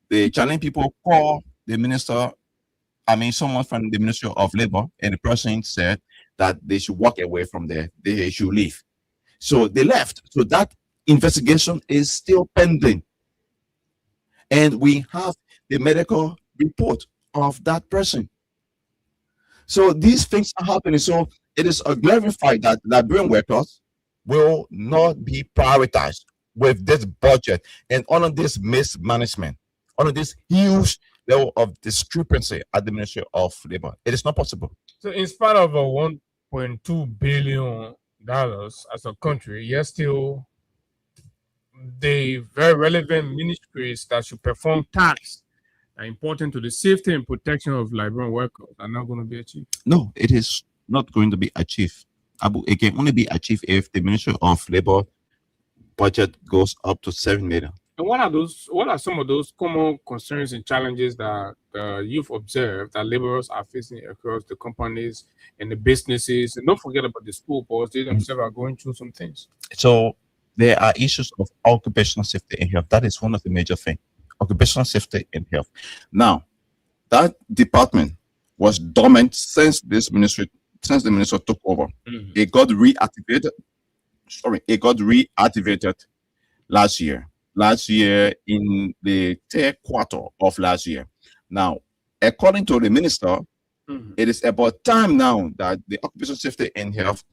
K: the Chinese people called the minister, someone from the Ministry of Labor, and the person said that they should walk away from there, they should leave. So they left. So that investigation is still pending. And we have the medical report of that person. So these things are happening. So it is clarified that Liberian workers will not be prioritized with this budget and under this mismanagement, under this huge level of discrepancy at the Ministry of Labor. It is not possible.
D: So in spite of a $1.2 billion as a country, you're still the very relevant ministries that should perform tasks are important to the safety and protection of Liberian workers are not going to be achieved.
K: No, it is not going to be achieved. It can only be achieved if the Ministry of Labor budget goes up to 7 million.
D: And what are some of those common concerns and challenges that you've observed that laborers are facing across the companies and the businesses? And don't forget about the school boards; they themselves are going through some things.
K: So there are issues of occupational safety and health. That is one of the major things. Occupational safety and health. Now, that department was dormant since the minister took over. It got reactivated. It got reactivated last year. In the 3rd quarter of last year. Now, according to the minister, it is about time now that the occupational safety and health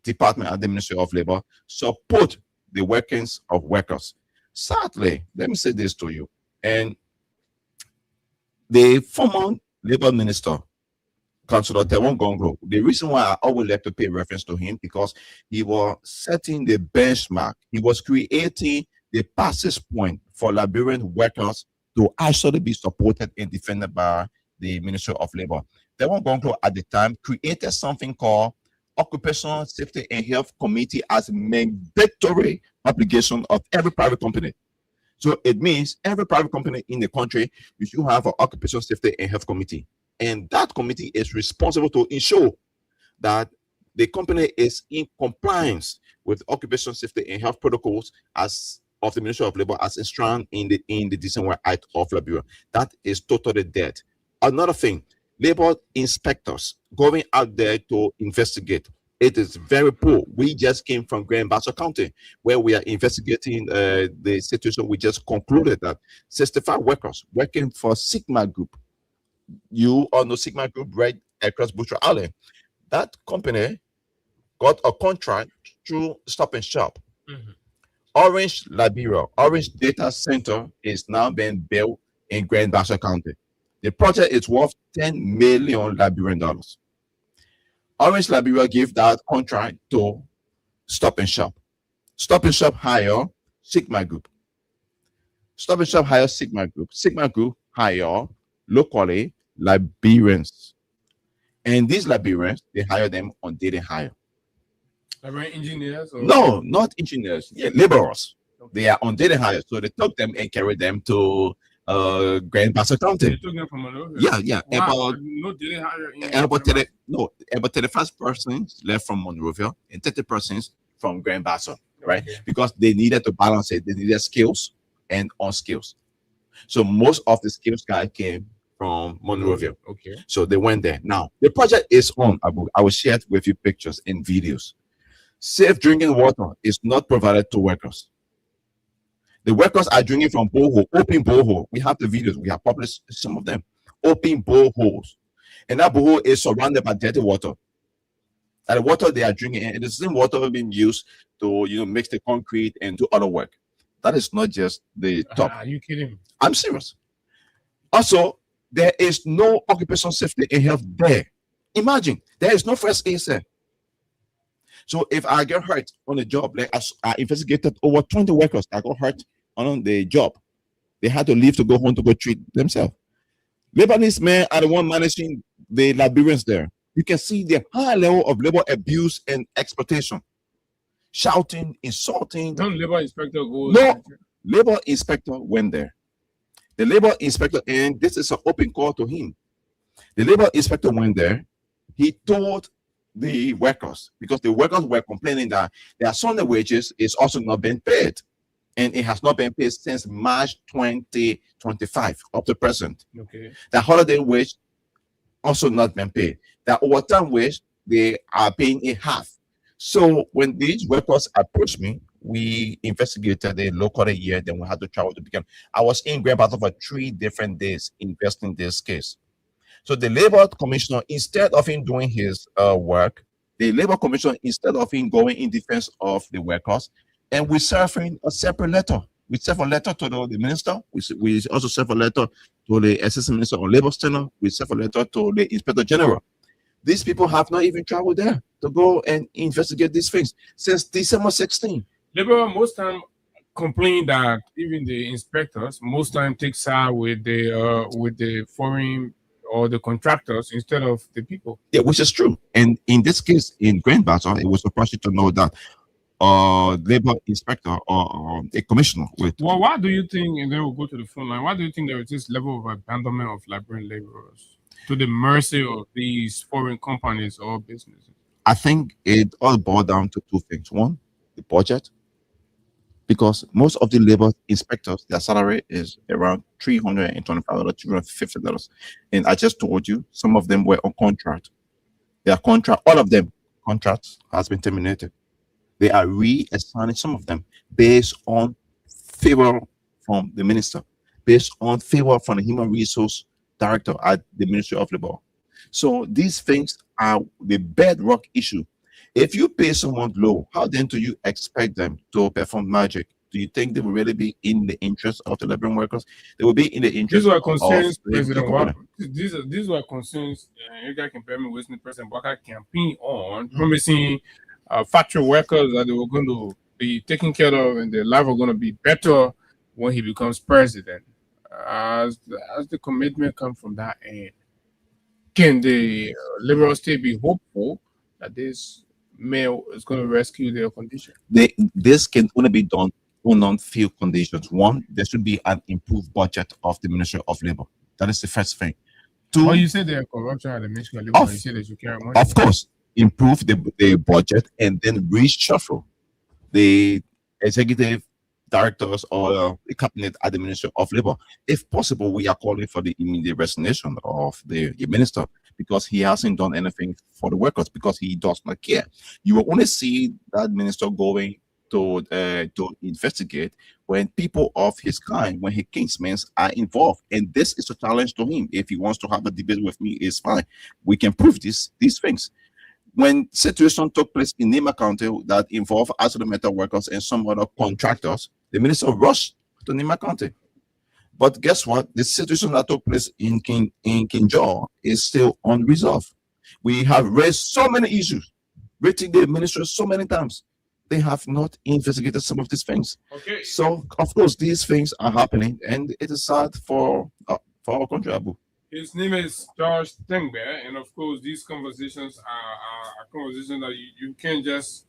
K: department at the Ministry of Labor support the workings of workers. Sadly, let me say this to you, and the former labor minister, Councillor Tewon Gongro, the reason why I always like to pay reference to him, because he was setting the benchmark. He was creating the passage point for Liberian workers to actually be supported and defended by the Ministry of Labor. Tewon Gongro at the time created something called Occupational Safety and Health Committee as mandatory obligation of every private company. So it means every private company in the country, you should have an Occupational Safety and Health Committee. And that committee is responsible to ensure that the company is in compliance with occupational safety and health protocols as of the Ministry of Labor as enshrined in the December Act of Liberia. That is totally dead. Another thing, labor inspectors going out there to investigate. It is very poor. We just came from Grand Bassa County, where we are investigating the situation. We just concluded that 65 workers working for Sigma Group. You all know Sigma Group right across Butcher Island. That company got a contract through Stop and Shop. Orange Liberia, Orange Data Center is now being built in Grand Bassa County. The project is worth $10 million Liberian dollars. Orange Liberia gave that contract to Stop and Shop. Stop and Shop hire Sigma Group. Stop and Shop hire Sigma Group. Sigma Group hire locally Liberians. And these Liberians, they hire them on daily hire.
D: Liberian engineers? Or?
K: No, not engineers. Yeah, laborers. They are on daily hire. So they took them and carried them to Grand Bassa County.
D: They took them from Monrovia?
K: Yeah.
D: Wow. No daily hire
K: About 35 persons left from Monrovia and 30 persons from Grand Bassa, right?
D: Okay.
K: Because they needed to balance it. They needed skills and unskills. So most of the skills guys came from Monrovia.
D: Okay.
K: So they went there. Now, the project is on. I will share it with you pictures and videos. Safe drinking water is not provided to workers. The workers are drinking from borehole, open borehole. We have the videos. We have published some of them. Open boreholes. And that borehole is surrounded by dirty water. And the water they are drinking, and the same water being used to mix the concrete and do other work. That is not just the top.
D: Are you kidding me?
K: I'm serious. Also, there is no occupational safety and health there. Imagine, there is no first aid there. So if I get hurt on the job, like I investigated over 20 workers that got hurt on the job. They had to leave to go home to go treat themselves. Lebanese men are the one managing the Liberians there. You can see the high level of labor abuse and exploitation. Shouting, insulting.
D: Don't labor inspector go?
K: No, labor inspector went there. The labor inspector, and this is an open call to him. The labor inspector went there. He told the workers, because the workers were complaining that their Sunday wages is also not being paid, and it has not been paid since March 2025 up to present.
D: Okay.
K: The holiday wage also not been paid. The overtime wage, they are paying in half. So when these workers approached me, we investigated the local year, then we had to travel to begin. I was in Grand Bassa for 3 different days investing this case. So the labor commissioner, instead of him doing his work, the labor commissioner, instead of him going in defense of the workers, and we serve him a separate letter. We serve a letter to the minister. We also serve a letter to the assistant minister on labor standard. We serve a letter to the inspector general. These people have not even traveled there to go and investigate these things since December 16.
D: Labor most time complain that even the inspectors most time take side with the foreign or the contractors instead of the people.
K: Yeah, which is true. And in this case, in Grand Bassa, it was surprising to know that labor inspector or a commissioner with.
D: Well, why do you think, and then we'll go to the phone line, why do you think there is this level of abandonment of Liberian laborers to the mercy of these foreign companies or businesses?
K: I think it all boils down to 2 things. One, the budget. Because most of the labor inspectors, their salary is around $325, $350. And I just told you, some of them were on contract. Their contract, all of them, contracts has been terminated. They are reassigning some of them based on favor from the minister, based on favor from the human resource director at the Ministry of Labor. So these things are the bedrock issue. If you pay someone low, how then do you expect them to perform magic? Do you think they will really be in the interest of the Liberian workers? They will be in the interest
D: these were concerns,
K: of
D: President Waka. These were concerns you guys can bear me with President Waka campaign on, promising factory workers that they were going to be taken care of and their life are going to be better when he becomes president. As the commitment comes from that end, can the Liberal state be hopeful that this mayor is going to rescue their condition?
K: This can only be done on few conditions. One, there should be an improved budget of the Ministry of Labor. That is the first thing. 2,
D: you said there are corruption at the Ministry of Labor. You said they should carry money.
K: Of course, improve the budget and then reshuffle. the executive directors or the cabinet administration of labor. If possible, we are calling for the immediate resignation of the minister because he hasn't done anything for the workers, because he does not care. You will only see that minister going to investigate when people of his kind, when his kinsmen are involved. And this is a challenge to him. If he wants to have a debate with me, it's fine. We can prove these things. When situation took place in Nima County that involved metal workers and some other contractors, the minister rushed to Nima County. But guess what? The situation that took place in Kinjor is still unresolved. We have raised so many issues, written the ministry so many times. They have not investigated some of these things.
D: Okay.
K: So, of course, these things are happening, and it is sad for our country, Abu.
D: His name is George Tengbe, and of course, these conversations are conversations that you can't just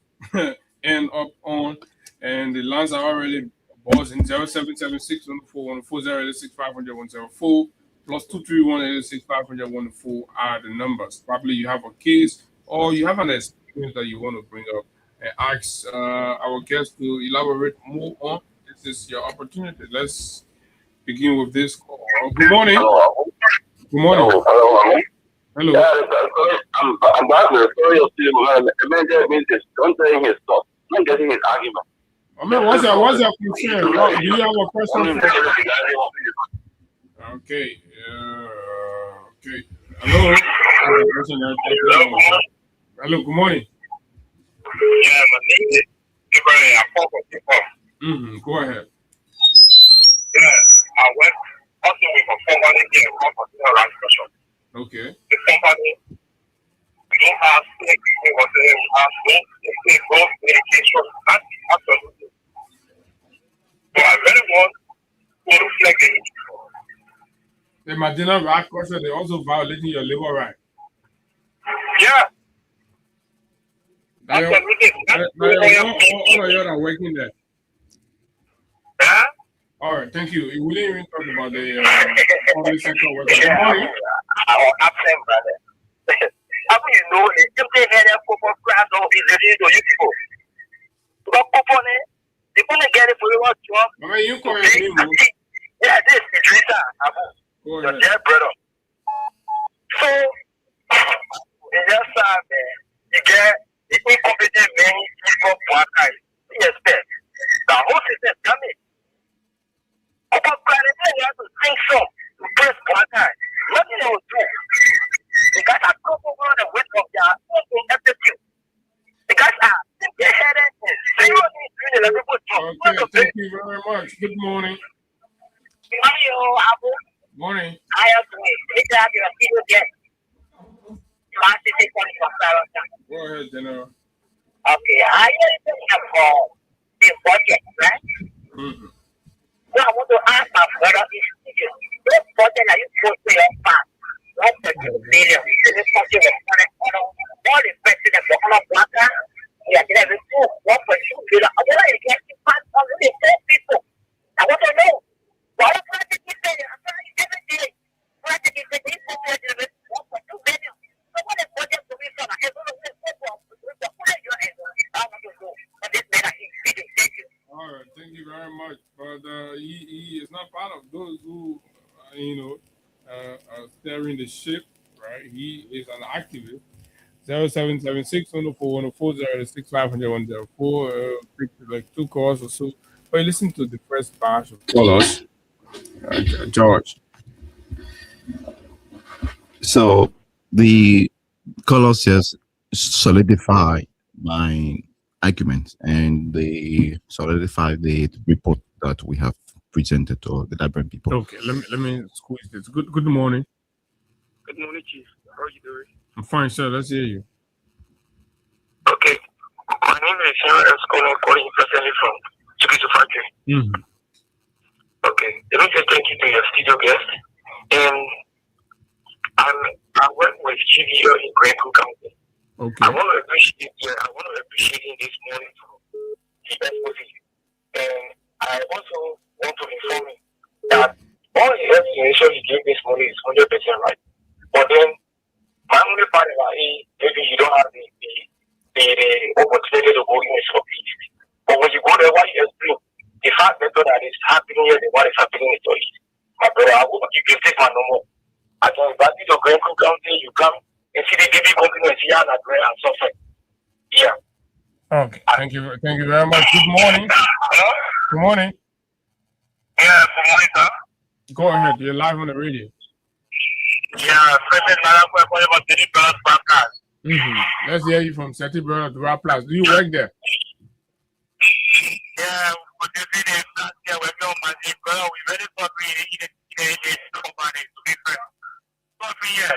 D: end up on. And the lines are already buzzing. 0776 104 6500 104 plus 231 6500 104 are the numbers. Probably you have a case or you have an experience that you want to bring up and ask our guests to elaborate more on. This is your opportunity. Let's begin with this call. Good morning. Good morning. Hello.
L: Yeah, I'm back with a story of the man there means this. Don't tell him his stuff. Not getting his argument.
D: I mean, what's your concern? Do you have a question? Okay. Okay. Hello. Hello. Good morning.
G: Yeah, my name is Ibrahim.
D: Go ahead.
G: Yeah, I went also with a company here in Constitutional Land Commission.
D: Okay.
G: The company, we don't have state people, we have no medication. That's absolutely. So I really want to reflect it.
D: The Madina Rock Crusher, they're also violating your labor right.
G: Yeah.
D: All of you are working there.
G: Yeah.
D: All right, thank you. We didn't even talk about the public sector workers. Good morning.
L: Our absent brother. How do you know if they had a football class or is it to you people? But they only get it for your job.
D: I mean, you call your name.
L: Yeah, this is Teresa. Your dear brother. So, in your side, you get the incompetent men people for yes, the whole system is damaged. About planning, you have to think so to press one time. Nothing else do. The guys are comfortable on the weight of their own aptitude. The guys are headed and seriously doing the level job.
D: Okay, thank you very much. Good morning.
L: Good morning, Abu.
D: Morning.
L: I have to meet up your people again.
D: Go ahead, General.
L: Okay, I am for the budget, right?
D: Mm-hmm.
L: So I want to ask my brother this budget that you put to your farm, 1.2 billion, this budget was all the president for all of water, we are going to do 1.2 billion. I want to get the part of the same people. I want to know, why are you taking billion? I'm trying to give it to you. Why are you taking this 1.2 billion? So what is budget to be from? I don't know where you are. I want to go. But this man, he's feeding. Thank you.
D: All right, thank you very much. But he is not part of those who, are steering the ship, right? He is an activist. 0776 104 6500 104. Like 2 calls or so. But listen to the first batch of callers. George.
K: So the callers just solidify my argument, and they solidify the report that we have presented to the Liberian people.
D: Okay, let me squeeze this. Good morning.
G: Good morning, Chief. How are you doing?
D: I'm fine, sir. Let's hear you.
G: Okay. My name is Sarah Escola, calling you personally from Chiquito Factory.
D: Mm-hmm.
G: Okay. Let me say thank you to your studio guest. And I work with GVO in Grand Cook County.
D: Okay.
G: I want to appreciate him this morning for the exposition. And I also want to inform you that all the explanation he gave this morning is 100% right. But then, my only part about it, maybe you don't have the opportunity to go in his office. But is happening here than what is happening in Tori. My brother, you can take my number. I can invite you to Grand Cook County, you come and see the DB company and see how that grand and suffer. Yeah.
D: Okay, thank you very much. Good morning.
G: Hello?
D: Good morning.
G: Yeah, good morning, sir.
D: Go ahead, you're live on the radio.
G: Yeah, President Narankwe calling about $30 podcast.
D: Let's hear you from Seti Brother to Rap Plus. Do you work there?
G: Yeah, but this is last year when no man is going, we very sorry in the company to be fair. 3 years.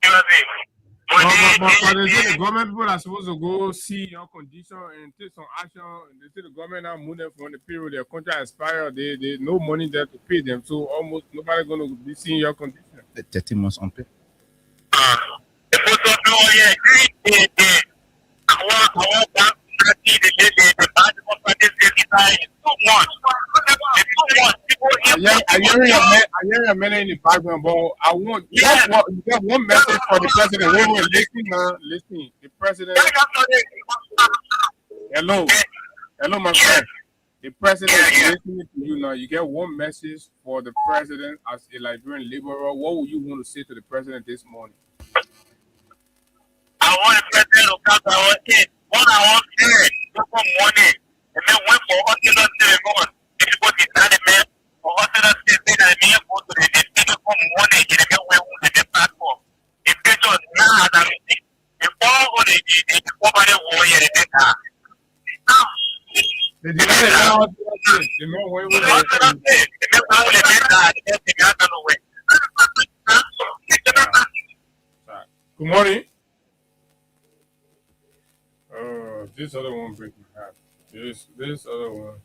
G: You know what I mean?
D: But they say the government people are supposed to go see your condition and take some action. And they say the government now move them from the period their contract expired. They no money there to pay them, so almost nobody going to be seeing your condition.
K: The 30 months on pay.
G: The photo do yeah, I want that the bad companies too much.
D: I hear your man in the background, but I want one message for the president. Wait, listen. The president. Hello, my friend. The president is listening to you now. You get one message for the president as a Liberian laborer. What would you want to say to the president this morning?
G: I want the president to come to our kid. What I want to say, look for money. And then went for hospital telephone. If you go to the man, for hospital telephone, and then go to the state for money. You get away with the platform. If they just now, that is if all of the company warrior, they are.
D: The man went with Good morning. This other one breaking half. This other one.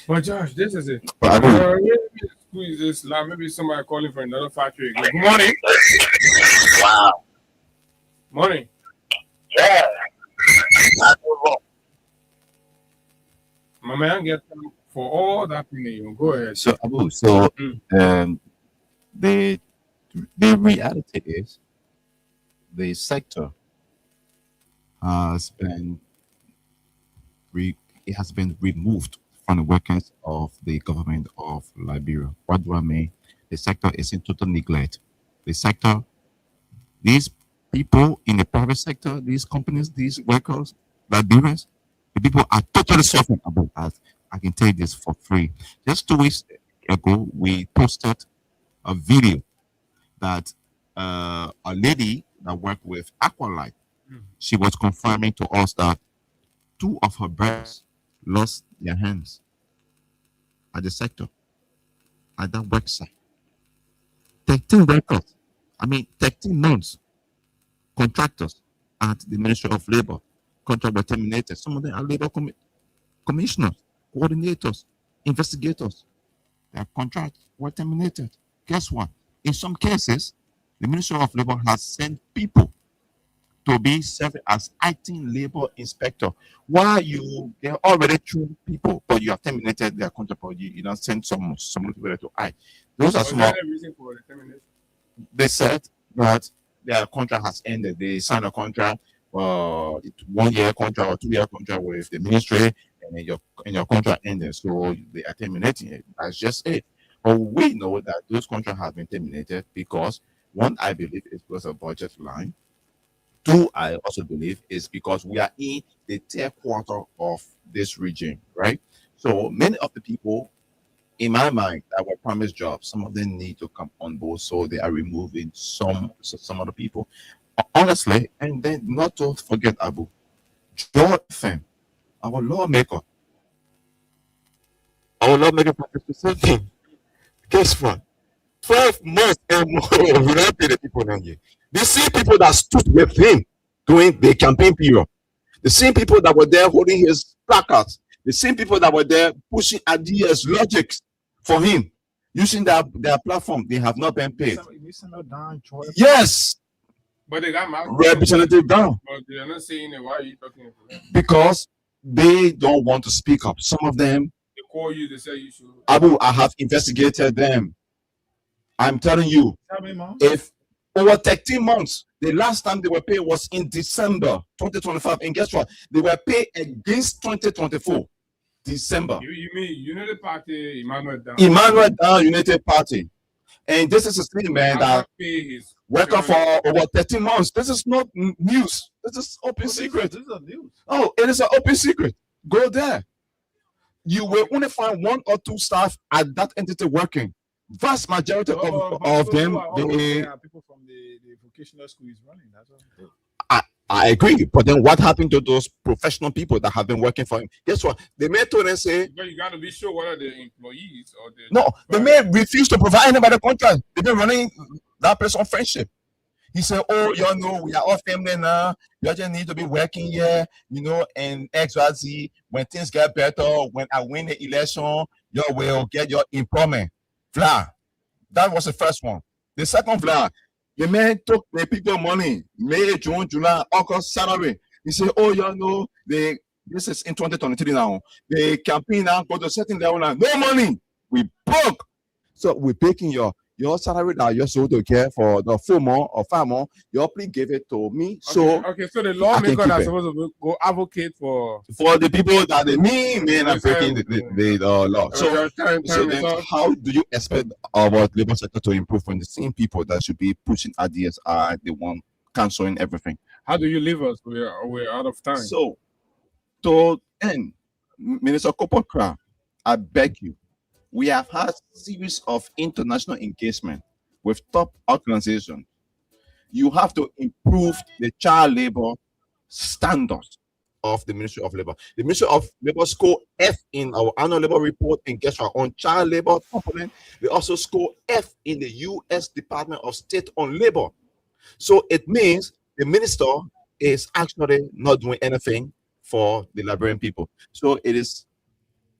D: But Josh, this is it. Squeeze this line. Maybe somebody calling for another factory. Good morning.
G: Wow.
D: Morning.
G: Yeah.
D: My man, get for all that thing. Go ahead.
K: So Abu, the reality is the sector has been removed from the workings of the government of Liberia. What do I mean? The sector is in total neglect. The sector, these people in the private sector, these companies, these workers, Liberians, the people are totally suffering about that. I can tell you this for free. Just 2 weeks ago, we posted a video that a lady that worked with Aqualight, she was confirming to us that 2 of her birds lost their hands at the sector, at that work site. 13 workers, 13 months, contractors at the Ministry of Labor. Contract were terminated. Some of them are labor commissioners, coordinators, investigators. Their contracts were terminated. Guess what? In some cases, the Ministry of Labor has sent people to be served as acting labor inspector. Why they're already trained people, but you have terminated their contract, or you don't send someone to act. Those are small.
D: The reason for the termination?
K: They said that their contract has ended. They signed a contract, 1 year contract or 2 year contract with the ministry, and your contract ended, so they are terminating it. That's just it. But we know that those contracts have been terminated because, one, I believe it was a budget line. 2, I also believe is because we are in the third quarter of this regime, right? So many of the people, in my mind, that were promised jobs, some of them need to come on board, so they are removing some other people. Honestly, and then not to forget Abu, George Fem, our lawmaker for 50%. Guess what? 12 months and more, we not pay the people down here. The same people that stood with him during the campaign period, the same people that were there holding his placards, the same people that were there pushing ideas, logics for him, using their platform, they have not been paid. Yes.
D: But they got my
K: Representative down.
D: But they're not saying it. Why are you talking about that?
K: Because they don't want to speak up. Some of them,
D: they call you, they say you should.
K: Abu, I have investigated them. I'm telling you, if over 13 months, the last time they were paid was in December 2025. And guess what? They were paid against 2024. December.
D: You mean Unity Party, Emmanuel Down?
K: Emmanuel Down United Party. And this is a statement that worked for over 13 months. This is not news. This is open secret.
E: This is news.
K: Oh, it is an open secret. Go there. You will only find one or two staff at that entity working. Vast majority of them,
E: people from the vocational school is running. That's all.
K: I agree. But then what happened to those professional people that have been working for him? Guess what? They may turn and say,
D: but you got to be sure whether they're employees or they're
K: no, they may refuse to provide anybody contract. They've been running that person on friendship. He said, oh, you know, we are all family now. You just need to be working here, you know, and XYZ. When things get better, when I win the election, you will get your employment. Fly. That was the first one. The second fly, the man took the people money, May, June, July, August salary. He said, oh, you know, this is in 2023 now. The campaign now go to a certain level now. No money. We broke. So we're taking your salary that you're supposed to get for the 4 months or 5 months. You please give it to me. So
D: so the lawmaker that's supposed to go advocate for
K: the people that they mean are breaking the law. So then how do you expect our labor sector to improve when the same people that should be pushing ideas are the one canceling everything?
D: How do you leave us? We're out of time.
K: So to end, Minister Kopokra, I beg you. We have had a series of international engagement with top organizations. You have to improve the child labor standards of the Ministry of Labor. The Ministry of Labor scored F in our annual labor report, and guess what? On child labor component, they also score F in the U.S. Department of State on Labor. So it means the minister is actually not doing anything for the Liberian people. So it is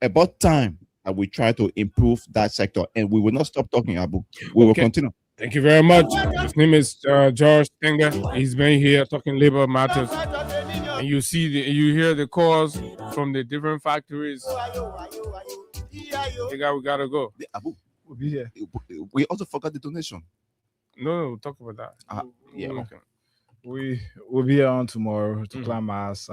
K: about time that we try to improve that sector, and we will not stop talking, Abu. We will continue.
D: Thank you very much. His name is George Tenga. He's been here talking labor matters, and you hear the calls from the different factories. We gotta go.
K: Abu,
E: we'll be here.
K: We also forgot the donation.
D: No, we'll talk about that.
K: Yeah.
E: Okay. We will be here on tomorrow to climax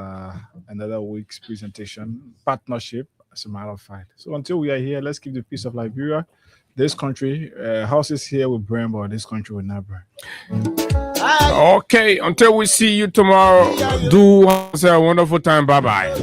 E: another week's presentation partnership. As a matter of fact. So until we are here, let's keep the peace of Liberia. This country, houses here will burn, but this country will not burn.
D: Okay, until we see you tomorrow, do have a wonderful time. Bye-bye.